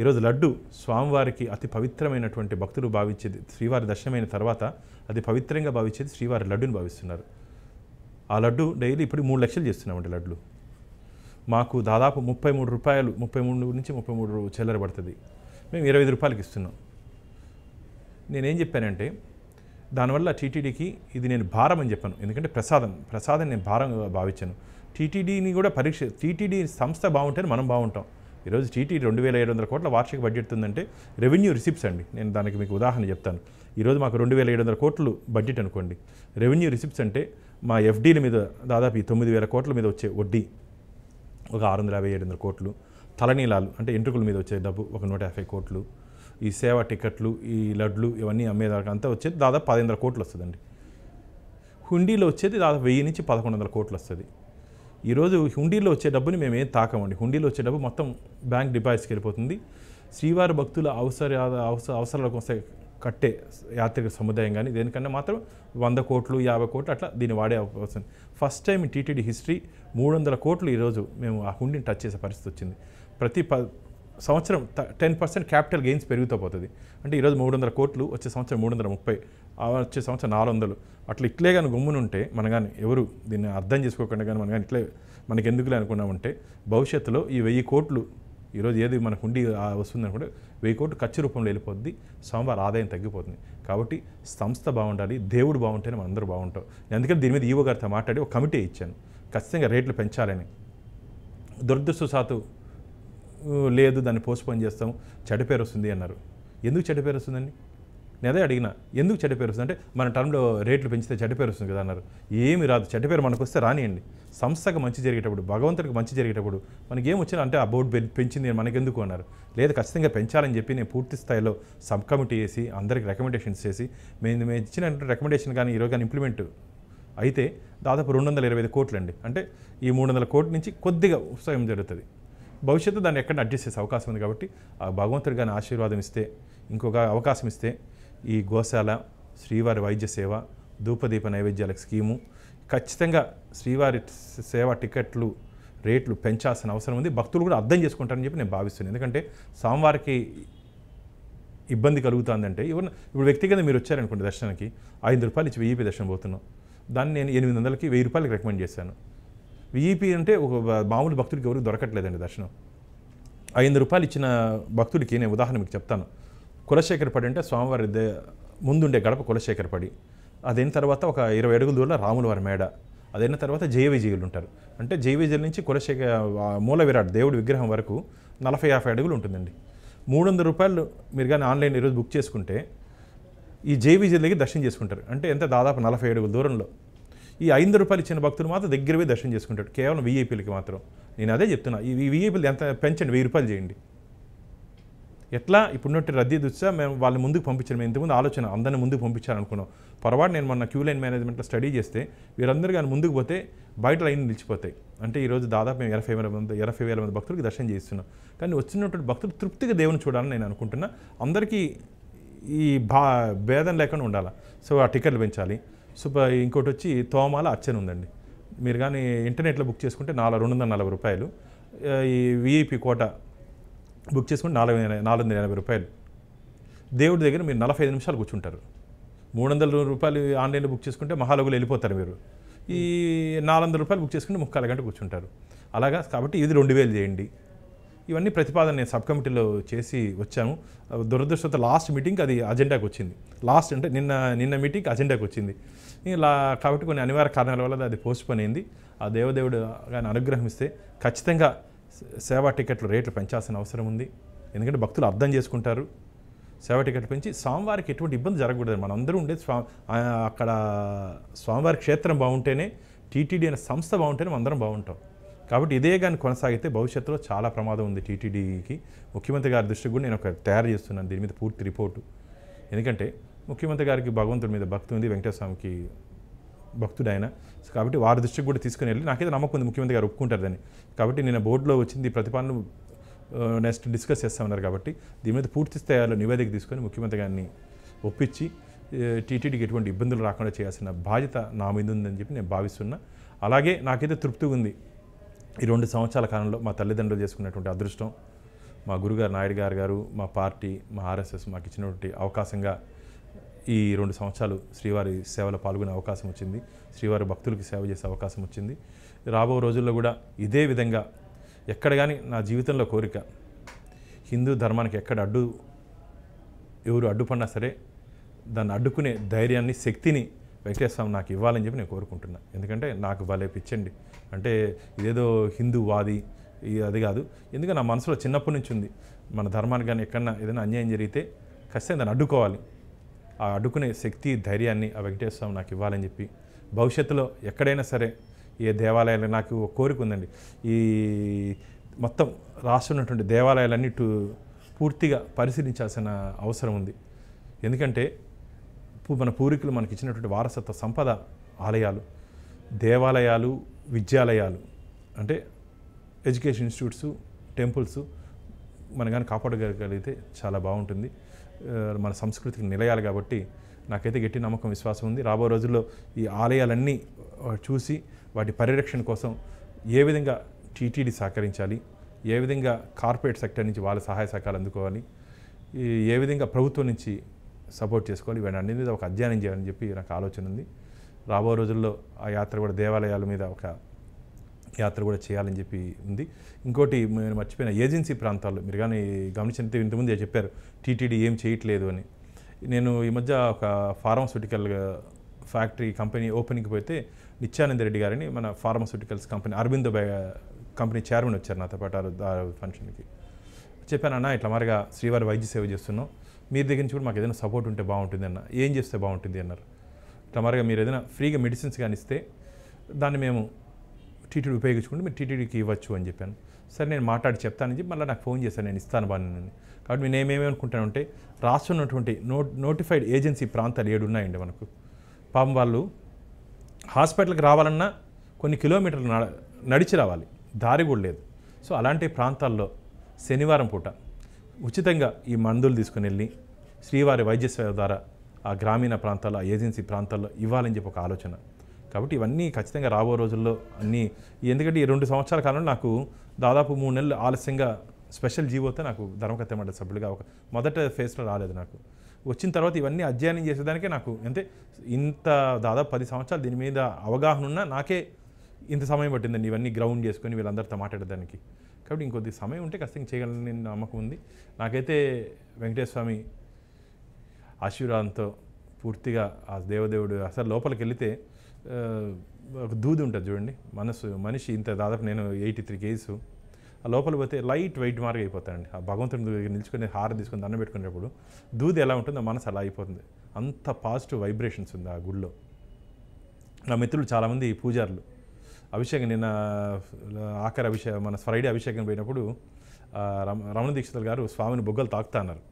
ఈరోజు లడ్డు స్వామివారికి అతి పవిత్రమైనటువంటి భక్తులు భావించేది, శ్రీవారి దర్శనమైన తర్వాత అది పవిత్రంగా భావించేది శ్రీవారి లడ్డుని భావిస్తున్నారు. ఆ లడ్డు డైలీ ఇప్పుడు 3 లక్షలు చేస్తున్నామండి లడ్లు. మాకు దాదాపు 33 రూపాయలు, 33 నుంచి 33 చిల్లర పడుతుంది. మేము 25 రూపాయలకి ఇస్తున్నాం. నేనేం చెప్పానంటే దానివల్ల టీటీడీకి ఇది నేను భారం అని చెప్పాను, ఎందుకంటే ప్రసాదం నేను భారంగా భావించాను. టీటీడీని కూడా టీటీడీ సంస్థ బాగుంటేనే మనం బాగుంటాం. ఈరోజు టీటీడీ 2,700 కోట్ల వార్షిక బడ్జెట్ ఉందంటే రెవెన్యూ రిసిప్ట్స్ అండి. నేను దానికి మీకు ఉదాహరణ చెప్తాను. ఈరోజు మాకు 2,700 కోట్లు బడ్జెట్ అనుకోండి. రెవెన్యూ రిసిప్ట్స్ అంటే మా ఎఫ్డీల మీద దాదాపు 9,000 కోట్ల మీద వచ్చే వడ్డీ ఒక 650-700 కోట్లు, తలనీలాలు అంటే ఎంట్రుకల మీద వచ్చే డబ్బు ఒక 150 కోట్లు, ఈ సేవా టికెట్లు, ఈ లడ్లు ఇవన్నీ అమ్మేదాకా అంతా వచ్చేది దాదాపు 1,500 కోట్లు వస్తుందండి. హుండీలో వచ్చేది దాదాపు 1,000 నుంచి 1,100 కోట్లు వస్తుంది. ఈరోజు హుండీలో వచ్చే డబ్బుని మేము ఏం తాకమండి. హుండీలో వచ్చే డబ్బు మొత్తం బ్యాంక్ డిపాజిట్స్కి వెళ్ళిపోతుంది. శ్రీవారి భక్తుల అవసరాల కోసం కట్టే యాత్రిక సముదాయం కానీ దేనికన్నా మాత్రం 100 కోట్లు 50 కోట్లు అట్లా దీన్ని వాడే అవకాశం. ఫస్ట్ టైం టీటీడీ హిస్టరీ 300 కోట్లు ఈరోజు మేము ఆ హుండీని టచ్ చేసే పరిస్థితి వచ్చింది. ప్రతి సంవత్సరం 10% క్యాపిటల్ గెయిన్స్ పెరుగుతూ పోతుంది. అంటే ఈరోజు 300 కోట్లు, వచ్చే సంవత్సరం 330, వచ్చే సంవత్సరం 400 అట్లా ఇట్లే కానీ గమ్మునుంటే మన కానీ ఎవరు దీన్ని అర్థం చేసుకోకుండా కానీ మనం కానీ ఇట్లే మనకి ఎందుకులే అనుకున్నామంటే భవిష్యత్తులో ఈ 1000 కోట్లు ఈరోజు ఏది మనకు ఉండి వస్తుందనుకుంటే 1000 కోట్లు ఖర్చు రూపంలో వెళ్ళిపోద్ది, సోమవారం ఆదాయం తగ్గిపోతుంది. కాబట్టి సంస్థ బాగుండాలి, దేవుడు బాగుంటేనే మనం అందరూ బాగుంటాం. అందుకని దీని మీద ఈవో గారితో మాట్లాడి ఒక కమిటీ ఇచ్చాను, ఖచ్చితంగా రేట్లు పెంచాలని. దురదృష్టవశాత్తు లేదు దాన్ని పోస్ట్పోన్ చేస్తాం, చెడ్డ పేరు వస్తుంది అన్నారు. ఎందుకు చెడ్డ పేరు వస్తుందండి? నేను అదే అడిగినా, ఎందుకు చెడ్డ పేరు వస్తుంది అంటే మన టర్మ్లో రేట్లు పెంచితే చెడ్డ పేరు వస్తుంది కదా అన్నారు. ఏమి రాదు, చెడ్డ పేరు మనకు వస్తే రానియండి. సంస్థకు మంచి జరిగేటప్పుడు, భగవంతుడికి మంచి జరిగేటప్పుడు మనకి ఏం వచ్చినా అంటే ఆ బోర్డు పెంచింది మనకెందుకు అన్నారు. లేదు ఖచ్చితంగా పెంచాలని చెప్పి నేను పూర్తి స్థాయిలో సబ్ కమిటీ వేసి అందరికి రికమెండేషన్స్ చేసి మేము ఇచ్చిన రికమెండేషన్ కానీ ఈరోజు కానీ ఇంప్లిమెంట్ అయితే దాదాపు 225 కోట్లు అండి. అంటే ఈ 300 కోట్ల నుంచి కొద్దిగా ఉత్సాహం జరుగుతుంది. భవిష్యత్తు దాన్ని ఎక్కడ అడ్జస్ట్ చేసే అవకాశం ఉంది. కాబట్టి ఆ భగవంతుడు కానీ ఆశీర్వాదం ఇస్తే, ఇంకొక అవకాశం ఇస్తే ఈ గోశాల, శ్రీవారి వైద్య సేవ, ధూపదీప నైవేద్యాలకు స్కీము, ఖచ్చితంగా శ్రీవారి సేవా టికెట్లు రేట్లు పెంచాల్సిన అవసరం ఉంది. భక్తులు కూడా అర్థం చేసుకుంటారని చెప్పి నేను భావిస్తున్నాను. ఎందుకంటే స్వామివారికి ఇబ్బంది కలుగుతుందంటే ఇప్పుడు వ్యక్తిగతంగా మీరు వచ్చారనుకోండి దర్శనానికి 5 రూపాయలు ఇచ్చి VIP దర్శనం పోతున్నాం. దాన్ని నేను 800కి 1000 రూపాయలకి రికమెండ్ చేశాను. VIP అంటే ఒక మామూలు భక్తుడికి ఎవరికి దొరకట్లేదండి దర్శనం. 500 రూపాయలు ఇచ్చిన భక్తుడికి నేను ఉదాహరణ మీకు చెప్తాను. కులశేఖరపడి అంటే స్వామివారి ముందుండే గడప కులశేఖరపడి, అదైన తర్వాత ఒక 20 అడుగుల దూరంలో రాములవారి మేడ, అదైన తర్వాత జయ విజయులు ఉంటారు. అంటే జయ విజయుల నుంచి కులశేఖర మూల విరాట్ దేవుడి విగ్రహం వరకు 40-50 అడుగులు ఉంటుందండి. 300 రూపాయలు మీరు కానీ ఆన్లైన్ ఈరోజు బుక్ చేసుకుంటే ఈ జయ విజయుల దగ్గర దర్శనం చేసుకుంటారు. అంటే ఎంత దాదాపు 40 అడుగుల దూరంలో. ఈ 500 రూపాయలు ఇచ్చిన భక్తులు మాత్రం దగ్గరవే దర్శనం చేసుకుంటాడు, కేవలం VIPలకి మాత్రం. నేను అదే చెప్తున్నా, ఈ VIPలు ఎంత పెంచండి, 1000 రూపాయలు చేయండి. ఎట్లా ఇప్పుడున్నట్టు రద్దీ చూసా మేము వాళ్ళని ముందుకు పంపించాను. మేము ఇంతకుముందు ఆలోచన అందరిని ముందుకు పంపించాలనుకున్నాం. పొరపాటు నేను మొన్న క్యూ లైన్ మేనేజ్మెంట్లో స్టడీ చేస్తే వీరందరూ కానీ ముందుకు పోతే బయట లైన్ నిలిచిపోతాయి. అంటే ఈరోజు దాదాపు మేము 80,000 మంది భక్తులకి దర్శనం చేస్తున్నాం. కానీ వచ్చినటువంటి భక్తులు తృప్తిగా దేవుని చూడాలని నేను అనుకుంటున్నా. అందరికీ ఈ భేదం లేకుండా ఉండాలి. సో ఆ టికెట్లు పెంచాలి. సో ఇంకోటి వచ్చి తోమాల అర్చన ఉందండి. మీరు కానీ ఇంటర్నెట్లో బుక్ చేసుకుంటే 240 రూపాయలు. ఈ VIP కోట బుక్ చేసుకుంటే 480 రూపాయలు. దేవుడి దగ్గర మీరు 45 నిమిషాలు కూర్చుంటారు. 300 రూపాయలు ఆన్లైన్లో బుక్ చేసుకుంటే మహాలగులు వెళ్ళిపోతారు మీరు. ఈ 400 రూపాయలు బుక్ చేసుకుంటే 3/4 గంట కూర్చుంటారు. అలాగా కాబట్టి ఇది 2000 చేయండి. ఇవన్నీ ప్రతిపాదన నేను సబ్ కమిటీలో చేసి వచ్చాము. దురదృష్టంతో లాస్ట్ మీటింగ్కి అది అజెండాకి వచ్చింది. లాస్ట్ అంటే నిన్న మీటింగ్కి అజెండాకి వచ్చింది. ఇలా కాబట్టి కొన్ని అనివార్య కారణాల వల్ల అది పోస్ట్పోన్ అయింది. ఆ దేవదేవుడు కానీ అనుగ్రహం ఇస్తే ఖచ్చితంగా సేవా టికెట్లు రేట్లు పెంచాల్సిన అవసరం ఉంది. ఎందుకంటే భక్తులు అర్థం చేసుకుంటారు. సేవా టికెట్లు పెంచి స్వామివారికి ఎటువంటి ఇబ్బంది జరగకూడదు. మనందరూ ఉండేది అక్కడ స్వామివారి క్షేత్రం బాగుంటేనే, TTD అనే సంస్థ బాగుంటేనే అందరం బాగుంటాం. కాబట్టి ఇదే కానీ కొనసాగితే భవిష్యత్తులో చాలా ప్రమాదం ఉంది TTDకి. ముఖ్యమంత్రి గారి దృష్టికి కూడా నేను తయారు చేస్తున్నాను దీని మీద పూర్తి రిపోర్టు. ఎందుకంటే ముఖ్యమంత్రి గారికి భగవంతుడి మీద భక్తి ఉంది, వెంకటేశ్వర స్వామికి భక్తుడు ఆయన. కాబట్టి వారి దృష్టికి కూడా తీసుకుని వెళ్ళి నాకైతే నమ్మకం ఉంది ముఖ్యమంత్రి గారు ఒప్పుకుంటారు దాన్ని. కాబట్టి నేను బోర్డులో వచ్చింది ప్రతిపాదన నెక్స్ట్ డిస్కస్ చేస్తామన్నారు. కాబట్టి దీని మీద పూర్తి స్థాయిలో నివేదిక తీసుకొని ముఖ్యమంత్రి గారిని ఒప్పించి TTDకి ఎటువంటి ఇబ్బందులు రాకుండా చేయాల్సిన బాధ్యత నా మీద ఉందని చెప్పి నేను భావిస్తున్నా. అలాగే నాకైతే తృప్తిగా ఉంది ఈ 2 సంవత్సరాల కాలంలో మా తల్లిదండ్రులు చేసుకున్నటువంటి అదృష్టం, మా గురుగారు నాయుడు గారు, మా పార్టీ, మా RSS మాకు ఇచ్చినటువంటి అవకాశంగా ఈ 2 సంవత్సరాలు శ్రీవారి సేవలో పాల్గొనే అవకాశం వచ్చింది. శ్రీవారి భక్తులకి సేవ చేసే అవకాశం వచ్చింది. రాబో రోజుల్లో కూడా ఇదే విధంగా ఎక్కడ కానీ నా జీవితంలో కోరిక, హిందూ ధర్మానికి ఎక్కడ ఎవరు అడ్డుపడినా సరే దాన్ని అడ్డుకునే ధైర్యాన్ని, శక్తిని వెంకటేశ్వర స్వామి నాకు ఇవ్వాలని చెప్పి నేను కోరుకుంటున్నా. ఎందుకంటే నాకు భలే పిచ్చండి. అంటే ఇదేదో హిందూవాది అది కాదు. ఎందుకంటే నా మనసులో చిన్నప్పటి నుంచి ఉంది, మన ధర్మానికి కానీ ఎక్కడన్నా ఏదైనా అన్యాయం జరిగితే ఖచ్చితంగా దాన్ని అడ్డుకోవాలి. ఆ అడ్డుకునే శక్తి, ధైర్యాన్ని ఆ వెంకటేశ్వర స్వామి నాకు ఇవ్వాలని చెప్పి భవిష్యత్తులో ఎక్కడైనా సరే ఏ దేవాలయాలు నాకు ఒక కోరిక ఉందండి. ఈ మొత్తం రాష్ట్రంలో ఉన్నటువంటి దేవాలయాలన్నీ పూర్తిగా పరిశీలించాల్సిన అవసరం ఉంది. ఎందుకంటే మన పూర్వీకులు మనకి ఇచ్చినటువంటి వారసత్వ సంపద ఆలయాలు, దేవాలయాలు, విద్యాలయాలు, అంటే ఎడ్యుకేషన్ ఇన్స్టిట్యూట్స్, టెంపుల్స్ మనం కానీ కాపాడగలిగితే చాలా బాగుంటుంది. మన సంస్కృతికి నిలయాలి. కాబట్టి నాకైతే గట్టి నమ్మకం, విశ్వాసం ఉంది. రాబో రోజుల్లో ఈ ఆలయాలన్నీ చూసి వాటి పరిరక్షణ కోసం ఏ విధంగా TTD సహకరించాలి, ఏ విధంగా కార్పొరేట్ సెక్టర్ నుంచి వాళ్ళ సహాయ సహకారాలు అందుకోవాలి, ఏ విధంగా ప్రభుత్వం నుంచి సపోర్ట్ చేసుకోవాలి, ఇవన్నీ అన్ని మీద ఒక అధ్యయనం చేయాలని చెప్పి నాకు ఆలోచన ఉంది. రాబో రోజుల్లో ఆ యాత్ర కూడా దేవాలయాల మీద ఒక యాత్ర కూడా చేయాలని చెప్పి ఉంది. ఇంకోటి నేను మర్చిపోయిన, ఏజెన్సీ ప్రాంతాల్లో మీరు కానీ గమనించినట్టు ఇంతకుముందు చెప్పారు TTD ఏం చేయట్లేదు అని. నేను ఈ మధ్య ఒక ఫార్మాస్యూటికల్ ఫ్యాక్టరీ కంపెనీ ఓపెనింగ్కి పోతే నిత్యానంద రెడ్డి గారిని, మన pharmaceuticals company Aurobindo company chairman వచ్చారు నాతో పాటు ఆ ఫంక్షన్కి. చెప్పానన్నా ఇట్లా మరిగా శ్రీవారి వైద్య సేవ చేస్తున్నాం, మీరు దగ్గర నుంచి కూడా మాకు ఏదైనా సపోర్ట్ ఉంటే బాగుంటుంది అన్న. ఏం చేస్తే బాగుంటుంది అన్నారు. ఇట్లా మరిగా మీరు ఏదైనా ఫ్రీగా మెడిసిన్స్ కానీ ఇస్తే దాన్ని మేము TTD ఉపయోగించుకుంటే మీరు TTDకి ఇవ్వచ్చు అని చెప్పాను. సరే నేను మాట్లాడి చెప్తానని చెప్పి మళ్ళీ నాకు ఫోన్ చేశాను, నేను ఇస్తాను బాగానే. కాబట్టి నేను ఏమేమనుకుంటానంటే రాష్ట్రంలో ఉన్నటువంటి నోటిఫైడ్ ఏజెన్సీ ప్రాంతాలు 7 ఉన్నాయండి మనకు. పాపం వాళ్ళు హాస్పిటల్కి రావాలన్నా కొన్ని కిలోమీటర్లు నడిచి రావాలి, దారి కూడా లేదు. సో అలాంటి ప్రాంతాల్లో శనివారం పూట ఉచితంగా ఈ మందులు తీసుకుని వెళ్ళి శ్రీవారి వైద్య సేవ ద్వారా ఆ గ్రామీణ ప్రాంతాల్లో, ఆ ఏజెన్సీ ప్రాంతాల్లో ఇవ్వాలని చెప్పి ఒక ఆలోచన. కాబట్టి ఇవన్నీ ఖచ్చితంగా రాబో రోజుల్లో అన్నీ, ఎందుకంటే ఈ 2 సంవత్సరాల కాలంలో నాకు దాదాపు 3 నెలలు ఆలస్యంగా స్పెషల్ జీవోతో నాకు ధర్మకర్త మండలి సభ్యులుగా ఒక మొదట ఫేజ్లో రాలేదు. నాకు వచ్చిన తర్వాత ఇవన్నీ అధ్యయనం చేసేదానికే నాకు అంటే ఇంత దాదాపు 10 సంవత్సరాలు దీని మీద అవగాహన ఉన్నా నాకే ఇంత సమయం పట్టిందండి ఇవన్నీ గ్రౌండ్ చేసుకొని వీళ్ళందరితో మాట్లాడేదానికి. కాబట్టి ఇంకొద్ది సమయం ఉంటే ఖచ్చితంగా చేయగలని నమ్మకం ఉంది. నాకైతే వెంకటేశ్వర స్వామి ఆశీర్వాదంతో పూర్తిగా ఆ దేవదేవుడు అసలు లోపలికి వెళితే ఒక దూది ఉంటుంది చూడండి, మనిషి ఇంత దాదాపు నేను 83 kgs, ఆ లోపల పోతే లైట్ వెయిట్ మార్గం అయిపోతాయండి. ఆ భగవంతుని దగ్గర నిల్చుకొని హారం తీసుకొని దండం పెట్టుకునేటప్పుడు దూది ఎలా ఉంటుందో మనసు అలా అయిపోతుంది. అంత పాజిటివ్ వైబ్రేషన్స్ ఉంది ఆ గుడిలో. నా మిత్రులు చాలామంది పూజారులు అభిషేకం నిన్న ఆఖరి అభిషేకం మన ఫ్రైడే అభిషేకం పోయినప్పుడు రమణ దీక్షితులు గారు స్వామిని బొగ్గలు తాకుతా అన్నారు.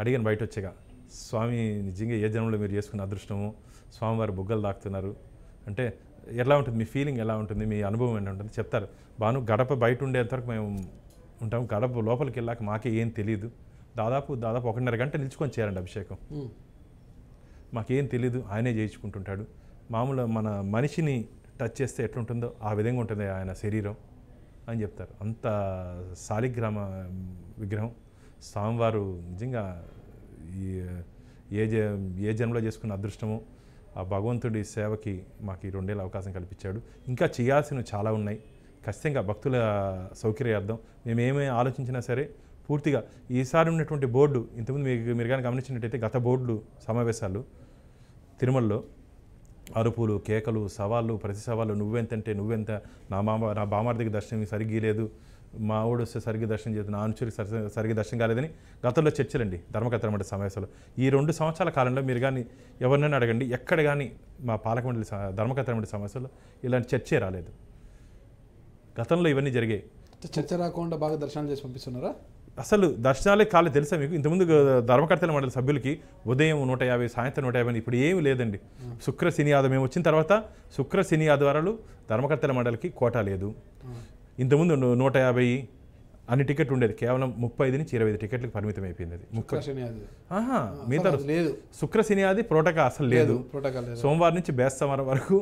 అడిగాను బయట వచ్చాక, స్వామి నిజంగా ఏ జన్మలో మీరు చేసుకున్న అదృష్టము, స్వామివారు బొగ్గలు తాకుతున్నారు అంటే ఎలా ఉంటుంది, మీ ఫీలింగ్ ఎలా ఉంటుంది, మీ అనుభవం ఏంటి ఉంటుంది చెప్తారు. బాను గడప బయట ఉండేంతవరకు మేము ఉంటాం, గడప లోపలికి వెళ్ళాక మాకే ఏం తెలియదు. దాదాపు 1.5 గంట నిల్చుకొని చేయాలండి అభిషేకం. మాకేం తెలీదు, ఆయనే చేయించుకుంటుంటాడు. మామూలు మన మనిషిని టచ్ చేస్తే ఎట్లుంటుందో ఆ విధంగా ఉంటుంది ఆయన శరీరం అని చెప్తారు. అంత శాలిగ్రామ విగ్రహం స్వామివారు. నిజంగా ఏ జన్మలో చేసుకున్న అదృష్టము, ఆ భగవంతుడి సేవకి మాకు ఈ 2 ఏళ్ళ అవకాశం కల్పించాడు. ఇంకా చేయాల్సినవి చాలా ఉన్నాయి. ఖచ్చితంగా భక్తుల సౌకర్యార్థం మేమేమీ ఆలోచించినా సరే పూర్తిగా ఈసారి ఉన్నటువంటి బోర్డు, ఇంతకుముందు మీరు కానీ గమనించినట్టయితే గత బోర్డు సమావేశాలు తిరుమలలో అరుపులు, కేకలు, సవాళ్ళు, ప్రతి సవాళ్ళు, నువ్వెంతంటే నువ్వెంత, నా బామార్దికి దర్శనం సరిగ్గా లేదు, మా ఊడు వస్తే సరిగ్గా దర్శనం చేస్తుంది, నా అనుచరికి సరిగ్గా దర్శనం కాలేదని గతంలో చర్చలండి ధర్మకర్తల మండలి సమావేశాలు. ఈ 2 సంవత్సరాల కాలంలో మీరు కానీ ఎవరినైనా అడగండి, ఎక్కడ కానీ మా పాలక మండలి ధర్మకర్తల మండలి సమావేశాల్లో ఇలాంటి చర్చే రాలేదు. గతంలో ఇవన్నీ జరిగాయి. చర్చ రాకుండా బాగా దర్శనం చేసి పంపిస్తున్నారా? అసలు దర్శనాలే కాలే తెలుసా మీకు? ఇంతకుముందు ధర్మకర్తల మండలి సభ్యులకి ఉదయం 150, సాయంత్రం 150, ఇప్పుడు ఏమీ లేదండి. శుక్ర శని ఆదివారం మేము వచ్చిన తర్వాత శుక్ర శని ఆదివారాలు ధర్మకర్తల మండలికి కోటా లేదు. ఇంతకుముందు 150 అన్ని టికెట్లు ఉండేది, కేవలం 35 నుంచి 25 టికెట్లకు పరిమితం అయిపోయింది. అది మిగతా శుక్ర శని ఆది ప్రోటోకాల్ అసలు లేదు. సోమవారం నుంచి బేస్తవారం వరకు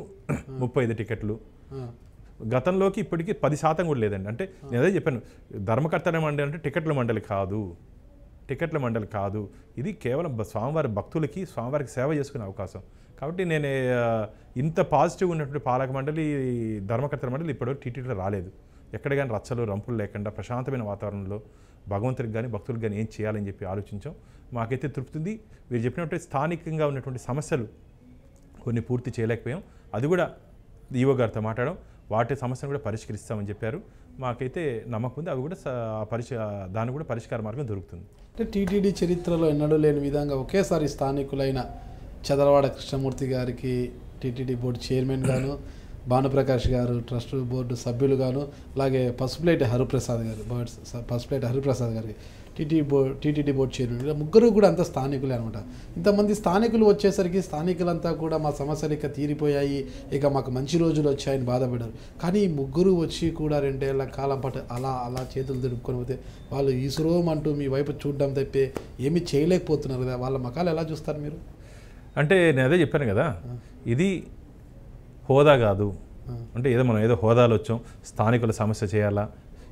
35 టికెట్లు. గతంలోకి ఇప్పటికీ 10% కూడా లేదండి. అంటే నేను అదే చెప్పాను, ధర్మకర్తల మండలి అంటే టికెట్ల మండలి కాదు, ఇది కేవలం స్వామివారి భక్తులకి, స్వామివారికి సేవ చేసుకునే అవకాశం. కాబట్టి నేను ఇంత పాజిటివ్ ఉన్నటువంటి పాలక మండలి, ధర్మకర్తల మండలి ఇప్పటివరకు టీటీడీలో రాలేదు. ఎక్కడ కానీ రచ్చలు రంపులు లేకుండా ప్రశాంతమైన వాతావరణంలో భగవంతుడికి కానీ భక్తులకు కానీ ఏం చేయాలని చెప్పి ఆలోచించాం. మాకైతే తృప్తి ఉంది. మీరు చెప్పినట్టు స్థానికంగా ఉన్నటువంటి సమస్యలు కొన్ని పూర్తి చేయలేకపోయాం. అది కూడా ఈవో గారితో మాట్లాడడం, వాటి సమస్యను కూడా పరిష్కరిస్తామని చెప్పారు. మాకైతే నమ్మకం ఉంది, అవి కూడా దానికి కూడా పరిష్కార మార్గం దొరుకుతుంది. అంటే టీటీడీ చరిత్రలో ఎన్నడూ లేని విధంగా ఒకేసారి స్థానికులైన చదలవాడ కృష్ణమూర్తి గారికి టీటీడీ బోర్డు చైర్మన్ గాను, భానుప్రకాష్ గారు ట్రస్ట్ బోర్డు సభ్యులు గాను, అలాగే పసుపులేటి హరిప్రసాద్ గారికి టీటీడీ బోర్డు చైర్మన్, ముగ్గురు కూడా అంతా స్థానికులే అనమాట. ఇంతమంది స్థానికులు వచ్చేసరికి స్థానికులంతా కూడా మా సమస్యలు ఇక తీరిపోయాయి, ఇక మాకు మంచి రోజులు వచ్చాయని బాధపడ్డారు. కానీ ఈ ముగ్గురు వచ్చి కూడా 2 ఏళ్ల కాలం పాటు అలా చేతులు దుడుపుకొని పోతే వాళ్ళు ఈశ్వరోమంటూ మీ వైపు చూడడం తప్పే ఏమీ చేయలేకపోతున్నారు కదా. వాళ్ళ మకాలు ఎలా చూస్తారు మీరు? అంటే నేను అదే చెప్పాను కదా, ఇది హోదా కాదు. అంటే మనం ఏదో హోదాలో వచ్చాం, స్థానికుల సమస్య చేయాలా,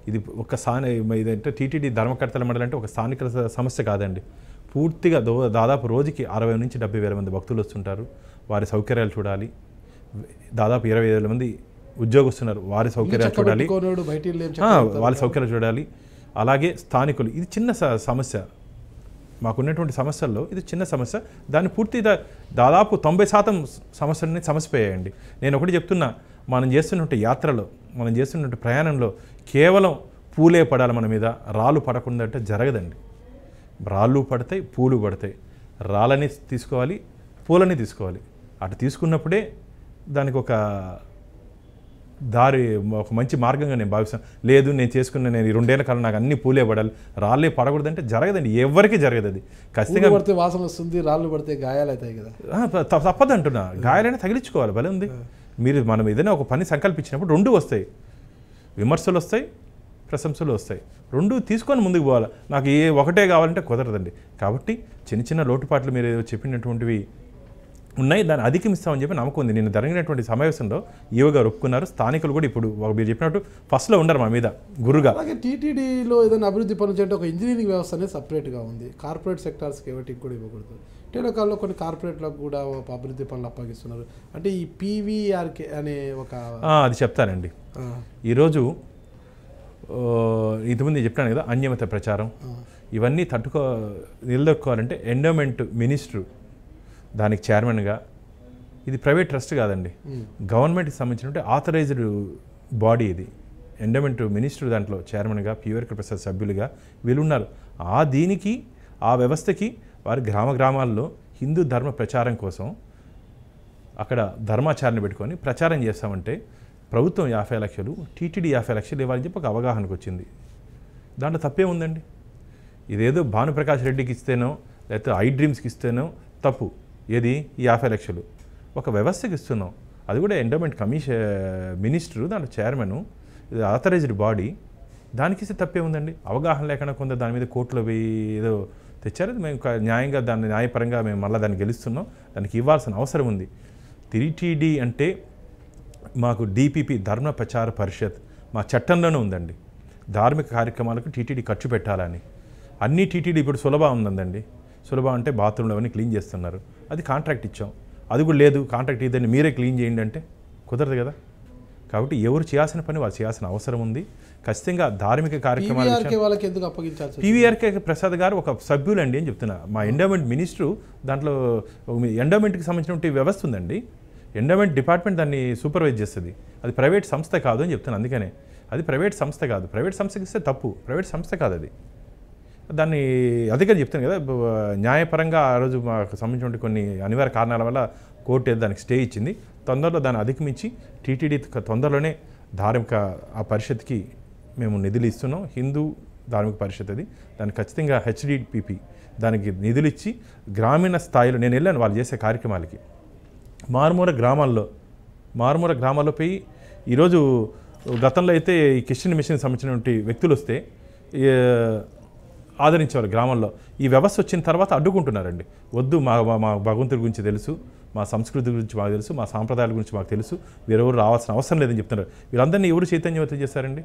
ఇది ఒక ఇదంటే టీటీడీ ధర్మకర్తల మండలి అంటే ఒక స్థానికుల సమస్య కాదండి. పూర్తిగా దాదాపు రోజుకి 60 నుంచి 70 వేల మంది భక్తులు వస్తుంటారు. వారి సౌకర్యాలు చూడాలి. దాదాపు 20 వేల మంది ఉద్యోగస్తున్నారు, వారి సౌకర్యాలు చూడాలి, వాళ్ళ సౌకర్యాలు చూడాలి. అలాగే స్థానికులు, ఇది చిన్న సమస్య. మాకున్నటువంటి సమస్యల్లో ఇది చిన్న సమస్య. దాన్ని పూర్తిగా దాదాపు 90% సమస్యలని సమసిపోయాయండి. నేను ఒకటి చెప్తున్నా, మనం చేస్తున్నటువంటి యాత్రలో, మనం చేస్తున్నటువంటి ప్రయాణంలో కేవలం పూలే పడాలి మన మీద, రాళ్ళు పడకుండా అంటే జరగదండి. రాళ్ళు పడతాయి, పూలు పడతాయి. రాళ్ళని తీసుకోవాలి, పూలని తీసుకోవాలి. అటు తీసుకున్నప్పుడే దానికి ఒక దారి, ఒక మంచి మార్గంగా నేను భావిస్తాను. లేదు నేను చేసుకున్న నేను 2 ఏళ్ల కాలం నాకు అన్ని పూలే పడాలి, రాళ్ళే పడకూడదంటే జరగదండి, ఎవరికి జరగదు. అది ఖచ్చితంగా పడితే వాసన వస్తుంది, రాళ్ళు పడితే గాయాలు అవుతాయి కదా. తప్పదు అంటున్నా, గాయాలైనా తగిలించుకోవాలి. భలే ఉంది. మనం ఏదైనా ఒక పని సంకల్పించినప్పుడు 2 వస్తాయి, విమర్శలు వస్తాయి, ప్రశంసలు వస్తాయి. 2 తీసుకొని ముందుకు పోవాలి. నాకు ఒకటే కావాలంటే కుదరదండి. కాబట్టి చిన్న లోటుపాట్లు మీరు చెప్పినటువంటివి ఉన్నాయి, దాన్ని అధిగమిస్తామని చెప్పి నమ్మకం ఉంది. నేను జరిగినటువంటి సమావేశంలో ఈవో గారు ఒప్పుకున్నారు. స్థానికులు కూడా ఇప్పుడు మీరు చెప్పినట్టు ఫస్ట్లో ఉండరు మా మీద గురుగా. అలాగే టీటీడీలో ఏదైనా అభివృద్ధి పనులు చేయంటే ఒక ఇంజనీరింగ్ వ్యవస్థ అనేది సపరేట్గా ఉంది. కార్పొరేట్ సెక్టార్స్కి ఎవరికి కూడా ఇవ్వకూడదు. ఇటీవల కొన్ని కార్పొరేట్లకు కూడా అభివృద్ధి పనులు అప్పగిస్తున్నారు. అంటే ఈ పీవీఆర్కే అనే ఒక అది చెప్తానండి. ఈరోజు ఇంతకుముందు చెప్పాను కదా, అన్యమత ప్రచారం ఇవన్నీ నిలదొక్కోవాలంటే ఎండోమెంట్ మినిస్టర్ దానికి చైర్మన్గా, ఇది ప్రైవేట్ ట్రస్ట్ కాదండి, గవర్నమెంట్కి సంబంధించినటువంటి ఆథరైజ్డ్ బాడీ ఇది. ఎండోమెంట్ మినిస్టర్ దాంట్లో చైర్మన్గా, పివిఆర్ ప్రసాద్ సభ్యులుగా వీళ్ళు ఉన్నారు. దీనికి ఆ వ్యవస్థకి వారి గ్రామాల్లో హిందూ ధర్మ ప్రచారం కోసం అక్కడ ధర్మాచారణ పెట్టుకొని ప్రచారం చేస్తామంటే ప్రభుత్వం 50 లక్షలు, టీటీడీ 50 లక్షలు ఇవ్వాలని చెప్పి ఒక అవగాహనకు వచ్చింది. దాంట్లో తప్పే ఉందండి. ఇదేదో భానుప్రకాష్ రెడ్డికి ఇస్తేనో లేకపోతే ఐ డ్రీమ్స్కి ఇస్తేనో తప్పు. ఏది ఈ 50 లక్షలు ఒక వ్యవస్థకి ఇస్తున్నాం, అది కూడా ఎండోమెంట్ మినిస్టరు దాంట్లో చైర్మను, ఇది ఆథరైజ్డ్ బాడీ, దానికి ఇస్తే తప్పే ఉందండి. అవగాహన లేకుండా కొంత దాని మీద కోర్టులో ఏదో తెచ్చారు. మేము న్యాయంగా దాన్ని న్యాయపరంగా మేము మళ్ళీ దాన్ని గెలుస్తున్నాం, దానికి ఇవ్వాల్సిన అవసరం ఉంది. టీటీడీ అంటే మాకు డిపిపి ధర్మ ప్రచార పరిషత్ మా చట్టంలోనే ఉందండి. ధార్మిక కార్యక్రమాలకు టీటీడీ ఖర్చు పెట్టాలని. అన్ని టీటీడీ ఇప్పుడు సులభ ఉందండి. సులభ అంటే బాత్రూంలో అవన్నీ క్లీన్ చేస్తున్నారు, అది కాంట్రాక్ట్ ఇచ్చాం. అది కూడా లేదు, కాంట్రాక్ట్ ఇద్దని మీరే క్లీన్ చేయండి అంటే కుదరదు కదా. కాబట్టి ఎవరు చేయాల్సిన పని వాళ్ళు చేయాల్సిన అవసరం ఉంది. ఖచ్చితంగా ధార్మిక కార్యక్రమాలు పీవీఆర్కే ప్రసాద్ గారు ఒక సభ్యులండి అని చెప్తున్నా. మా ఎండోమెంట్ మినిస్టరు దాంట్లో ఎండోమెంట్కి సంబంధించిన వ్యవస్థ ఉందండి. ఎండోమెంట్ డిపార్ట్మెంట్ దాన్ని సూపర్వైజ్ చేస్తుంది. అది ప్రైవేట్ సంస్థ కాదు అని చెప్తున్నాను. అందుకనే అది ప్రైవేట్ సంస్థ కాదు. ప్రైవేట్ సంస్థకి ఇస్తే తప్పు, ప్రైవేట్ సంస్థ కాదు అది. దాన్ని అధికారి చెప్తాను కదా, న్యాయపరంగా ఆ రోజు మాకు సంబంధించిన కొన్ని అనివార్య కారణాల వల్ల కోర్టు దానికి స్టే ఇచ్చింది. తొందరలో దాన్ని అధిగమించి టీటీడీ తొందరలోనే ధార్మిక ఆ పరిషత్కి మేము నిధులు ఇస్తున్నాం. హిందూ ధార్మిక పరిషత్ అది. దాన్ని ఖచ్చితంగా హెచ్డిపిపి దానికి నిధులు ఇచ్చి గ్రామీణ స్థాయిలో నేను వెళ్ళాను వాళ్ళు చేసే కార్యక్రమాలకి. మారుమూల గ్రామాల్లో పోయి ఈరోజు గతంలో అయితే ఈ కిచెన్ మిషన్ సంబంధించినటువంటి వ్యక్తులు వస్తే ఆదరించేవారు గ్రామంలో. ఈ వ్యవస్థ వచ్చిన తర్వాత అడ్డుకుంటున్నారండి. వద్దు, మా భగవంతుడి గురించి తెలుసు, మా సంస్కృతి గురించి మాకు తెలుసు, మా సాంప్రదాయాల గురించి మాకు తెలుసు, వీరెవరు రావాల్సిన అవసరం లేదని చెప్తున్నారు. వీళ్ళందరినీ ఎవరు చైతన్యవంతం చేశారండి?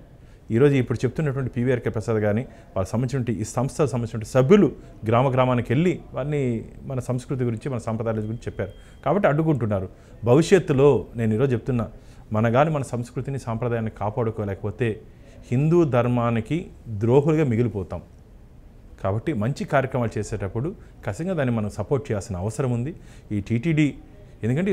ఈరోజు ఇప్పుడు చెప్తున్నటువంటి పీవీఆర్కే ప్రసాద్ కానీ వాళ్ళకి సంబంధించిన ఈ సంస్థకు సంబంధించిన సభ్యులు గ్రామానికి వెళ్ళి వారిని మన సంస్కృతి గురించి మన సాంప్రదాయాల గురించి చెప్పారు. కాబట్టి అడ్డుకుంటున్నారు. భవిష్యత్తులో నేను ఈరోజు చెప్తున్నా, మన సంస్కృతిని సాంప్రదాయాన్ని కాపాడుకోలేకపోతే హిందూ ధర్మానికి ద్రోహులుగా మిగిలిపోతాం. కాబట్టి మంచి కార్యక్రమాలు చేసేటప్పుడు ఖచ్చితంగా దాన్ని మనం సపోర్ట్ చేయాల్సిన అవసరం ఉంది. ఈ టీటీడీ ఎందుకంటే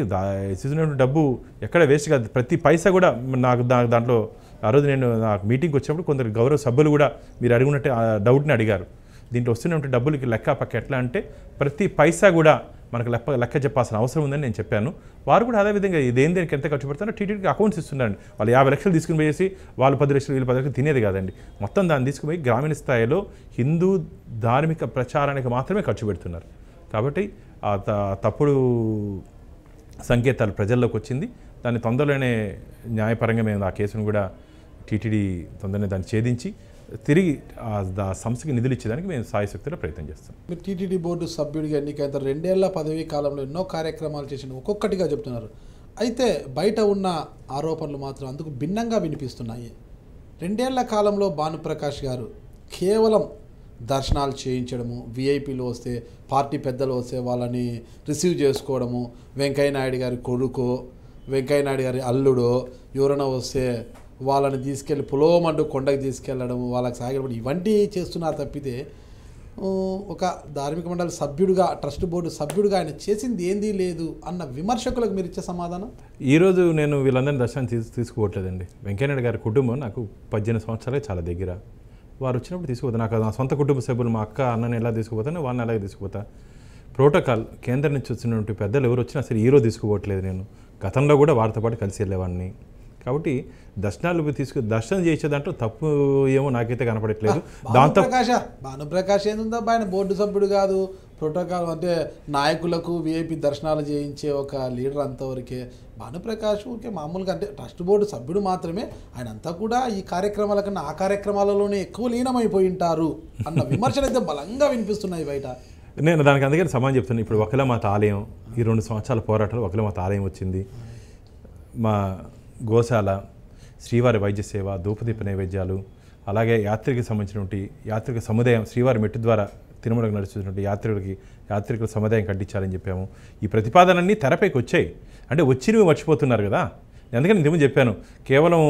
ఇస్తున్న డబ్బు ఎక్కడ వేస్ట్ కాదు, ప్రతి పైసా కూడా నాకు దాంట్లో ఆ రోజు నేను నాకు మీటింగ్కి వచ్చినప్పుడు కొందరు గౌరవ సభ్యులు కూడా మీరు అడిగినట్టే ఆ డౌట్ని అడిగారు. దీంట్లో వస్తున్నటువంటి డబ్బులకి లెక్క పక్క ఎట్లా అంటే ప్రతి పైసా కూడా మనకు లెక్క చెప్పాల్సిన అవసరం ఉందని నేను చెప్పాను. వారు కూడా అదేవిధంగా దేనికి ఎంత ఖర్చు పెడతారో టీటీడీకి అకౌంట్స్ ఇస్తున్నారండి. వాళ్ళు 50 లక్షలు తీసుకుని పోయేసి వాళ్ళు 10 లక్షలు వీళ్ళు 10 లక్షలు తినేది కాదండి. మొత్తం దాన్ని తీసుకుపోయి గ్రామీణ స్థాయిలో హిందూ ధార్మిక ప్రచారానికి మాత్రమే ఖర్చు పెడుతున్నారు. కాబట్టి ఆ తప్పుడు సంకేతాలు ప్రజల్లోకి వచ్చింది. దాన్ని తొందరలోనే న్యాయపరంగా మేము ఆ కేసును కూడా టీటీడీ తొందరనే దాన్ని ఛేదించి తిరిగి ఆ సంస్థకి నిధులు ఇచ్చేదానికి మేము సాయశక్తిలో ప్రయత్నం చేస్తాం. మీరు టీటీడీ బోర్డు సభ్యుడిగా ఎన్నికైతే 2 ఏళ్ల పదవీ కాలంలో ఎన్నో కార్యక్రమాలు చేసిన ఒక్కొక్కటిగా చెప్తున్నారు. అయితే బయట ఉన్న ఆరోపణలు మాత్రం అందుకు భిన్నంగా వినిపిస్తున్నాయి. 2 ఏళ్ల కాలంలో భానుప్రకాష్ గారు కేవలం దర్శనాలు చేయించడము, విఐపీలు వస్తే పార్టీ పెద్దలు వస్తే వాళ్ళని రిసీవ్ చేసుకోవడము, వెంకయ్యనాయుడు గారి కొడుకో వెంకయ్యనాయుడు గారి అల్లుడో ఎవరైనా వస్తే వాళ్ళని తీసుకెళ్ళి పులోమంటూ కొండకి తీసుకెళ్ళడము, వాళ్ళకి సాగిపడి ఇవన్నీ చేస్తున్నారు తప్పితే ఒక ధార్మిక మండలి సభ్యుడిగా, ట్రస్ట్ బోర్డు సభ్యుడిగా ఆయన చేసింది ఏందీ లేదు అన్న విమర్శకులకు మీరు ఇచ్చే సమాధానం? ఈరోజు నేను వీళ్ళందరినీ దర్శనం తీసుకోవట్లేదండి. వెంకయ్యనాయుడు గారి కుటుంబం నాకు 18 సంవత్సరాలే చాలా దగ్గర. వారు వచ్చినప్పుడు తీసుకుపోతాను. నాకు నా సొంత కుటుంబ సభ్యులు మా అక్క అన్నని ఎలా తీసుకుపోతాను, వాళ్ళని అలాగే తీసుకుపోతా. ప్రోటోకాల్ కేంద్రం నుంచి వచ్చినటువంటి పెద్దలు ఎవరు వచ్చినా సరే ఈరోజు తీసుకుపోవట్లేదు. నేను గతంలో కూడా వారితో పాటు కలిసి వెళ్ళేవాడిని. కాబట్టి దర్శనం చేసే దాంట్లో తప్పు ఏమో నాకైతే కనపడట్లేదు. దాంతో భానుప్రకాష్ ఏందా, ఆయన బోర్డు సభ్యుడు కాదు, ప్రోటోకాల్ అంటే నాయకులకు విఐపి దర్శనాలు చేయించే ఒక లీడర్ అంతవరకే. భానుప్రకాష్ ఊరికే మామూలుగా అంటే ట్రస్ట్ బోర్డు సభ్యుడు మాత్రమే. ఆయన అంతా కూడా ఈ కార్యక్రమాల కన్నా ఆ కార్యక్రమాలలోనే ఎక్కువ లీనమైపోయి ఉంటారు అన్న విమర్శలు అయితే బలంగా వినిపిస్తున్నాయి బయట. నేను దానికి అందుకని సమాధానం చెప్తున్నాను. ఇప్పుడు ఒకలా మాత ఆలయం ఈ 2 సంవత్సరాల పోరాటాలు ఒకలమాత ఆలయం వచ్చింది, మా గోశాల, శ్రీవారి వైద్య సేవ, ధూపదీప నైవేద్యాలు, అలాగే యాత్రికి సంబంధించినటువంటి యాత్రిక సముదాయం, శ్రీవారి మెట్టు ద్వారా తిరుమలకు నడుస్తున్నటువంటి యాత్రికుల సముదాయం కట్టించాలని చెప్పాము. ఈ ప్రతిపాదనలన్నీ తెరపైకి వచ్చాయి. అంటే వచ్చినవి మర్చిపోతున్నారు కదా. అందుకని ఇంతకుముందు చెప్పాను, కేవలం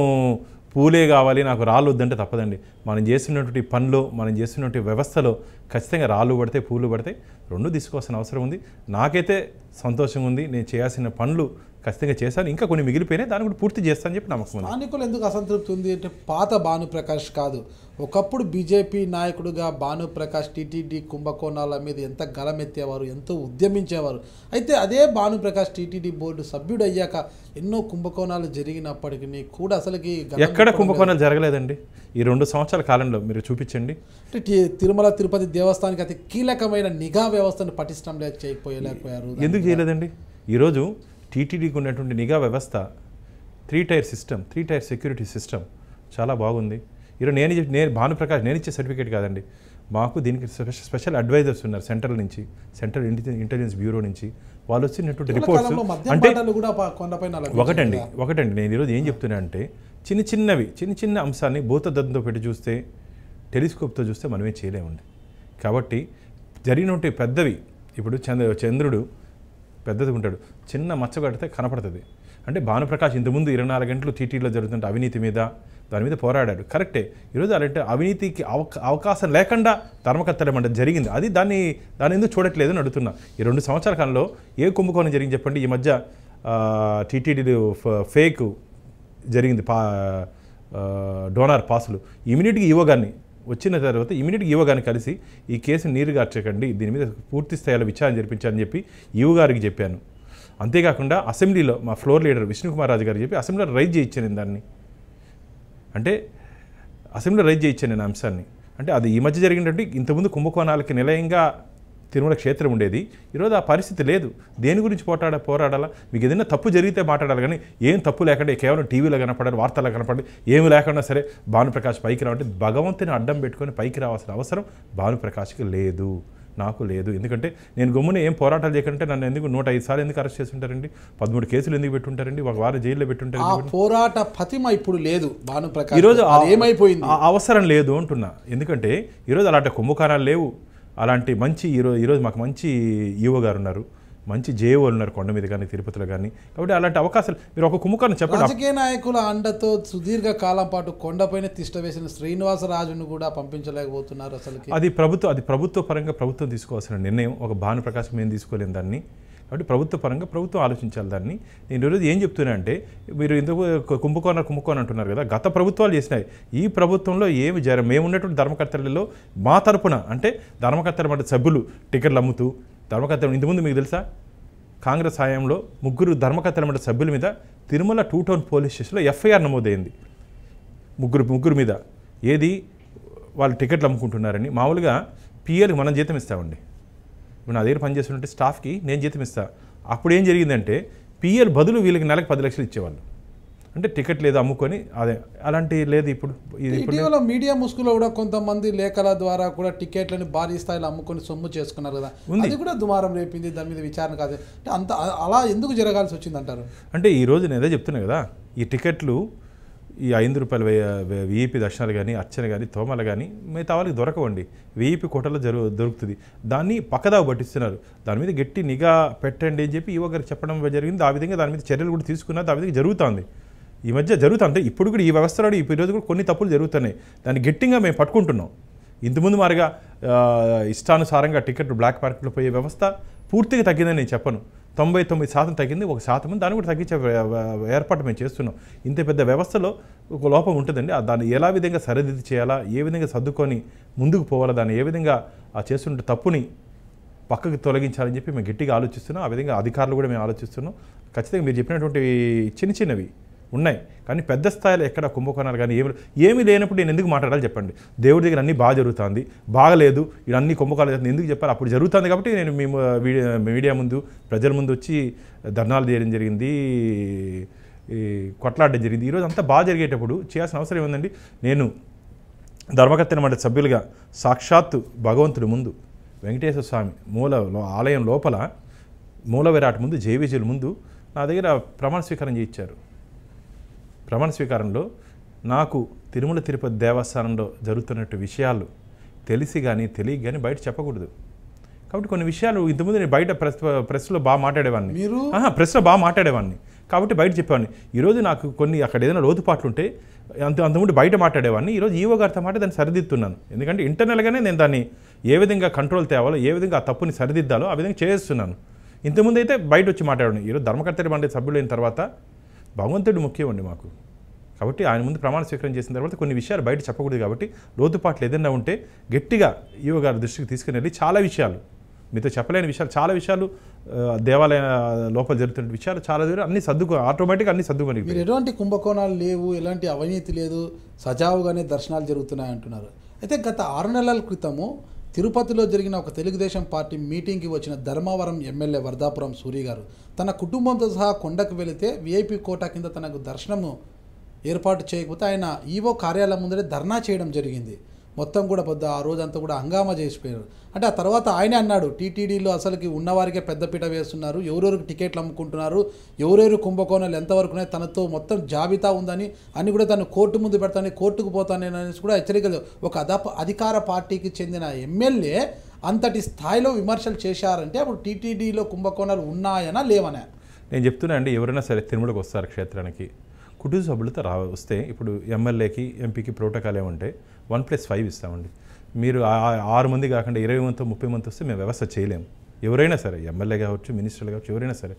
పూలే కావాలి నాకు రాళ్ళు వద్దంటే తప్పదండి. మనం చేస్తున్నటువంటి పనిలో, మనం చేస్తున్నటువంటి వ్యవస్థలో ఖచ్చితంగా రాళ్ళు పడితే పూలు పడితే 2 తీసుకోవాల్సిన అవసరం ఉంది. నాకైతే సంతోషంగా ఉంది. నేను చేయాల్సిన పనులు ఖచ్చితంగా చేశాను. ఇంకా కొన్ని మిగిలిపోయినాయి, దాన్ని కూడా పూర్తి చేస్తానని చెప్పి నమ్మకం ఉంది. స్థానికులు ఎందుకు అసంతృప్తి ఉంది అంటే పాత భానుప్రకాష్ కాదు, ఒకప్పుడు బీజేపీ నాయకుడిగా భానుప్రకాష్ టీటీడీ కుంభకోణాల మీద ఎంత గలమెత్తేవారు, ఎంతో ఉద్యమించేవారు. అయితే అదే భానుప్రకాష్ టీటీడీ బోర్డు సభ్యుడు అయ్యాక ఎన్నో కుంభకోణాలు జరిగినప్పటికీ కూడా అసలుకి ఎక్కడ కుంభకోణాలు జరగలేదండి. ఈ 2 సంవత్సరాల కాలంలో మీరు చూపించండి. అంటే తిరుమల తిరుపతి దేవస్థానానికి అతి కీలకమైన నిఘా వ్యవస్థను పటిష్టం చేయలేకపోయారు. ఎందుకు చేయలేదండి? ఈరోజు టీటీడీకి ఉన్నటువంటి నిఘా వ్యవస్థ 3 tyre system, 3 tier security system చాలా బాగుంది. ఈరోజు నేను భానుప్రకాష్ నేను ఇచ్చే సర్టిఫికేట్ కాదండి, మాకు దీనికి స్పెషల్ అడ్వైజర్స్ ఉన్నారు సెంట్రల్ నుంచి, సెంట్రల్ ఇంటెలిజెన్స్ బ్యూరో నుంచి. వాళ్ళు వచ్చినటువంటి రిపోర్ట్స్ అంటే ఒకటండి నేను ఈరోజు ఏం చెప్తున్నా అంటే చిన్న అంశాన్ని భూతద్దంతో పెట్టి చూస్తే, టెలిస్కోప్తో చూస్తే మనమే చేయలేమండి. కాబట్టి జరిగినటువంటి పెద్దవి, ఇప్పుడు చంద్రుడు పెద్దది ఉంటాడు, చిన్న మచ్చ కడితే కనపడుతుంది. అంటే భానుప్రకాష్ ఇంతకుముందు 24 గంటలు టీటీడీలో జరుగుతున్న అవినీతి మీద దాని మీద పోరాడాడు, కరెక్టే. ఈరోజు అలాంటి అవినీతికి అవకాశం లేకుండా ధర్మకర్తల మండలి జరిగింది. దాన్ని ఎందుకు చూడట్లేదు అని అడుగుతున్నా. ఈ 2 సంవత్సరాల కాలంలో ఏ కుంభకోణం జరిగింది చెప్పండి? ఈ మధ్య టీటీడీ ఫేక్ జరిగింది, డోనార్ పాసులు. ఇమీడియట్గా ఈవో గారిని వచ్చిన తర్వాత ఇమీడియట్గా ఈవో గారిని కలిసి ఈ కేసుని నీరుగార్చకండి, దీని మీద పూర్తి స్థాయిలో విచారణ జరిపించాలని చెప్పి ఈవో గారికి చెప్పాను. అంతేకాకుండా అసెంబ్లీలో మా ఫ్లోర్ లీడర్ విష్ణుకుమార్ రాజు గారికి చెప్పి అసెంబ్లీలో రైజ్ చేయించాను దాన్ని. అంటే అసెంబ్లీలో రైజ్ చేయించాను నేను అంశాన్ని. అంటే అది ఈ మధ్య జరిగినటువంటి ఇంతకుముందు కుంభకోణాలకి నిలయంగా తిరుమల క్షేత్రం ఉండేది. ఈరోజు ఆ పరిస్థితి లేదు. దేని గురించి పోరాడాలా? మీకు ఏదైనా తప్పు జరిగితే మాట్లాడాలి, కానీ ఏం తప్పు లేకుండా కేవలం టీవీలో కనపడాలి, వార్తల్లో కనపడాలి, ఏమి లేకుండా సరే భానుప్రకాష్ పైకి రావంటే భగవంతుని అడ్డం పెట్టుకొని పైకి రావాల్సిన అవసరం భానుప్రకాష్కి లేదు, నాకు లేదు. ఎందుకంటే నేను గమ్మున ఏం పోరాటాలు చేయకుంటే నన్ను ఎందుకు 105 సార్లు ఎందుకు అరెస్ట్ చేస్తుంటారండి? 13 కేసులు ఎందుకు పెట్టుంటారండి? 1 వారం జైల్లో పెట్టుంటారు. పోరాట పతిమ ఇప్పుడు లేదు భానుప్రకాష్. ఈరోజు ఏమైపోయింది? అవసరం లేదు అంటున్నా. ఎందుకంటే ఈరోజు అలాంటి కుంభకోణాలు లేవు. అలాంటి మంచి ఈరోజు మాకు మంచి ఈవో గారు ఉన్నారు, మంచి జేఓలు ఉన్నారు కొండ మీద కానీ తిరుపతిలో కానీ. కాబట్టి అలాంటి అవకాశాలు మీరు ఒక కుంభకోణం చెప్పండి. రాజకీయ నాయకుల అండతో సుదీర్ఘ కాలం పాటు కొండపైన తిష్ట వేసిన శ్రీనివాసరాజును కూడా పంపించలేకపోతున్నారు. అసలు అది ప్రభుత్వ పరంగా ప్రభుత్వం తీసుకోవాల్సిన నిర్ణయం. ఒక భానుప్రకాశం మేము తీసుకోలేము దాన్ని. కాబట్టి ప్రభుత్వ పరంగా ప్రభుత్వం ఆలోచించాలి దాన్ని. నేను ఈరోజు ఏం చెప్తున్నా అంటే, మీరు ఇంతకు కుంభకోణం అంటున్నారు కదా, గత ప్రభుత్వాలు చేసినాయి. ఈ ప్రభుత్వంలో ఏమి మేము ఉన్నటువంటి ధర్మకర్తలలో మా తరపున అంటే ధర్మకర్తల మధ్య సభ్యులు టికెట్లు అమ్ముతూ ధర్మకర్తలు ఇంతకుముందు మీకు తెలుసా, కాంగ్రెస్ హయాంలో 3 ధర్మకర్తల మధ్య సభ్యుల మీద తిరుమల 2 టౌన్ పోలీస్ స్టేషన్లో ఎఫ్ఐఆర్ నమోదైంది. ముగ్గురు మీద ఏది వాళ్ళు టికెట్లు అమ్ముకుంటున్నారని. మామూలుగా పిఎల్కి మనం జీతం ఇస్తామండి. ఇప్పుడు నా దగ్గర పనిచేస్తున్నట్టు స్టాఫ్కి నేను జీతం ఇస్తాను. అప్పుడు ఏం జరిగిందంటే పిఎల్ బదులు వీళ్ళకి నెలకు 10 లక్షలు ఇచ్చేవాళ్ళు. అంటే టికెట్ లేదు అమ్ముకొని, అదే అలాంటి లేదు ఇప్పుడు. ఇటీవల మీడియా ముసుగులో కూడా కొంతమంది లేఖల ద్వారా కూడా టికెట్లని భారీ స్థాయిలో అమ్ముకొని సొమ్ము చేసుకున్నారు కదా, అది కూడా దుమారం రేపింది. దాని మీద విచారణ కాదు అంటే అంత అలా ఎందుకు జరగాల్సి వచ్చింది అంటారు? అంటే ఈరోజు నేను అదే చెప్తున్నా కదా, ఈ టికెట్లు ఈ 5 రూపాయల విఐపి దర్శనాలు కానీ, అర్చన కానీ, తోమలు కానీ మిగతా వాళ్ళకి దొరకవండి. విఐపి కోటలో దొరుకుతుంది. దాన్ని పక్కదావ పట్టిస్తున్నారు. దాని మీద గట్టి నిఘా పెట్టండి అని చెప్పి ఈవో గారికి చెప్పడం జరిగింది. ఆ విధంగా దాని మీద చర్యలు కూడా తీసుకున్నారు. ఆ విధంగా జరుగుతుంది. ఈ మధ్య జరుగుతుంది. ఇప్పుడు కూడా ఈ వ్యవస్థలో ఈరోజు కూడా కొన్ని తప్పులు జరుగుతున్నాయి. దాన్ని గట్టిగా మేము పట్టుకుంటున్నాం. ఇంతకుముందు మారిగా ఇష్టానుసారంగా టికెట్ బ్లాక్ మార్కెట్లో పోయే వ్యవస్థ పూర్తిగా తగ్గిందని నేను చెప్పను. 99% తగ్గింది, 1% దాన్ని కూడా తగ్గించే ఏర్పాటు మేము చేస్తున్నాం. ఇంత పెద్ద వ్యవస్థలో ఒక లోపం ఉంటుందండి. దాన్ని ఎలా విధంగా సరిదిద్ది చేయాలా, ఏ విధంగా సర్దుకొని ముందుకు పోవాలా, దాన్ని ఏ విధంగా ఆ చేస్తుంటే తప్పుని పక్కకు తొలగించాలని చెప్పి మేము గట్టిగా ఆలోచిస్తున్నాం. ఆ విధంగా అధికారులు కూడా మేము ఆలోచిస్తున్నాం. ఖచ్చితంగా మీరు చెప్పినటువంటి చిన్నవి ఉన్నాయి, కానీ పెద్ద స్థాయిలో ఎక్కడ కుంభకోణాలు కానీ ఏమీ లేనప్పుడు నేను ఎందుకు మాట్లాడాలి చెప్పండి? దేవుడి దగ్గర అన్నీ బాగా జరుగుతుంది, బాగలేదు ఇది అన్ని కుంభకోణాలు ఎందుకు చెప్పాలి? అప్పుడు జరుగుతుంది కాబట్టి నేను మేము మీడియా ముందు ప్రజల ముందు వచ్చి ధర్నాలు చేయడం జరిగింది, కొట్లాడడం జరిగింది. ఈరోజు అంతా బాగా జరిగేటప్పుడు చేయాల్సిన అవసరం ఏముందండి? నేను ధర్మకర్తల మండలి సభ్యులుగా సాక్షాత్తు భగవంతుడి ముందు వెంకటేశ్వర స్వామి ఆలయం లోపల మూల విరాట్ ముందు జేవిజీల ముందు నా దగ్గర ప్రమాణ స్వీకారం చేయించారు. ప్రమాణ స్వీకారంలో నాకు తిరుమల తిరుపతి దేవస్థానంలో జరుగుతున్నట్టు విషయాలు తెలిసి కానీ తెలియక కానీ బయట చెప్పకూడదు. కాబట్టి కొన్ని విషయాలు ఇంతకుముందు నేను బయట ప్రెస్లో బాగా మాట్లాడేవాడిని, ప్రెస్లో బాగా మాట్లాడేవాడిని కాబట్టి బయట చెప్పేవాడిని. ఈరోజు నాకు కొన్ని అక్కడ ఏదైనా లోతుపాట్లు ఉంటే అంతకుముందు బయట మాట్లాడేవాడిని. ఈరోజు ఈవో గారితో మాట దాన్ని సరిదిద్దుతున్నాను. ఎందుకంటే ఇంటర్నల్గానే నేను దాన్ని ఏ విధంగా కంట్రోల్ తేవాలో, ఏ విధంగా ఆ తప్పుని సరిదిద్దాలో ఆ విధంగా చేస్తున్నాను. ఇంతకుముందు అయితే బయట వచ్చి మాట్లాడాను. ఈరోజు ధర్మకర్తరి మండలి సభ్యులైన తర్వాత భగవంతుడు ముఖ్యమండి మాకు. కాబట్టి ఆయన ముందు ప్రమాణ స్వీకారం చేసిన తర్వాత కొన్ని విషయాలు బయట చెప్పకూడదు. కాబట్టి లోతుపాట్లు ఏదైనా ఉంటే గట్టిగా ఈవో గారి దృష్టికి తీసుకుని వెళ్ళి చాలా విషయాలు మీతో చెప్పలేని విషయాలు, చాలా విషయాలు దేవాలయ లోపల జరుగుతున్న విషయాలు చాలా దగ్గర అన్ని ఆటోమేటిక్గా అన్ని సర్దుకొని. మీరు ఎటువంటి కుంభకోణాలు లేవు, ఎలాంటి అవినీతి లేదు, సజావుగానే దర్శనాలు జరుగుతున్నాయి అంటున్నారు. అయితే గత 6 నెలల క్రితము తిరుపతిలో జరిగిన ఒక తెలుగుదేశం పార్టీ మీటింగ్కి వచ్చిన ధర్మవరం ఎమ్మెల్యే వర్ధాపురం సూరి గారు తన కుటుంబంతో సహా కొండకు వెళితే విఐపి కోటా కింద తనకు దర్శనము ఏర్పాటు చేయకపోతే ఆయన ఈవో కార్యాలయం ముందరే ధర్నా చేయడం జరిగింది. మొత్తం కూడా ఆ రోజంతా కూడా హంగామా చేసిపోయారు. అంటే ఆ తర్వాత ఆయనే అన్నాడు, టీటీడీలో అసలుకి ఉన్నవారికే పెద్దపీట వేస్తున్నారు, ఎవరెవరికి టికెట్లు అమ్ముకుంటున్నారు, ఎవరెవరు కుంభకోణాలు ఎంతవరకు ఉన్నాయి, తనతో మొత్తం జాబితా ఉందని అని కూడా తను కోర్టు ముందు పెడతానని, కోర్టుకు పోతానని కూడా హెచ్చరికలు. ఒక అధికార పార్టీకి చెందిన ఎమ్మెల్యే అంతటి స్థాయిలో విమర్శలు చేశారంటే అప్పుడు టీటీడీలో కుంభకోణాలు ఉన్నాయనా లేవనా? నేను చెప్తున్నా అండి, ఎవరైనా సరే తిరుమలకు వస్తారు క్షేత్రానికి, కుటుంబ సభ్యులతో వస్తే ఇప్పుడు ఎమ్మెల్యేకి ఎంపీకి ప్రోటోకాల్ ఏమంటే 1+5 ఇస్తామండి. మీరు 6 మంది కాకుండా 20 మంది 30 మంది వస్తే మేము వ్యవస్థ చేయలేము. ఎవరైనా సరే ఎమ్మెల్యే కావచ్చు, మినిస్టర్లు కావచ్చు, ఎవరైనా సరే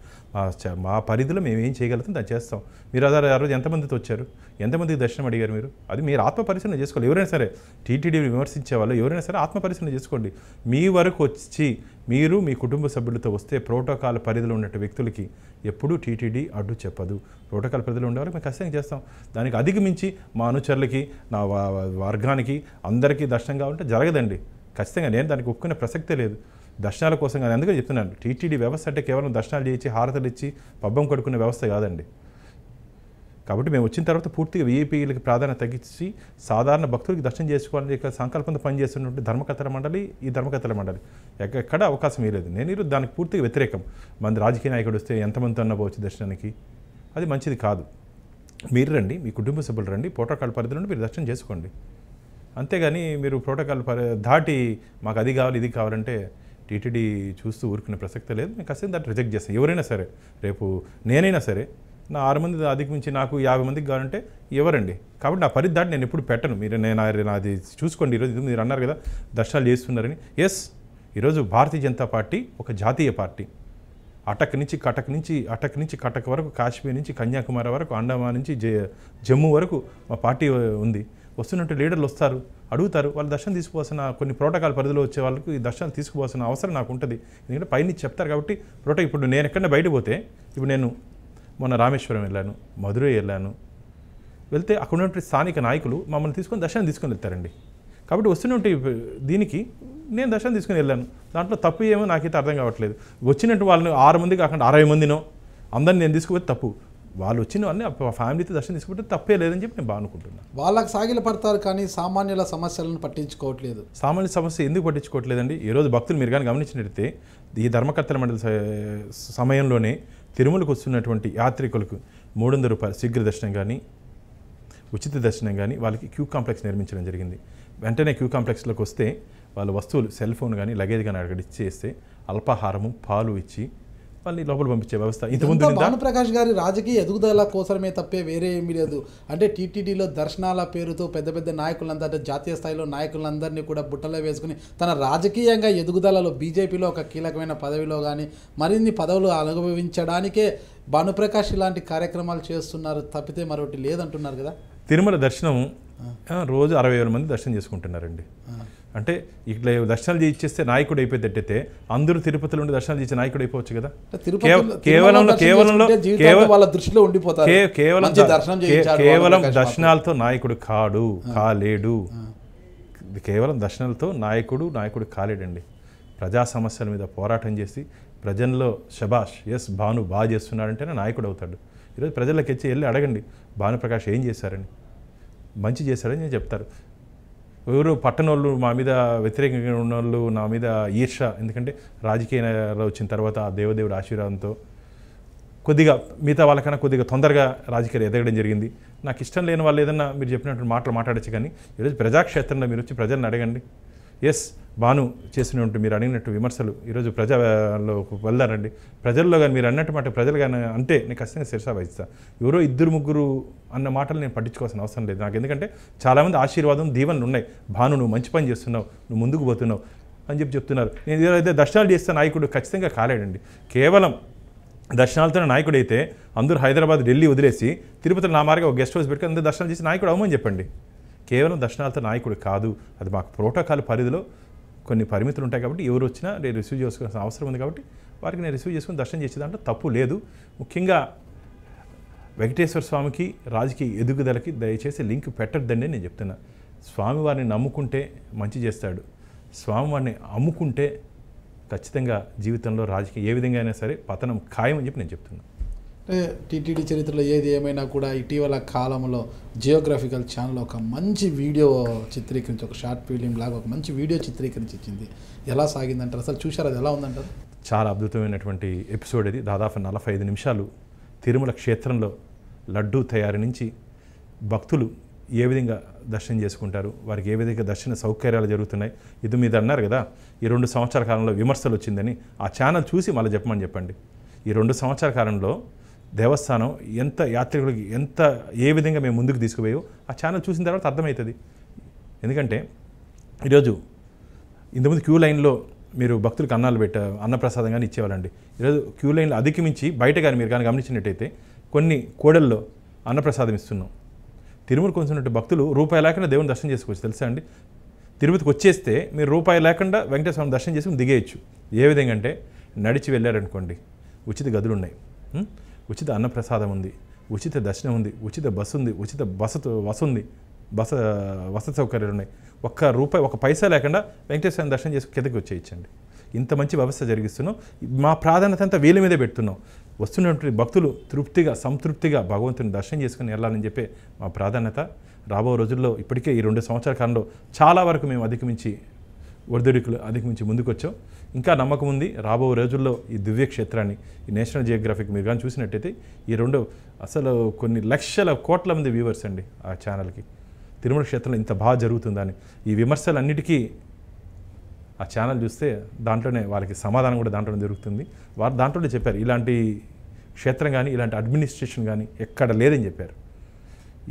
మా పరిధిలో మేము ఏం చేయగలుగుతాం దాన్ని చేస్తాం. మీరు ఆ రోజు ఎంతమందితో వచ్చారు, ఎంతమందికి దర్శనం అడిగారు? మీరు అది మీరు ఆత్మ పరిశీలన చేసుకోవాలి. ఎవరైనా సరే టీటీడీ విమర్శించే వాళ్ళు ఎవరైనా సరే ఆత్మ పరిశీలన చేసుకోండి. మీ వరకు వచ్చి మీరు మీ కుటుంబ సభ్యులతో వస్తే ప్రోటోకాల్ పరిధిలో ఉన్న వ్యక్తులకి ఎప్పుడూ టీటీడీ అడ్డు చెప్పదు. ప్రోటోకాల్ పరిధిలో ఉండేవాళ్ళు మేము ఖచ్చితంగా చేస్తాం. దానికి అధిగమించి మా అనుచరులకి, నా వర్గానికి అందరికీ దర్శనం కావాలంటే జరగదండి. ఖచ్చితంగా నేను దానికి ఒప్పుకునే ప్రసక్తే లేదు. దర్శనాల కోసం కానీ అందుకని చెప్తున్నాను, టీటీడీ వ్యవస్థ అంటే కేవలం దర్శనాలు చేయించి హారతలు ఇచ్చి పబ్బం కడుకునే వ్యవస్థ కాదండి. కాబట్టి మేము వచ్చిన తర్వాత పూర్తిగా వీఐపీలకి ప్రాధాన్యత తగ్గించి సాధారణ భక్తులకి దర్శనం చేసుకోవాలని సంకల్పంతో పనిచేస్తున్నటువంటి ధర్మకర్తల మండలి, ఈ ధర్మకర్తల మండలి ఎక్కడ అవకాశం ఇవ్వలేదు. నేను ఈరోజు దానికి పూర్తిగా వ్యతిరేకం. మంది రాజకీయ నాయకుడు వస్తే ఎంతమంది అన్న పోవచ్చు దర్శనానికి, అది మంచిది కాదు. మీరు రండి, మీ కుటుంబ సభ్యులు రండి, ప్రోటోకాల్ పరిధిలో మీరు దర్శనం చేసుకోండి. అంతేగాని మీరు ప్రోటోకాల్ దాటి మాకు అది కావాలి ఇది కావాలంటే టీటీడీ చూస్తూ ఊరుకునే ప్రసక్తే లేదు. మేము ఖచ్చితంగా దాన్ని రిజెక్ట్ చేస్తాం. ఎవరైనా సరే, రేపు నేనైనా సరే నా 6 మంది అధిగమించి నాకు 50 మందికి కావాలంటే ఎవరండి. కాబట్టి నా పరిధి దాటి నేను ఎప్పుడు పెట్టను. మీరు నాది చూసుకోండి. ఈరోజు మీరు అన్నారు కదా దర్శనాలు చేస్తున్నారని. ఎస్, ఈరోజు భారతీయ జనతా పార్టీ ఒక జాతీయ పార్టీ. అటక్ నుంచి కటక్ వరకు, కాశ్మీర్ నుంచి కన్యాకుమారి వరకు, అండమాన్ నుంచి జమ్మూ వరకు మా పార్టీ ఉంది. వస్తున్నట్టు లీడర్లు వస్తారు, అడుగుతారు, వాళ్ళు దర్శనం తీసుకోవాల్సిన కొన్ని ప్రోటోకాల్ పరిధిలో వచ్చే వాళ్ళకు ఈ దర్శనం తీసుకోవాల్సిన అవసరం నాకు ఉంటుంది. ఎందుకంటే పైన చెప్తారు కాబట్టి ఇప్పుడు నేను ఎక్కడైనా బయట పోతే, ఇప్పుడు నేను మొన్న రామేశ్వరం వెళ్ళాను, మధురై వెళ్ళాను, వెళ్తే అక్కడ ఉన్నటువంటి స్థానిక నాయకులు మమ్మల్ని దర్శనం తీసుకొని వెళ్తారండి. కాబట్టి వస్తున్నట్టు దీనికి నేను దర్శనం తీసుకుని వెళ్ళాను. దాంట్లో తప్పు ఏమో నాకైతే అర్థం కావట్లేదు. వచ్చినట్టు వాళ్ళని 6 మంది కాకుండా 60 మందినో అందరిని నేను తీసుకుపోతే తప్పు. వాళ్ళు వచ్చిన వాళ్ళని ఫ్యామిలీతో దర్శనం తీసుకుంటే తప్పే లేదని చెప్పి నేను బాగా అనుకుంటున్నాను. వాళ్ళకి సాగిలు పడతారు కానీ సామాన్యుల సమస్యలను పట్టించుకోవట్లేదు. సామాన్య సమస్య ఎందుకు పట్టించుకోవట్లేదండి? ఈరోజు భక్తులు మీరు కానీ గమనించినట్లయితే ఈ ధర్మకర్తల మండలి సమయంలోనే తిరుమలకు వస్తున్నటువంటి యాత్రికులకు 300 రూపాయలు శీఘ్ర దర్శనం కానీ, ఉచిత దర్శనం కానీ వాళ్ళకి క్యూ కాంప్లెక్స్ నిర్మించడం జరిగింది. వెంటనే క్యూ కాంప్లెక్స్లోకి వస్తే వాళ్ళ వస్తువులు సెల్ ఫోన్ కానీ లగేజ్ కానీ అక్కడ ఇచ్చేస్తే అల్పాహారము పాలు ఇచ్చి వాళ్ళని లోపల పంపించే వ్యవస్థ ఇంతకుముందు. భానుప్రకాష్ గారి రాజకీయ ఎదుగుదల కోసమే తప్పే వేరే ఏమీ లేదు. అంటే టీటీడీలో దర్శనాల పేరుతో పెద్ద పెద్ద నాయకులందరూ, అంటే జాతీయ స్థాయిలో నాయకులందరినీ కూడా బుట్టలో వేసుకుని తన రాజకీయంగా ఎదుగుదలలో బీజేపీలో ఒక కీలకమైన పదవిలో కానీ మరిన్ని పదవులు అనుభవించడానికే భానుప్రకాష్ ఇలాంటి కార్యక్రమాలు చేస్తున్నారు తప్పితే మరొకటి లేదంటున్నారు కదా. తిరుమల దర్శనం రోజు 60,000 మంది దర్శనం చేసుకుంటున్నారండి. అంటే ఇట్లా దర్శనాలు చేయించేస్తే నాయకుడు అయిపోయేటట్టయితే అందరూ తిరుపతిలో ఉండి దర్శనాలు చేసే నాయకుడు అయిపోవచ్చు కదా. కేవలం దర్శనాలతో నాయకుడు కాలేడు. కేవలం దర్శనాలతో నాయకుడు కాలేడండి. ప్రజా సమస్యల మీద పోరాటం చేసి ప్రజల్లో శబాష్ ఎస్ భాను బాగా చేస్తున్నాడంటేనే నాయకుడు అవుతాడు. ఈరోజు ప్రజలకు వెళ్ళి అడగండి భానుప్రకాష్ ఏం చేశారని, మంచి చేశారని చెప్తారు. ఎవరు పట్టణోళ్ళు మా మీద వ్యతిరేకంగా ఉన్న వాళ్ళు నా మీద ఈర్ష, ఎందుకంటే రాజకీయాల్లో వచ్చిన తర్వాత ఆ దేవదేవుడి ఆశీర్వాదంతో కొద్దిగా మిగతా వాళ్ళకన్నా కొద్దిగా తొందరగా రాజకీయాలు ఎదగడం జరిగింది. నాకు ఇష్టం లేని వాళ్ళు ఏదన్నా మీరు చెప్పినట్టు మాటలు మాట్లాడచ్చు, కానీ ఈరోజు ప్రజాక్షేత్రంలో మీరు వచ్చి ప్రజలను అడగండి. ఎస్, భాను చేసినట్టు మీరు అడిగినట్టు విమర్శలు ఈరోజు ప్రజల్లో వెళ్దారండి. ప్రజల్లో కానీ మీరు అన్నట్టు మాట ప్రజలు కానీ అంటే నేను ఖచ్చితంగా శిరసా వహిస్తాను. ఎవరో ఇద్దరు ముగ్గురు అన్న మాటలు నేను పట్టించుకోవాల్సిన అవసరం లేదు నాకు, ఎందుకంటే చాలామంది ఆశీర్వాదం దీవెనలు ఉన్నాయి. భాను నువ్వు మంచి పని చేస్తున్నావు, నువ్వు ముందుకు పోతున్నావు అని చెప్తున్నారు. నేను ఏదైతే దర్శనాలు చేస్తే నాయకుడు ఖచ్చితంగా కాలేడండి. కేవలం దర్శనాలతో నాయకుడు అయితే అందరూ హైదరాబాద్, ఢిల్లీ వదిలేసి తిరుపతిలో నా మార్గం ఒక గెస్ట్ హౌస్ పెట్టుకుని అందరూ దర్శనం చేసి నాయకుడు అవ్వమని చెప్పండి. కేవలం దర్శనాలతో నాయకుడు కాదు, అది మాకు ప్రోటోకాల్ పరిధిలో కొన్ని పరిమితులు ఉంటాయి కాబట్టి ఎవరు వచ్చినా నేను రిసీవ్ చేసుకోవాల్సిన అవసరం ఉంది కాబట్టి వారికి నేను రిసీవ్ చేసుకుని దర్శనం చేసే దాంట్లో తప్పు లేదు. ముఖ్యంగా వెంకటేశ్వర స్వామికి రాజకీయ ఎదుగుదలకి దయచేసి లింక్ పెట్టద్దండి నేను చెప్తున్నా. స్వామివారిని నమ్ముకుంటే మంచి చేస్తాడు, స్వామివారిని అమ్ముకుంటే ఖచ్చితంగా జీవితంలో రాజకీయ ఏ విధంగా అయినా సరే పతనం ఖాయమని చెప్పి నేను చెప్తున్నాను. టీటీడీ చరిత్రలో ఏది ఏమైనా కూడా ఇటీవల కాలంలో జియోగ్రఫికల్ ఛానల్ ఒక మంచి వీడియో చిత్రీకరించి, ఒక షార్ట్ ఫిలిం లాగా ఒక మంచి వీడియో చిత్రీకరించి ఇచ్చింది. ఎలా సాగిందంటారు? అసలు చూశారు, అది ఎలా ఉందంటారు? చాలా అద్భుతమైనటువంటి ఎపిసోడ్ ఇది. దాదాపు 45 నిమిషాలు తిరుమల క్షేత్రంలో లడ్డూ తయారీ నుంచి భక్తులు ఏ విధంగా దర్శనం చేసుకుంటారు, వారికి ఏ విధంగా దర్శన సౌకర్యాలు జరుగుతున్నాయి. ఇది మీద అన్నారు కదా ఈ 2 సంవత్సరాల కాలంలో విమర్శలు వచ్చిందని, ఆ ఛానల్ చూసి మళ్ళీ చెప్పమని చెప్పండి. ఈ 2 సంవత్సరాల కాలంలో దేవస్థానం ఎంత యాత్రికులకి ఏ విధంగా మేము ముందుకు తీసుకుపోయో ఆ ఛానల్ చూసిన తర్వాత అర్థమవుతుంది. ఎందుకంటే ఈరోజు ఇంతకుముందు క్యూ లైన్లో మీరు భక్తులకు అన్నప్రసాదం కానీ ఇచ్చేవాళ్ళండి. ఈరోజు క్యూ లైన్లో అధిగమించి బయట కానీ మీరు కానీ గమనించినట్టయితే కొన్ని కోడల్లో అన్నప్రసాదం ఇస్తున్నాం. తిరుమలకు వచ్చినట్టు భక్తులు రూపాయి లేకుండా దేవుని దర్శనం చేసుకోవచ్చు, తెలుసా అండి? తిరుపతికి వచ్చేస్తే మీరు రూపాయి లేకుండా వెంకటేశ్వర స్వామి దర్శనం చేసుకుని దిగేయచ్చు. ఏ విధంగా అంటే నడిచి వెళ్ళారనుకోండి, ఉచిత గదులు ఉన్నాయి, ఉచిత అన్నప్రసాదం ఉంది, ఉచిత దర్శనం ఉంది, ఉచిత బస్సు ఉంది, ఉచిత వసతి సౌకర్యాలు ఉన్నాయి. ఒక్క పైసా లేకుండా వెంకటేశ్వర దర్శనం చేసుకుని కిందకి వచ్చేయచ్చండి. ఇంత మంచి వ్యవస్థ జరిగిస్తున్నాం. మా ప్రాధాన్యత అంతా వీళ్ళ మీదే పెడుతున్నాం. వస్తున్నటువంటి భక్తులు సంతృప్తిగా భగవంతుని దర్శనం చేసుకుని వెళ్ళాలని చెప్పే మా ప్రాధాన్యత. రాబో రోజుల్లో ఇప్పటికే ఈ 2 సంవత్సరాల కాలంలో చాలా వరకు మేము ఒడిదుడుకులు అధిగమించి ముందుకు వచ్చాం. ఇంకా నమ్మకం ఉంది రాబో రోజుల్లో ఈ దివ్య క్షేత్రాన్ని, ఈ నేషనల్ జియోగ్రఫిక్ మీరు కానీ చూసినట్టయితే ఈ 2 అసలు కొన్ని లక్షల కోట్ల మంది వ్యూవర్స్ అండి ఆ ఛానల్కి. తిరుమల క్షేత్రంలో ఇంత బాగా జరుగుతుందని ఈ విమర్శలన్నిటికీ ఆ ఛానల్ చూస్తే దాంట్లోనే వాళ్ళకి సమాధానం కూడా దాంట్లోనే దొరుకుతుంది. వారు దాంట్లోనే చెప్పారు ఇలాంటి క్షేత్రం కానీ ఇలాంటి అడ్మినిస్ట్రేషన్ కానీ ఎక్కడ లేదని చెప్పారు.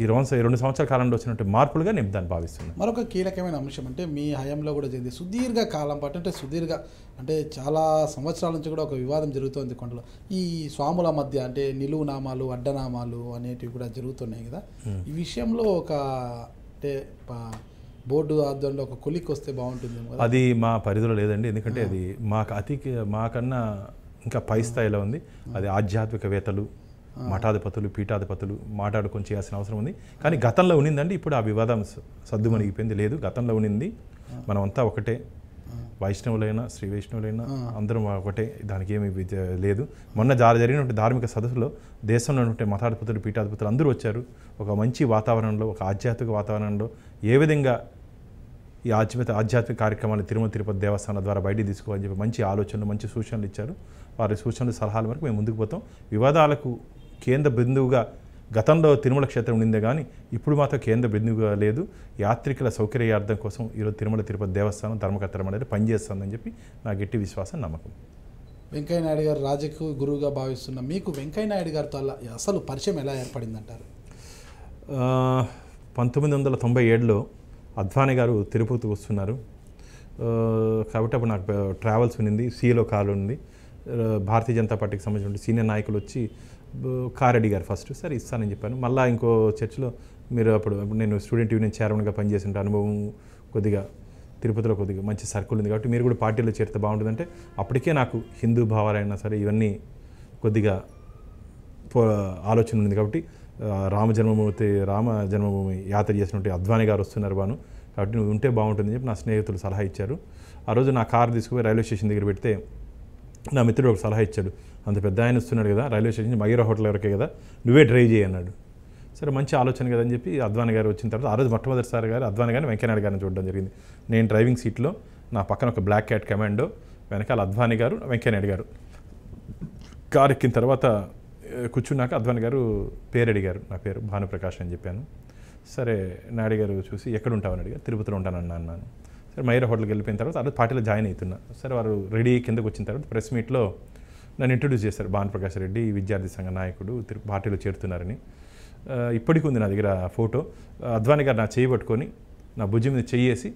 ఈ 2 సంవత్సరాల కాలంలో వచ్చినట్టు మార్పులుగా నేను దాన్ని భావిస్తున్నాను. మరొక కీలకమైన అంశం అంటే మీ హయాంలో కూడా జరిగింది సుదీర్ఘ కాలం పాటు, అంటే చాలా సంవత్సరాల నుంచి కూడా ఒక వివాదం జరుగుతుంది కొండలో. ఈ స్వాముల మధ్య అంటే నిలువు నామాలు, అడ్డనామాలు అనేటివి కూడా జరుగుతున్నాయి కదా. ఈ విషయంలో అంటే బోర్డు ఆధ్వర్యంలో ఒక కొలిక్ వస్తే బాగుంటుంది. అది మా పరిధిలో లేదండి, ఎందుకంటే అది మాకన్నా ఇంకా పై స్థాయిలో ఉంది. అది ఆధ్యాత్మికవేత్తలు, మఠాధిపతులు, పీఠాధిపతులు మాట్లాడుకొని చేయాల్సిన అవసరం ఉంది. కానీ గతంలో ఉన్నిందండి, ఇప్పుడు ఆ వివాదం సద్దుమణిగిపోయింది లేదు. గతంలో ఉన్నింది, మనమంతా ఒకటే, వైష్ణవులైనా శ్రీ వైష్ణవులైనా అందరం ఒకటే, దానికి ఏమి లేదు. మొన్న జరిగినటువంటి ధార్మిక సదస్సులో దేశంలో ఉన్నటువంటి మఠాధిపతులు, పీఠాధిపతులు అందరూ వచ్చారు. ఒక మంచి వాతావరణంలో, ఒక ఆధ్యాత్మిక వాతావరణంలో ఏ విధంగా ఈ ఆధ్యాత్మిక కార్యక్రమాన్ని తిరుపతి దేవస్థానం ద్వారా బయటికి తీసుకోవాలని చెప్పి మంచి ఆలోచనలు, మంచి సూచనలు ఇచ్చారు. వారి సూచనలు, సలహాల వరకు మేము ముందుకు పోతాం. వివాదాలకు కేంద్ర బిందువుగా గతంలో తిరుమల క్షేత్రం ఉండిందే కానీ ఇప్పుడు మాత్రం కేంద్ర బిందువుగా లేదు. యాత్రికుల సౌకర్యార్థం కోసం ఈరోజు తిరుపతి దేవస్థానం ధర్మకర్తల మండలి పనిచేస్తుందని చెప్పి నా గట్టి విశ్వాసం, నమ్మకం. వెంకయ్యనాయుడు గారు రాజకీయ గురువుగా భావిస్తున్న మీకు వెంకయ్యనాయుడు గారితో అసలు పరిచయం ఎలా ఏర్పడిందంటారు? 1997లో అద్వానీ గారు తిరుపతి వస్తున్నారు కాబట్టి అప్పుడు నాకు ట్రావెల్స్ ఉన్నింది, సీలో కారు ఉంది. భారతీయ జనతా పార్టీకి సంబంధించిన సీనియర్ నాయకులు వచ్చి కార్ అడిగారు ఫస్ట్, సరే ఇస్తానని చెప్పాను. మళ్ళీ ఇంకో చర్చిలో మీరు అప్పుడు నేను స్టూడెంట్ యూనియన్ చైర్మన్గా పనిచేసిన అనుభవం కొద్దిగా తిరుపతిలో కొద్దిగా మంచి సర్కిల్ ఉంది కాబట్టి మీరు కూడా పార్టీలో చేరితే బాగుంటుందంటే అప్పటికే నాకు హిందూ భావాలైనా సరే ఇవన్నీ కొద్దిగా ఆలోచన ఉంది కాబట్టి రామ జన్మభూమి యాత్ర చేసినట్టు అద్వానీ గారు వస్తున్నారు బాను, కాబట్టి నువ్వు ఉంటే బాగుంటుందని చెప్పి నా స్నేహితులు సలహా ఇచ్చారు. ఆ రోజు నా కారు తీసుకుపోయి రైల్వే స్టేషన్ దగ్గర పెడితే నా మిత్రుడు ఒక సలహా ఇచ్చాడు, అంత పెద్ద ఆయన వస్తున్నాడు కదా రైల్వే స్టేషన్ మయూరా హోటల్ వరకే కదా, నువ్వే డ్రైవ్ చేయి అన్నాడు. సరే మంచి ఆలోచన కదని చెప్పి అద్వానీ గారు వచ్చిన తర్వాత ఆ రోజు మొట్టమొదటిసారి గారు అద్వానీ గారిని వెంకయ్యనాయుడు గారిని చూడడం జరిగింది. నేను డ్రైవింగ్ సీట్లో, నా పక్కన ఒక బ్లాక్ క్యాట్ కమాండో, వెనకాల అద్వానీ గారు, వెంకయ్యనాయుడు గారు. కారు ఎక్కిన తర్వాత కూర్చున్నాక అద్వానీ గారు పేరు అడిగారు. నా పేరు భానుప్రకాష్ అని చెప్పాను. సరే నాయుడు గారు చూసి ఎక్కడ ఉంటామని అడిగారు. తిరుపతిలో ఉంటానన్నా అన్నాను. సరే మైరా హోటల్కి వెళ్ళిపోయిన తర్వాత అదే పార్టీలో జాయిన్ అవుతున్నా. సరే వారు రెడీ కిందకు వచ్చిన తర్వాత ప్రెస్ మీట్లో నన్ను ఇంట్రొడ్యూస్ చేశారు. భానుప్రకాష్ రెడ్డి విద్యార్థి సంఘ నాయకుడు, పార్టీలో చేరుతున్నారని. ఇప్పటికి ఉంది నా దగ్గర ఫోటో. అద్వానీ గారు నా చేయి పట్టుకొని నా భుజం మీద చెయ్యేసి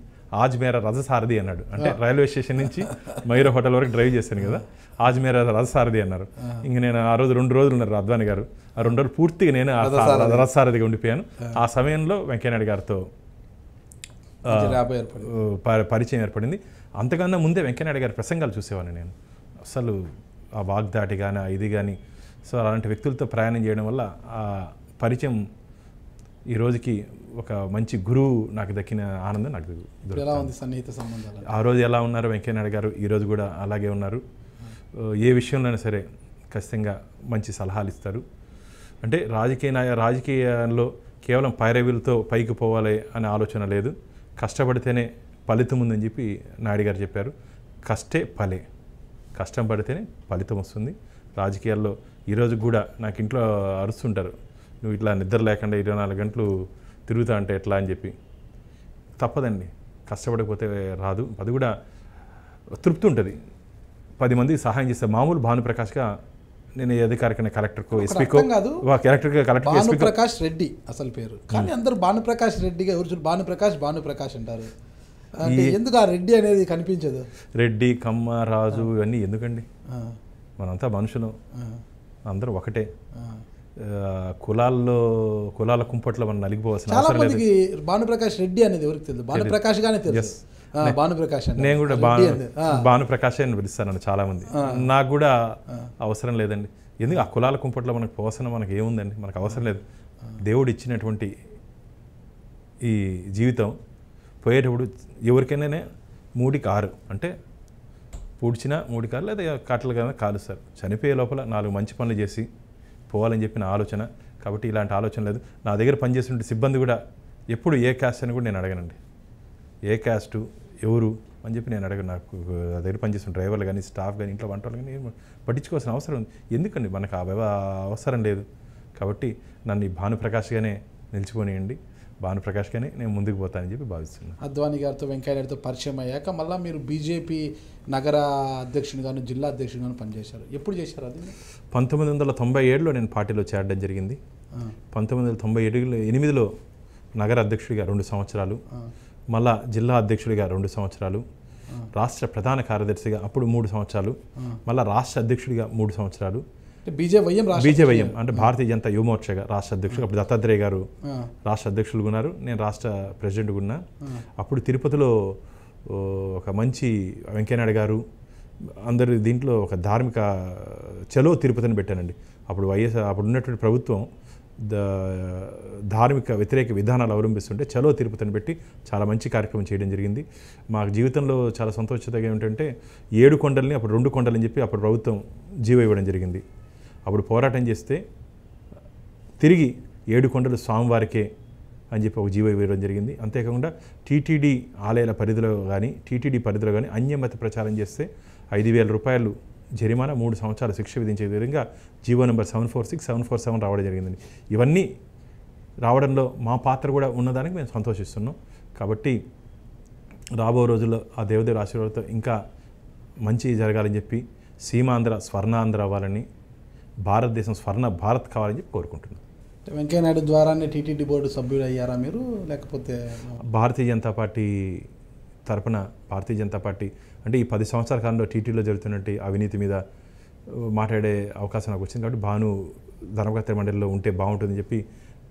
ఆజ్ మేరా రథసారథి అన్నాడు. అంటే రైల్వే స్టేషన్ నుంచి మైరా హోటల్ వరకు డ్రైవ్ చేశాను కదా, ఆజ్ మేరా రథసారథి అన్నారు. ఇంక నేను ఆ రోజు 2 రోజులు ఉన్నారు అద్వానీ గారు. ఆ 2 రోజులు పూర్తిగా నేను రథసారథిగా ఉండిపోయాను. ఆ సమయంలో వెంకయ్యనాయుడు గారితో పరిచయం ఏర్పడింది. అంతకన్నా ముందే వెంకయ్యనాయుడు గారి ప్రసంగాలు చూసేవాడిని నేను. అసలు ఆ వాగ్దాటి కానీ ఇది కానీ, సో అలాంటి వ్యక్తులతో ప్రయాణం చేయడం వల్ల ఆ పరిచయం ఈ రోజుకి ఒక మంచి గురువు నాకు దక్కిన ఆనందం నాకు ఎలా ఉంది సన్నిహిత సంబంధాలు. ఆ రోజు ఎలా ఉన్నారు వెంకయ్యనాయుడు గారు, ఈరోజు కూడా అలాగే ఉన్నారు. ఏ విషయంలోనైనా సరే ఖచ్చితంగా మంచి సలహాలు ఇస్తారు. అంటే రాజకీయాల్లో కేవలం పైరవీలతో పైకి పోవాలి అనే ఆలోచన లేదు. కష్టపడితేనే ఫలితం ఉందని చెప్పి నాయుడు గారు చెప్పారు. కష్టం పడితేనే ఫలితం వస్తుంది. రాజకీయాల్లో ఈరోజు కూడా నాకు ఇంట్లో అరుస్తుంటారు, నువ్వు ఇట్లా నిద్ర లేకుండా 24 గంటలు తిరుగుతా అంటే ఎట్లా అని చెప్పి. తప్పదండి, కష్టపడకపోతే రాదు. అది కూడా తృప్తి ఉంటుంది. 10 మందికి సహాయం చేస్తే. మామూలు భానుప్రకాష్గా నేను అధికారిక కలెక్టర్కో ఎస్పీకో భానుప్రకాష్ రెడ్డి అసలు పేరు, కానీ అందరూ భానుప్రకాష్ రెడ్డిగా ఎవరు భానుప్రకాష్ అంటారు. అంటే ఎందుకు ఆ రెడ్డి అనేది కనిపించదు? రెడ్డి, కమ్మ, రాజు ఇవన్నీ ఎందుకండి? మనంతా మనుషులు, అందరూ ఒకటే. కులాల కుంపట్లో మనం నలిగిపోవాల్సిన అవసరం లేదు. భానుప్రకాష్ రెడ్డి అనేది ఎవరికి తెలియదు, భానుప్రకాష్ గానే తెలుసు. భానుప్రకాష్ నేను కూడా భానుప్రకాష్ అని పిలుస్తాను చాలా మంది. నాకు కూడా అవసరం లేదండి. ఎందుకు ఆ కులాల కుంపట్లో మనకు పోవసరం మనకు ఏముందండి? మనకు అవసరం లేదు. దేవుడు ఇచ్చినటువంటి ఈ జీవితం పోయేటప్పుడు ఎవరికైనా 3కి 6 అంటే పూడ్చిన 3 కార్లు లేదా కట్టలు కదా కాలుస్తారు. చనిపోయే లోపల 4 మంచి పనులు చేసి పోవాలని చెప్పిన ఆలోచన. కాబట్టి ఇలాంటి ఆలోచన లేదు. నా దగ్గర పనిచేస్తుంటే సిబ్బంది కూడా ఎప్పుడు ఏ క్యాస్ట్ అని కూడా నేను అడగనండి. ఏ క్యాస్టు ఎవరు అని చెప్పి నేను అడగను. నాకు నా దగ్గర పనిచేస్తున్న డ్రైవర్లు కానీ, స్టాఫ్ కానీ, ఇంట్లో వంట వాళ్ళు కానీ పట్టించుకోవాల్సిన అవసరం ఉంది. ఎందుకండి? మనకు అవసరం లేదు. కాబట్టి నన్ను భానుప్రకాష్గానే నిలిచిపోనియండి, భానుప్రకాష్గానే నేను ముందుకు పోతానని చెప్పి భావిస్తున్నాను. అద్వానీ గారితో వెంకయ్యనాయుడుతో పరిచయం అయ్యాక మళ్ళీ మీరు బీజేపీ నగర అధ్యక్షునిగాను, జిల్లా అధ్యక్షునిగాను పనిచేశారు. ఎప్పుడు చేశారు అది? 1997లో నేను పార్టీలో చేరడం జరిగింది. 1998లో నగర అధ్యక్షుడిగా 2 సంవత్సరాలు, మళ్ళా జిల్లా అధ్యక్షుడిగా 2 సంవత్సరాలు, రాష్ట్ర ప్రధాన కార్యదర్శిగా అప్పుడు 3 సంవత్సరాలు, మళ్ళీ రాష్ట్ర అధ్యక్షుడిగా 3 సంవత్సరాలు. బీజేవైఎం అంటే భారతీయ జనతా యువమోర్చాగా రాష్ట్ర అధ్యక్షుడు. అప్పుడు దత్తాత్రేయ గారు రాష్ట్ర అధ్యక్షులుగా ఉన్నారు, నేను రాష్ట్ర ప్రెసిడెంట్గా ఉన్నా. అప్పుడు తిరుపతిలో ఒక మంచి వెంకయ్యనాయుడు గారు అందరి దీంట్లో ఒక ధార్మిక చలో తిరుపతిని పెట్టానండి. అప్పుడు అప్పుడు ఉన్నటువంటి ప్రభుత్వం ధార్మిక వ్యతిరేక విధానాలు అవలంబిస్తుంటే చలో తిరుపతిని పెట్టి చాలా మంచి కార్యక్రమం చేయడం జరిగింది. మా జీవితంలో చాలా సంతోషంగా ఏమిటంటే 7 కొండల్ని అప్పుడు 2 కొండలని చెప్పి అప్పుడు ప్రభుత్వం జీవో ఇవ్వడం జరిగింది. అప్పుడు పోరాటం చేస్తే తిరిగి 7 కొండలు స్వామివారికే అని చెప్పి ఒక జీవో ఇవ్వడం జరిగింది. అంతేకాకుండా టీటీడీ ఆలయాల పరిధిలో కానీ అన్యమత ప్రచారం చేస్తే 5,000 రూపాయలు జరిమానా, 3 సంవత్సరాల శిక్ష విధించే విధంగా జీవో నెంబర్ 746, 747 రావడం జరిగిందండి. ఇవన్నీ రావడంలో మా పాత్ర కూడా ఉన్నదానికి మేము సంతోషిస్తున్నాం. కాబట్టి రాబో రోజుల్లో ఆ దేవదేవుల ఆశీర్వాదంతో ఇంకా మంచి జరగాలని చెప్పి, సీమాంధ్ర స్వర్ణాంధ్ర అవ్వాలని, భారతదేశం స్వర్ణ భారత్ కావాలని చెప్పి కోరుకుంటున్నాం. వెంకయ్యనాయుడు ద్వారానే టీటీడీ బోర్డు సభ్యుడు అయ్యారా మీరు, లేకపోతే భారతీయ జనతా పార్టీ తరపున భారతీయ జనతా పార్టీ అంటే ఈ 10 సంవత్సరాల కాలంలో టీటీడీలో జరుగుతున్నట్టు అవినీతి మీద మాట్లాడే అవకాశం నాకు వచ్చింది. కాబట్టి భాను ధర్మకర్త మండలిలో ఉంటే బాగుంటుందని చెప్పి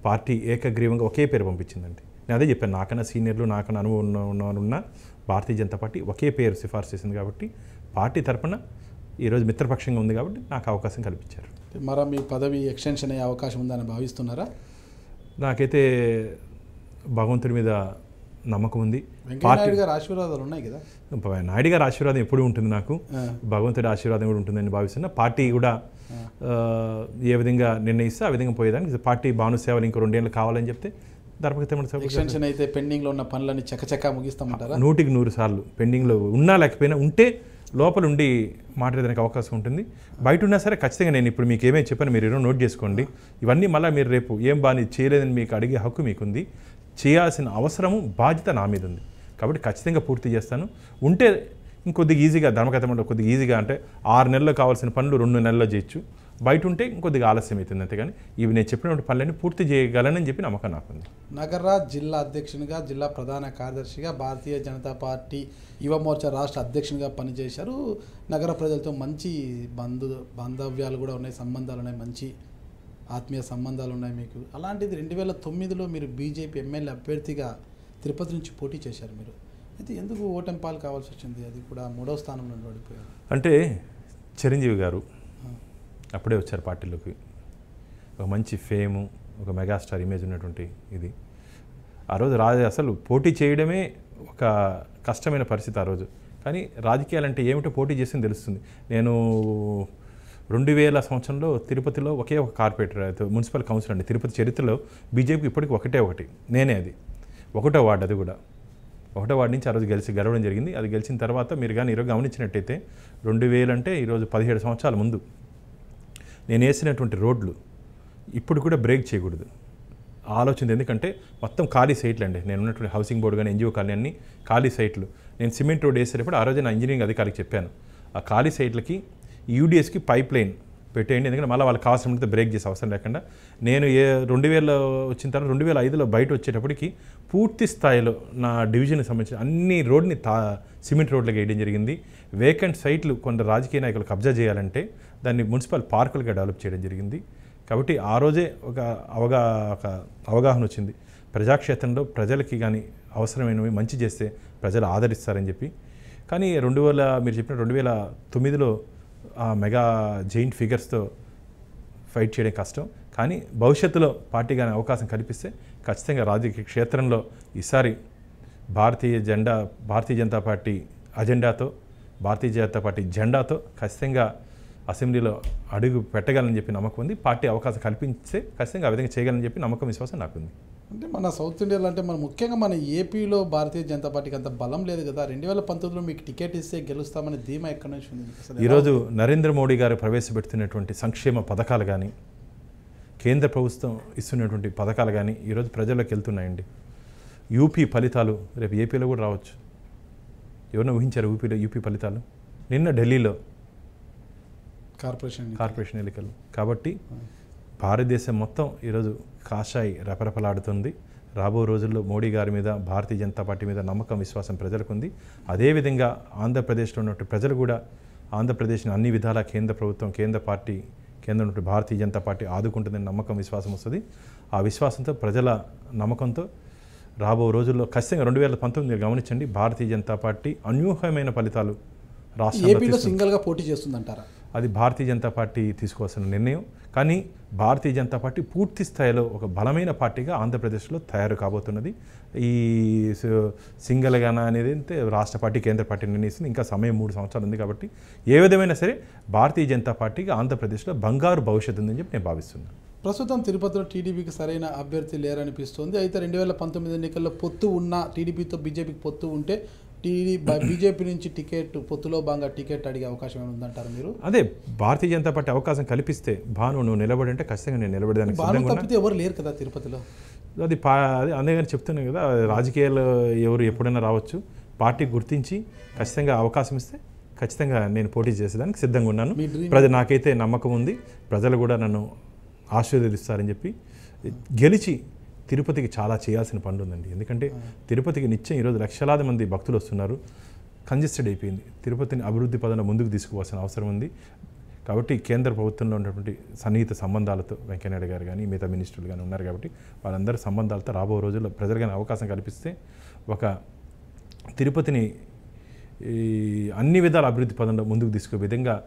పార్టీ ఏకగ్రీవంగా ఒకే పేరు పంపించిందండి. నేను అదే చెప్పాను, నాకన్నా సీనియర్లు, నాకన్నా అనుభవం ఉన్న భారతీయ జనతా పార్టీ ఒకే పేరు సిఫార్సు చేసింది. కాబట్టి పార్టీ తరపున ఈరోజు మిత్రపక్షంగా ఉంది కాబట్టి నాకు అవకాశం కల్పించారు. మరి మీ పదవి ఎక్స్టెన్షన్ అయ్యే అవకాశం ఉందని భావిస్తున్నారా? నాకైతే భగవంతుడి మీద నమ్మకం ఉంది. నాయుడు గారి ఆశీర్వాదాలు ఉన్నాయి కదా? నాయుడు గారి ఆశీర్వాదం ఎప్పుడు ఉంటుంది నాకు, భగవంతుడి ఆశీర్వాదం కూడా ఉంటుందని భావిస్తున్నా. పార్టీ కూడా ఏ విధంగా నిర్ణయిస్తే ఆ విధంగా పోయేదానికి పార్టీ భాను సేవలు ఇంకో 2 ఏళ్ళు కావాలని చెప్తే ఎక్స్టెన్షన్ అయితే పెండింగ్లో ఉన్న పనులని చకచకా ముగిస్తామంటారా? 100% పెండింగ్లో ఉన్నా లేకపోయినా ఉంటే లోపల ఉండి మాట్లాడడానికి అవకాశం ఉంటుంది. బయట ఉన్నా సరే ఖచ్చితంగా నేను ఇప్పుడు మీకు ఏమేమి చెప్పాను మీరు ఏమో నోట్ చేసుకోండి. ఇవన్నీ మళ్ళీ మీరు రేపు ఏం బాగా చేయలేదని మీకు అడిగే హక్కు మీకుంది. చేయాల్సిన అవసరము బాధ్యత నా మీద ఉంది కాబట్టి ఖచ్చితంగా పూర్తి చేస్తాను. ఉంటే ఇంకొద్దిగా ఈజీగా ధర్మకథమంలో కొద్దిగా ఈజీగా అంటే 6 నెలల్లో కావాల్సిన పనులు 2 నెలల్లో చేయొచ్చు. బయట ఉంటే ఇంకొద్దిగా ఆలస్యం అవుతుంది అంతేగాని ఇవి నేను చెప్పినటువంటి పనులన్నీ పూర్తి చేయగలనని చెప్పి నమ్మకం నాకుంది. నగర జిల్లా అధ్యక్షునిగా, జిల్లా ప్రధాన కార్యదర్శిగా, భారతీయ జనతా పార్టీ యువ మోర్చా రాష్ట్ర అధ్యక్షునిగా పనిచేశారు. నగర ప్రజలతో మంచి బాంధవ్యాలు కూడా ఉన్నాయి, సంబంధాలు ఉన్నాయి, మంచి ఆత్మీయ సంబంధాలు ఉన్నాయి మీకు. అలాంటిది 2009లో మీరు బీజేపీ ఎమ్మెల్యే అభ్యర్థిగా తిరుపతి నుంచి పోటీ చేశారు మీరు. అయితే ఎందుకు ఓటమి పాలు కావాల్సి వచ్చింది? అది కూడా 3వ స్థానంలో ఓడిపోయారు. అంటే చిరంజీవి గారు అప్పుడే వచ్చారు పార్టీలోకి. ఒక మంచి ఫేము, ఒక మెగాస్టార్ ఇమేజ్ ఉన్నటువంటి ఇది. ఆ రోజు అసలు పోటీ చేయడమే ఒక కష్టమైన పరిస్థితి ఆ రోజు. కానీ రాజకీయాలంటే ఏమిటో పోటీ చేసింది తెలుస్తుంది. నేను 2000 సంవత్సరంలో తిరుపతిలో ఒకే ఒక కార్పొరేటర్ మున్సిపల్ కౌన్సిల్ అండి. తిరుపతి చరిత్రలో బీజేపీకి ఇప్పటికి ఒకటి నేనే. అది 1వ వార్డు. అది కూడా 1వ వార్డు నుంచి ఆ రోజు గెలవడం జరిగింది. అది గెలిచిన తర్వాత మీరు కానీ ఈరోజు గమనించినట్టయితే 2000 అంటే ఈరోజు 17 సంవత్సరాల ముందు నేను వేసినటువంటి రోడ్లు ఇప్పుడు కూడా బ్రేక్ చేయకూడదు ఆలోచన. ఎందుకంటే మొత్తం ఖాళీ సైట్లు అండి. నేను ఉన్నటువంటి హౌసింగ్ బోర్డు కానీ ఎన్జిఓ కాలనీ అన్ని ఖాళీ సైట్లు. నేను సిమెంట్ రోడ్ వేసేటప్పుడు ఆ రోజు నా ఇంజనీరింగ్ అధికారికి చెప్పాను, ఆ ఖాళీ సైట్లకి యూడిఎస్కి పైప్ లైన్ పెట్టేయండి. ఎందుకంటే మళ్ళీ వాళ్ళకి కావాల్సినంత బ్రేక్ చేసే అవసరం లేకుండా. నేను 2000 వచ్చిన తర్వాత 2005లో బయట వచ్చేటప్పటికి పూర్తి స్థాయిలో నా డివిజన్కి సంబంధించిన అన్ని రోడ్ని సిమెంట్ రోడ్లకి వేయడం జరిగింది. వేకెంట్ సైట్లు కొందరు రాజకీయ నాయకులు కబ్జా చేయాలంటే దాన్ని మున్సిపల్ పార్కులుగా డెవలప్ చేయడం జరిగింది. కాబట్టి ఆ రోజే ఒక అవగాహన వచ్చింది. ప్రజాక్షేత్రంలో ప్రజలకి కానీ అవసరమైనవి మంచి చేస్తే ప్రజలు ఆదరిస్తారని చెప్పి. కానీ మీరు చెప్పిన 2009లో ఆ మెగా జైంట్ ఫిగర్స్తో ఫైట్ చేయడం కష్టం. కానీ భవిష్యత్తులో పార్టీ కానీ అవకాశం కల్పిస్తే ఖచ్చితంగా రాజకీయ క్షేత్రంలో ఈసారి భారతీయ జనతా పార్టీ అజెండాతో, భారతీయ జనతా పార్టీ జెండాతో ఖచ్చితంగా అసెంబ్లీలో అడుగు పెట్టగలని చెప్పి నమ్మకం ఉంది. పార్టీ అవకాశం కల్పిస్తే ఖచ్చితంగా ఆ విధంగా చేయగలని చెప్పి నమ్మకం, విశ్వాసం నాకుంది. అంటే మన సౌత్ ఇండియాలో అంటే ముఖ్యంగా మన ఏపీలో భారతీయ జనతా పార్టీకి అంత బలం లేదు కదా. 2019లో మీకు టికెట్ ఇస్తే గెలుస్తామని ధీమా ఎక్కడి నుంచి ఉంది? ఈరోజు నరేంద్ర మోడీ గారు ప్రవేశపెడుతున్నటువంటి సంక్షేమ పథకాలు కానీ, కేంద్ర ప్రభుత్వం ఇస్తున్నటువంటి పథకాలు కానీ ఈరోజు ప్రజల్లోకి వెళ్తున్నాయండి. యూపీ ఫలితాలు రేపు ఏపీలో కూడా రావచ్చు. ఎవరైనా ఊహించారు యూపీ ఫలితాలు? నిన్న ఢిల్లీలో కార్పొరేషన్ ఎన్నికలు. కాబట్టి భారతదేశం మొత్తం ఈరోజు కాషాయి రెపరెపలాడుతుంది. రాబో రోజుల్లో మోడీ గారి మీద, భారతీయ జనతా పార్టీ మీద నమ్మకం, విశ్వాసం ప్రజలకు ఉంది. అదేవిధంగా ఆంధ్రప్రదేశ్లో ఉన్నటువంటి ప్రజలు కూడా ఆంధ్రప్రదేశ్ని అన్ని విధాలా కేంద్ర ప్రభుత్వం, కేంద్రం ఉన్నటువంటి భారతీయ జనతా పార్టీ ఆదుకుంటుందని నమ్మకం, విశ్వాసం వస్తుంది. ఆ విశ్వాసంతో, ప్రజల నమ్మకంతో రాబో రోజుల్లో ఖచ్చితంగా 2019 మీరు గమనించండి, భారతీయ జనతా పార్టీ అనూహ్యమైన ఫలితాలు రాష్ట్రంలో సింగిల్గా పోటీ చేస్తుందంటారా? అది భారతీయ జనతా పార్టీ తీసుకోవాల్సిన నిర్ణయం. కానీ భారతీయ జనతా పార్టీ పూర్తి స్థాయిలో ఒక బలమైన పార్టీగా ఆంధ్రప్రదేశ్లో తయారు కాబోతున్నది. ఈ సింగిల్గానా అనేది అయితే రాష్ట్ర పార్టీ, కేంద్ర పార్టీ నిర్ణయిస్తుంది. ఇంకా సమయం 3 సంవత్సరాలు ఉంది. కాబట్టి ఏ విధమైనా సరే భారతీయ జనతా పార్టీకి ఆంధ్రప్రదేశ్లో బంగారు భవిష్యత్తు ఉందని చెప్పి నేను భావిస్తున్నాను. ప్రస్తుతం తిరుపతిలో టీడీపీకి సరైన అభ్యర్థి లేరనిపిస్తుంది. అయితే 2019 ఎన్నికల్లో పొత్తు ఉన్న టీడీపీతో బీజేపీకి పొత్తు ఉంటే బీజేపీ నుంచి పొత్తులో భాగంగా టికెట్ అడిగే అవకాశం ఏమైనా ఉందంటారు మీరు? అదే భారతీయ జనతా పార్టీ అవకాశం కల్పిస్తే భాను నువ్వు నిలబడంటే ఖచ్చితంగా నేను నిలబడడానికి ఎవరు లేరు కదా తిరుపతిలో. అది అందుకని చెప్తున్నాను కదా, రాజకీయాలు ఎవరు ఎప్పుడైనా రావచ్చు. పార్టీ గుర్తించి ఖచ్చితంగా అవకాశం ఇస్తే ఖచ్చితంగా నేను పోటీ చేసేదానికి సిద్ధంగా ఉన్నాను. నాకైతే నమ్మకం ఉంది. ప్రజలు కూడా నన్ను ఆశీర్వదిస్తారని చెప్పి. గెలిచి తిరుపతికి చాలా చేయాల్సిన పనులు ఉందండి. ఎందుకంటే తిరుపతికి నిత్యం ఈరోజు లక్షలాది మంది భక్తులు వస్తున్నారు. కంజెస్టెడ్ అయిపోయింది. తిరుపతిని అభివృద్ధి పదంలో ముందుకు తీసుకుపోవాల్సిన అవసరం ఉంది. కాబట్టి కేంద్ర ప్రభుత్వంలో ఉన్నటువంటి సన్నిహిత సంబంధాలతో వెంకయ్యనాయుడు గారు కానీ మిగతా మినిస్టర్లు కానీ ఉన్నారు. కాబట్టి వాళ్ళందరి సంబంధాలతో రాబో రోజుల్లో ప్రజలు కానీ అవకాశం కల్పిస్తే ఒక తిరుపతిని అన్ని విధాల అభివృద్ధి పదంలో ముందుకు తీసుకునే విధంగా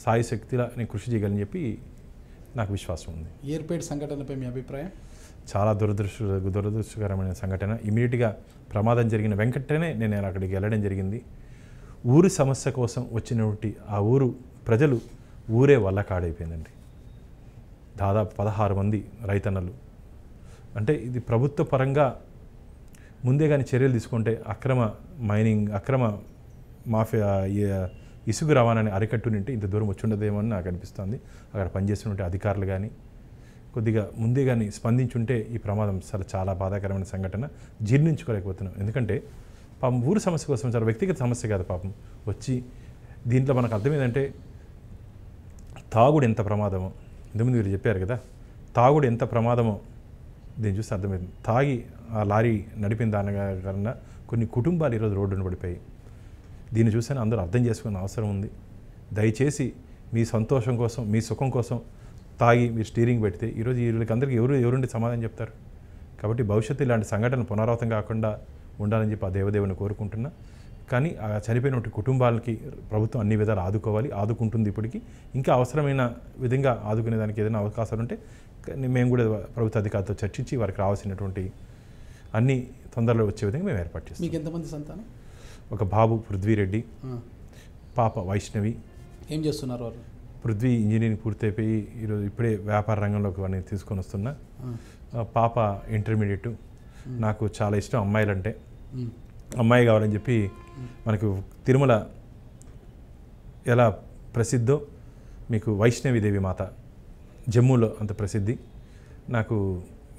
సాయశక్తిలా నేను కృషి చేయగలని చెప్పి నాకు విశ్వాసం ఉంది. ఎయిర్పేట్ సంఘటనపై మీ అభిప్రాయం? చాలా దురదృష్టకరమైన సంఘటన. ఇమీడియట్గా ప్రమాదం జరిగిన వెంకటనే నేను అక్కడికి వెళ్ళడం జరిగింది. ఊరి సమస్య కోసం వచ్చినటువంటి ఆ ఊరు ప్రజలు ఊరే వల్లకాడైపోయిందండి. దాదాపు 16 మంది రైతన్నలు. అంటే ఇది ప్రభుత్వ పరంగా ముందే కానీ చర్యలు తీసుకుంటే అక్రమ మైనింగ్, అక్రమ మాఫియా, ఇసుక రవాణాని అరికట్టునింటే ఇంత దూరం వచ్చి ఉండదేమో అని నాకు అనిపిస్తుంది. అక్కడ పనిచేస్తున్న అధికారులు కానీ కొద్దిగా ముందే కానీ స్పందించుంటే ఈ ప్రమాదం చాలా బాధాకరమైన సంఘటన. జీర్ణించుకోలేకపోతున్నాం. ఎందుకంటే పాపం ఊరు సమస్య కోసం చాలా వ్యక్తిగత సమస్య కాదు పాపం వచ్చి. దీంట్లో మనకు అర్థం ఏంటంటే తాగుడు ఎంత ప్రమాదమో, ఇంతకుముందు మీరు చెప్పారు కదా, తాగుడు ఎంత ప్రమాదమో దీన్ని చూస్తే అర్థమైంది. తాగి ఆ లారీ నడిపిన దానికన్నా కొన్ని కుటుంబాలు ఈరోజు రోడ్డున పడిపోయి. దీన్ని చూస్తే అందరూ అర్థం చేసుకునే అవసరం ఉంది. దయచేసి మీ సంతోషం కోసం, మీ సుఖం కోసం తాగి మీరు స్టీరింగ్ పెడితే ఈరోజు వీళ్ళకందరికీ ఎవరుండి సమాధానం చెప్తారు? కాబట్టి భవిష్యత్తు ఇలాంటి సంఘటనలు పునరావృతం కాకుండా ఉండాలని చెప్పి ఆ దేవదేవుని కోరుకుంటున్నా. కానీ ఆ చనిపోయినటువంటి కుటుంబాలకి ప్రభుత్వం అన్ని విధాలు ఆదుకోవాలి, ఆదుకుంటుంది. ఇప్పటికీ ఇంకా అవసరమైన విధంగా ఆదుకునే దానికి ఏదైనా అవకాశాలు ఉంటే మేము కూడా ప్రభుత్వ అధికారులతో చర్చించి వారికి రావాల్సినటువంటి అన్ని తొందరలో వచ్చే విధంగా మేము ఏర్పాటు చేస్తాం. మీకు ఎంతమంది సంతానం? ఒక బాబు పృథ్వీరెడ్డి, పాప వైష్ణవి. ఏం చేస్తున్నారు వాళ్ళు? పృథ్వీ ఇంజనీరింగ్ పూర్తయిపోయి ఈరోజు ఇప్పుడే వ్యాపార రంగంలోకి వాడిని తీసుకొని వస్తున్నా. పాప ఇంటర్మీడియట్. నాకు చాలా ఇష్టం అమ్మాయిలంటే. అమ్మాయి కావాలని చెప్పి మనకు తిరుమల ఎలా ప్రసిద్ధో మీకు వైష్ణవిదేవి మాత జమ్మూలో అంత ప్రసిద్ధి. నాకు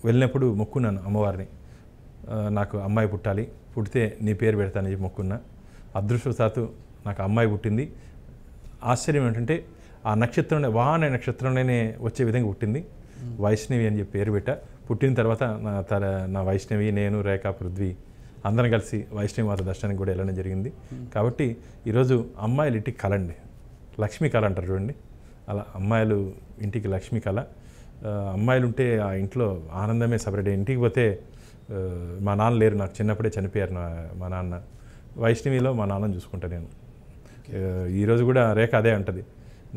వెళ్ళినప్పుడు మొక్కున్నాను అమ్మవారిని, నాకు అమ్మాయి పుట్టాలి, పుడితే నీ పేరు పెడతానని చెప్పి మొక్కున్నా. అదృష్టవశాత్తు నాకు అమ్మాయి పుట్టింది. ఆశ్చర్యం ఏంటంటే ఆ నక్షత్రంలో వాహన నక్షత్రంలోనే వచ్చే విధంగా పుట్టింది. వైష్ణవి అని చెప్పి పేరు పెట్టా. పుట్టిన తర్వాత నా వైష్ణవి, నేను, రేఖ, పృథ్వీ అందరం కలిసి వైష్ణవి మాత దర్శనానికి కూడా వెళ్ళడం జరిగింది. కాబట్టి ఈరోజు అమ్మాయిలు ఇంటికి కళ అండి, లక్ష్మీ కళ అంటారు చూడండి, అలా అమ్మాయిలు ఇంటికి లక్ష్మీ కళ. అమ్మాయిలు ఉంటే ఆ ఇంట్లో ఆనందమే సపరేట్. ఇంటికి పోతే మా నాన్న లేరు, నాకు చిన్నప్పుడే చనిపోయారు మా నాన్న. వైష్ణవిలో మా నాన్నని చూసుకుంటా నేను. ఈరోజు కూడా రేఖ అదే అంటది,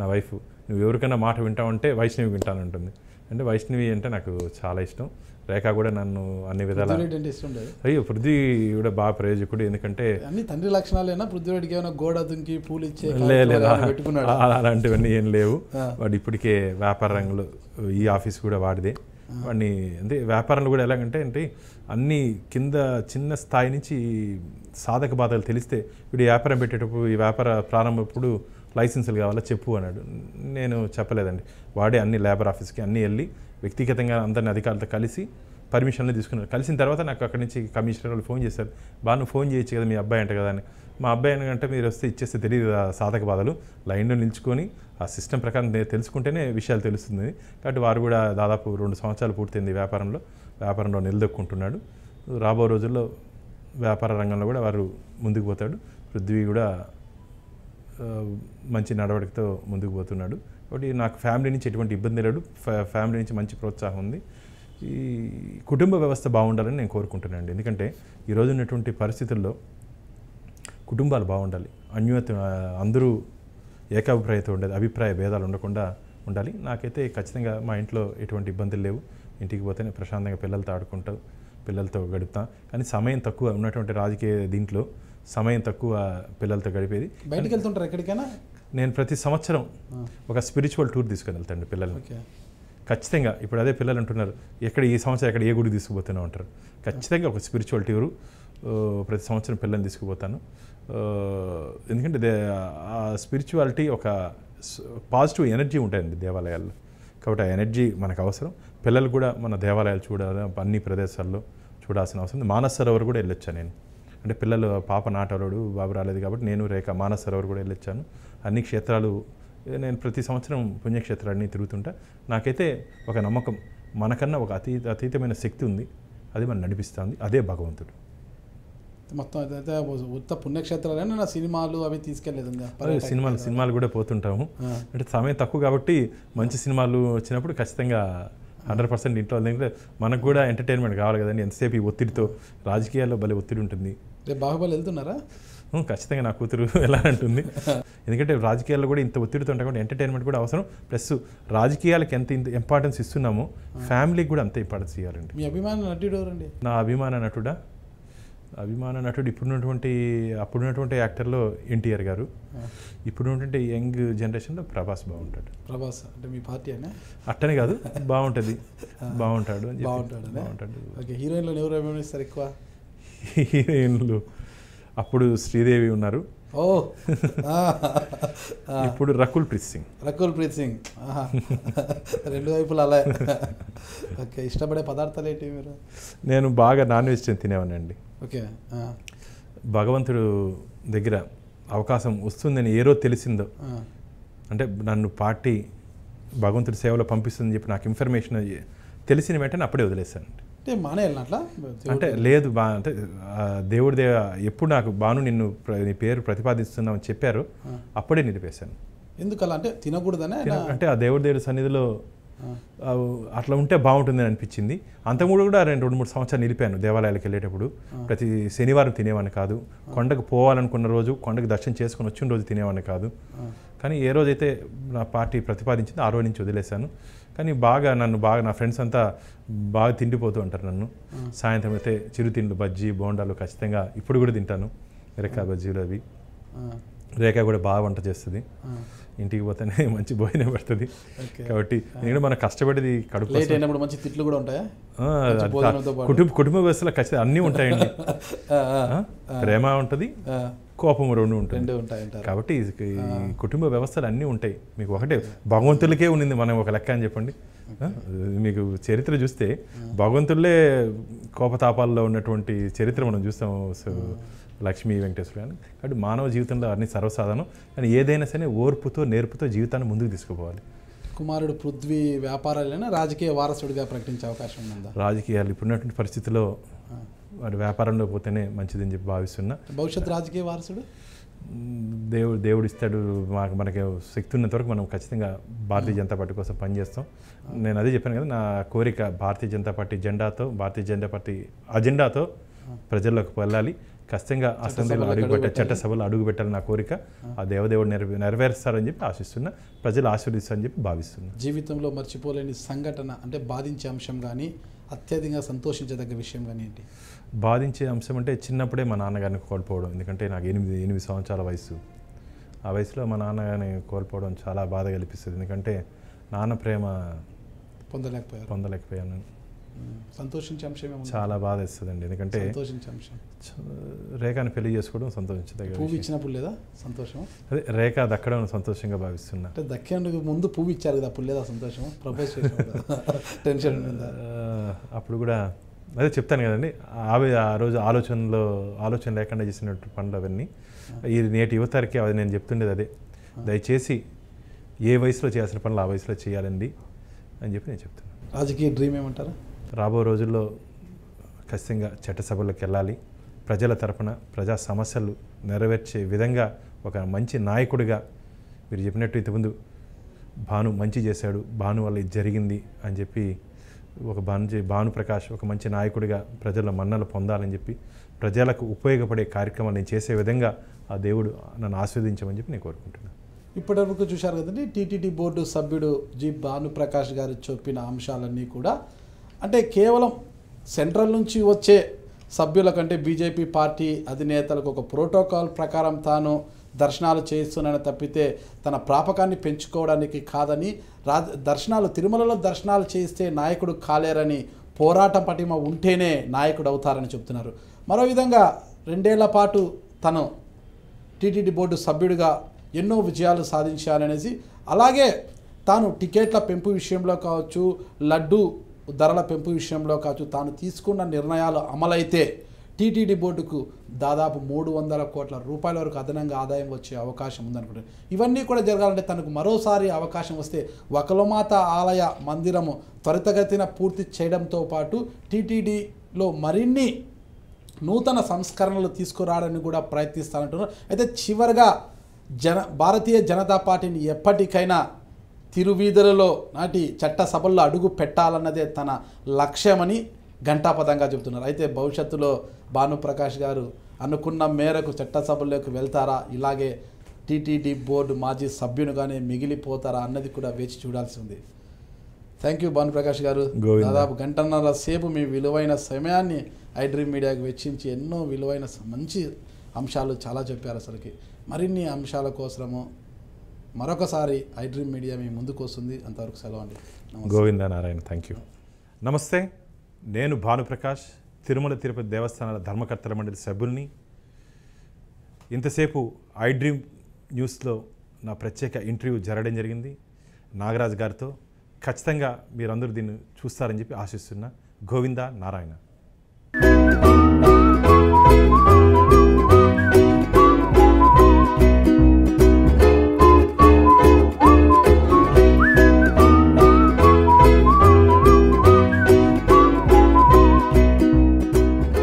నా వైఫ్, నువ్వు ఎవరికైనా మాట వింటావంటే వైష్ణవి వింటానంటుంది. అంటే వైష్ణవి అంటే నాకు చాలా ఇష్టం. రేఖ కూడా నన్ను అన్ని విధాలా. అయ్యో పృథ్వీ కూడా బాగా ప్రయోజకుడు. ఎందుకంటే అన్ని తండ్రి లక్షణాలేనా? పృథ్వీడికి ఏమైనా గోడ దుంకి పూలు ఇచ్చే అలాంటివన్నీ ఏం లేవు. వాడు ఇప్పటికే వ్యాపార రంగంలో ఈ ఆఫీస్ కూడా వాడిదే. వాడిని అంటే వ్యాపారంలో కూడా ఎలాగంటే అంటే అన్ని కింద చిన్న స్థాయి నుంచి సాధక బాధలు తెలిస్తే వీడు వ్యాపారం పెట్టేటప్పుడు ఈ వ్యాపార ప్రారంభప్పుడు లైసెన్సులు కావాలా చెప్పు అన్నాడు. నేను చెప్పలేదండి. వాడే అన్ని లేబర్ ఆఫీస్కి అన్నీ వెళ్ళి వ్యక్తిగతంగా అందరిని అధికారులతో కలిసి పర్మిషన్లు తీసుకున్నారు. కలిసిన తర్వాత నాకు అక్కడి నుంచి కమిషనర్ వాళ్ళు ఫోన్ చేశారు, నువ్వు ఫోన్ చేయొచ్చు కదా మీ అబ్బాయి అంట కదా అని. మా అబ్బాయి అంటే మీరు వస్తే ఇచ్చేస్తే తెలియదు సాధక బాధలు, లైన్లో నిల్చుకొని ఆ సిస్టమ్ ప్రకారం తెలుసుకుంటేనే విషయాలు తెలుస్తుంది. కాబట్టి వారు కూడా దాదాపు 2 సంవత్సరాలు పూర్తయింది వ్యాపారంలో నిలదొక్కుంటున్నాడు. రాబో రోజుల్లో వ్యాపార రంగంలో కూడా వారు ముందుకు పోతాడు. పృథ్వీ కూడా మంచి నడవడికతో ముందుకు పోతున్నాడు. కాబట్టి నాకు ఫ్యామిలీ నుంచి ఎటువంటి ఇబ్బంది లేడు, ఫ్యామిలీ నుంచి మంచి ప్రోత్సాహం ఉంది. ఈ కుటుంబ వ్యవస్థ బాగుండాలని నేను కోరుకుంటున్నాను. ఎందుకంటే ఈరోజు ఉన్నటువంటి పరిస్థితుల్లో కుటుంబాలు బాగుండాలి, అందరూ ఏకాభిప్రాయంతో ఉండేది, అభిప్రాయ భేదాలు ఉండకుండా ఉండాలి. నాకైతే ఖచ్చితంగా మా ఇంట్లో ఎటువంటి ఇబ్బందులు లేవు. ఇంటికి పోతేనే ప్రశాంతంగా పిల్లలతో ఆడుకుంటూ పిల్లలతో గడుపుతాం. కానీ సమయం తక్కువ ఉన్నటువంటి రాజకీయ దీంట్లో సమయం తక్కువ పిల్లలతో గడిపేది. బయటికి వెళ్తుంటారు ఎక్కడికైనా? నేను ప్రతి సంవత్సరం ఒక స్పిరిచువల్ టూర్ తీసుకొని వెళ్తాను పిల్లల్ని ఖచ్చితంగా. ఇప్పుడు అదే పిల్లలు అంటున్నారు ఎక్కడ ఈ సంవత్సరం ఎక్కడ ఏ గుడికి తీసుకుపోతున్నావు అంటారు. ఖచ్చితంగా ఒక స్పిరిచువల్ టూరు ప్రతి సంవత్సరం పిల్లల్ని తీసుకుపోతాను. ఎందుకంటే ఆ స్పిరిచువాలిటీ ఒక పాజిటివ్ ఎనర్జీ ఉంటాయండి దేవాలయాల్లో. కాబట్టి ఆ ఎనర్జీ మనకు అవసరం. పిల్లలు కూడా మన దేవాలయాలు చూడాలి, అన్ని ప్రదేశాల్లో చూడాల్సిన అవసరం. మానస సరోవర్ కూడా వెళ్ళొచ్చాను నేను. అంటే పిల్లలు పాప నాటరోడు బాబు రాలేదు కాబట్టి నేను రేఖ మానస సరోవర్ కూడా వెళ్ళొచ్చాను. అన్ని క్షేత్రాలు నేను ప్రతి సంవత్సరం పుణ్యక్షేత్రాన్ని తిరుగుతుంటా. నాకైతే ఒక నమ్మకం, మనకన్నా ఒక అతీతమైన శక్తి ఉంది, అది మనం నడిపిస్తుంది, అదే భగవంతుడు. మొత్తం అయితే ఉత్త పుణ్యక్షేత్రాలైనా నా సినిమాలు అవి తీసుకెళ్ళలేదు. సినిమాలు కూడా పోతుంటాము. అంటే సమయం తక్కువ కాబట్టి మంచి సినిమాలు వచ్చినప్పుడు ఖచ్చితంగా 100% ఇంట్లో దగ్గర మనకు కూడా ఎంటర్టైన్మెంట్ కావాలి కదండి. ఎంతసేపు ఈ ఒత్తిడితో, రాజకీయాల్లో భలే ఒత్తిడి ఉంటుంది. బాహుబలి వెళ్తున్నారా? ఖచ్చితంగా నా కూతురు ఎలా అంటుంది. ఎందుకంటే రాజకీయాల్లో కూడా ఇంత ఒత్తిడితో ఉంటాయి కాబట్టి ఎంటర్టైన్మెంట్ కూడా అవసరం. ప్లస్ రాజకీయాలకు ఎంత ఇంపార్టెన్స్ ఇస్తున్నామో ఫ్యామిలీకి కూడా అంత ఇంపార్టెన్స్ ఇవ్వాలండి. మీ అభిమాన నటుడు ఎవరండి? నా అభిమాన నటుడా అభిమాన నటుడు అప్పుడున్నటువంటి యాక్టర్లో ఎన్టీఆర్ గారు, ఇప్పుడున్నటువంటి యంగ్ జనరేషన్లో ప్రభాస్ బాగుంటాడు. ప్రభాస్ అంటే మీ పార్టీ అనే అట్టనే కాదు, బాగుంటుంది, బాగుంటాడు అని బాగుంటాడు. ఓకే, హీరోయిన్లో ఎవరు అభిమానిస్తారు ఎక్కువ? హీరోయిన్లు అప్పుడు శ్రీదేవి ఉన్నారు, ఇప్పుడు రకుల్ ప్రీత్ సింగ్. రెండు వైపులు అలా. ఓకే, ఇష్టపడే పదార్థాలు ఏంటి మీరు? నేను బాగా నాన్ వెజ్ తినేవాడినండి. ఓకే, భగవంతుడు దగ్గర అవకాశం వస్తుందని ఏ రోజు తెలిసిందో, అంటే నన్ను పార్టీ భగవంతుడి సేవలో పంపిస్తుందని చెప్పి నాకు ఇన్ఫర్మేషన్ తెలిసిన వెంటనే అప్పుడే వదిలేశానండి. అంటే మానేయాలన్నట్లా అంటే లేదు అంటే దేవుడి ఎప్పుడు నాకు బాను నీ పేరు ప్రతిపాదిస్తున్నామని చెప్పారు, అప్పుడే నిలిపేశాను. ఎందుకలా అంటే తినకూడదనే? అంటే ఆ దేవుడి సన్నిధిలో అట్లా ఉంటే బాగుంటుంది అని అనిపించింది. అంతకుముందు కూడా 2-3 సంవత్సరాలు నిలిపాను. దేవాలయాలకు వెళ్ళేటప్పుడు ప్రతి శనివారం తినేవాడిని కాదు. కొండకు పోవాలనుకున్న రోజు, కొండకు దర్శనం చేసుకుని వచ్చిన రోజు తినేవాడిని కాదు. కానీ ఏ రోజైతే నా పార్టీ ప్రతిపాదించింది ఆ రోజు నుంచి వదిలేశాను. కానీ నన్ను నా ఫ్రెండ్స్ అంతా బాగా తిండిపోతూ ఉంటారు నన్ను. సాయంత్రం అయితే చిరుతిండ్లు, బజ్జీ, బోండాలు ఖచ్చితంగా ఇప్పుడు కూడా తింటాను. రేఖా బజ్జీలు అవి. రేఖ కూడా బాగా వంట చేస్తుంది. ఇంటికి పోతేనే మంచి భోజనం పెడుతుంది. కాబట్టి నేను మన కష్టపడేది కడుపు మంచి తిట్లు కూడా ఉంటాయా? కుటుంబ వ్యవస్థలో ఖచ్చితంగా అన్నీ ఉంటాయండి. ప్రేమ ఉంటుంది, కోపం రెండు ఉంటాయి. కాబట్టి కుటుంబ వ్యవస్థలు అన్నీ ఉంటాయి. మీకు ఒకటే భగవంతులకే ఉన్నింది మనం ఒక లెక్క అని చెప్పండి. మీకు చరిత్ర చూస్తే భగవంతులే కోపతాపాల్లో ఉన్నటువంటి చరిత్ర మనం చూస్తాం. లక్ష్మీ వెంకటేశ్వర గారు. కాబట్టి మానవ జీవితంలో అన్ని సర్వసాధారణం. కానీ ఏదైనా సరే ఓర్పుతో, నేర్పుతో జీవితాన్ని ముందుకు తీసుకుపోవాలి. కుమారుడు పృథ్వీ వ్యాపారాలైనా రాజకీయ వారసుడిగా ప్రకటించే అవకాశం ఉందా? రాజకీయాలు ఇప్పుడున్నటువంటి పరిస్థితిలో వాడు వ్యాపారంలో పోతేనే మంచిదని చెప్పి భావిస్తున్నా. భవిష్యత్ రాజకీయ వారసుడు దేవుడు ఇస్తాడు. మనకి శక్తి ఉన్నంత వరకు మనం ఖచ్చితంగా భారతీయ జనతా పార్టీ కోసం పనిచేస్తాం. నేను అదే చెప్పాను కదా, నా కోరిక భారతీయ జనతా పార్టీ భారతీయ జనతా పార్టీ అజెండాతో ప్రజల్లోకి వెళ్ళాలి. ఖచ్చితంగా అసెంబ్లీలో చట్టసభలో అడుగు పెట్టాలని నా కోరిక. ఆ దేవదేవుడు నెరవేరుస్తారని చెప్పి ఆశిస్తున్నా. ప్రజలు ఆశీర్వదిస్తారని చెప్పి భావిస్తున్నా. జీవితంలో మర్చిపోలేని సంఘటన అంటే బాధించే అంశం కానీ అత్యధికంగా సంతోషించదగ్గ విషయం కానీ ఏంటి? బాధించే అంశం అంటే చిన్నప్పుడే మా నాన్నగారిని కోల్పోవడం. ఎందుకంటే నాకు 8 సంవత్సరాల వయసు. ఆ వయసులో మా నాన్నగారిని కోల్పోవడం చాలా బాధ కల్పిస్తుంది. ఎందుకంటే నాన్న ప్రేమ పొందలేకపోయాను. సంతోషించే అంశం చాలా బాధ ఇస్తుందండి. ఎందుకంటే రేఖని పెళ్లి చేసుకోవడం సంతోషించదగ్గ. పువ్వు ఇచ్చినప్పుడు లేదా సంతోషం? అదే రేఖ దక్కడం సంతోషంగా భావిస్తున్నా. అంటే దక్కేందుకు ముందు పువ్వు ఇచ్చారు కదా, అప్పుడు లేదా సంతోషం? ప్రపోజ్ చేసిన టెన్షన్ అప్పుడు కూడా అదే చెప్తాను కదండి. ఆ రోజు ఆలోచన లేకుండా చేసినట్టు పనులు అవన్నీ ఈ నేటి యువతరికి అది నేను చెప్తుండేది అదే. దయచేసి ఏ వయసులో చేయాల్సిన పనులు ఆ వయసులో చేయాలండి అని చెప్పి నేను చెప్తాను. రాజకీయ డ్రీమ్ ఏమంటారు? రాబో రోజుల్లో ఖచ్చితంగా చట్టసభలకు వెళ్ళాలి. ప్రజల తరపున ప్రజా సమస్యలు నెరవేర్చే విధంగా ఒక మంచి నాయకుడిగా, మీరు చెప్పినట్టు ఇంతకుముందు భాను మంచి చేశాడు, భాను వల్ల ఇది జరిగింది అని చెప్పి ఒక భానుప్రకాష్ ఒక మంచి నాయకుడిగా ప్రజల మన్నలు పొందాలని చెప్పి ప్రజలకు ఉపయోగపడే కార్యక్రమాలు నేను చేసే విధంగా ఆ దేవుడు నన్ను ఆస్వాదించమని చెప్పి నేను కోరుకుంటున్నాను. ఇప్పటివరకు చూశారు కదండి, టీటీడీ బోర్డు సభ్యుడు జి భానుప్రకాష్ గారు చెప్పిన అంశాలన్నీ కూడా అంటే కేవలం సెంట్రల్ నుంచి వచ్చే సభ్యుల కంటే బీజేపీ పార్టీ అధినేతలకు ఒక ప్రోటోకాల్ ప్రకారం తాను దర్శనాలు చేస్తున్నానని తప్పితే తన ప్రాపకాన్ని పెంచుకోవడానికి కాదని, దర్శనాలు తిరుమలలో దర్శనాలు చేస్తే నాయకుడు కాలేరని, పోరాటం పటిమ ఉంటేనే నాయకుడు అవుతారని చెప్తున్నారు. మరో విధంగా 2 ఏళ్ల పాటు తను టీటీడీ బోర్డు సభ్యుడిగా ఎన్నో విజయాలు సాధించాలనేసి, అలాగే తాను టికెట్ల పెంపు విషయంలో కావచ్చు, లడ్డు ధరల పెంపు విషయంలో కావచ్చు, తాను తీసుకున్న నిర్ణయాలు అమలైతే టీటీడీ బోర్డుకు దాదాపు 300 కోట్ల రూపాయల వరకు అదనంగా ఆదాయం వచ్చే అవకాశం ఉందనుకుంటున్నారు. ఇవన్నీ కూడా జరగాలంటే తనకు మరోసారి అవకాశం వస్తే వకలమాత ఆలయ మందిరము త్వరితగతిన పూర్తి చేయడంతో పాటు టీటీడీలో మరిన్ని నూతన సంస్కరణలు తీసుకురావడానికి కూడా ప్రయత్నిస్తానంటున్నారు. అయితే చివరిగా భారతీయ జనతా పార్టీని ఎప్పటికైనా తిరువీధులలో నాటి చట్టసభల్లో అడుగు పెట్టాలన్నదే తన లక్ష్యమని ఘంటాపదంగా చెబుతున్నారు. అయితే భవిష్యత్తులో భానుప్రకాష్ గారు అనుకున్న మేరకు చట్టసభల్లోకి వెళ్తారా, ఇలాగే టీటీడీ బోర్డు మాజీ సభ్యునిగానే మిగిలిపోతారా అన్నది కూడా వేచి చూడాల్సి ఉంది. థ్యాంక్ యూ భానుప్రకాష్ గారు. గోవిందా. దాదాపు గంటన్నర సేపు మీ విలువైన సమయాన్ని ఐడ్రీమ్ మీడియాకి వెచ్చించి ఎన్నో విలువైన మంచి అంశాలు చాలా చెప్పారు. అసలుకి మరిన్ని అంశాల కోసము మరొకసారి ఐడ్రీమ్ మీడియా మీ ముందుకు వస్తుంది. అంతవరకు సెలవు అండి. గోవిందా నారాయణ. Thank you. నమస్తే, నేను భానుప్రకాష్, తిరుమల తిరుపతి దేవస్థానాల ధర్మకర్తల మండలి సభ్యుల్ని. ఇంతసేపు ఐడ్రీమ్ న్యూస్లో నా ప్రత్యేక ఇంటర్వ్యూ జరగడం జరిగింది నాగరాజ్ గారితో. ఖచ్చితంగా మీరందరూ దీన్ని చూస్తారని చెప్పి ఆశిస్తున్నా. గోవిందా నారాయణ.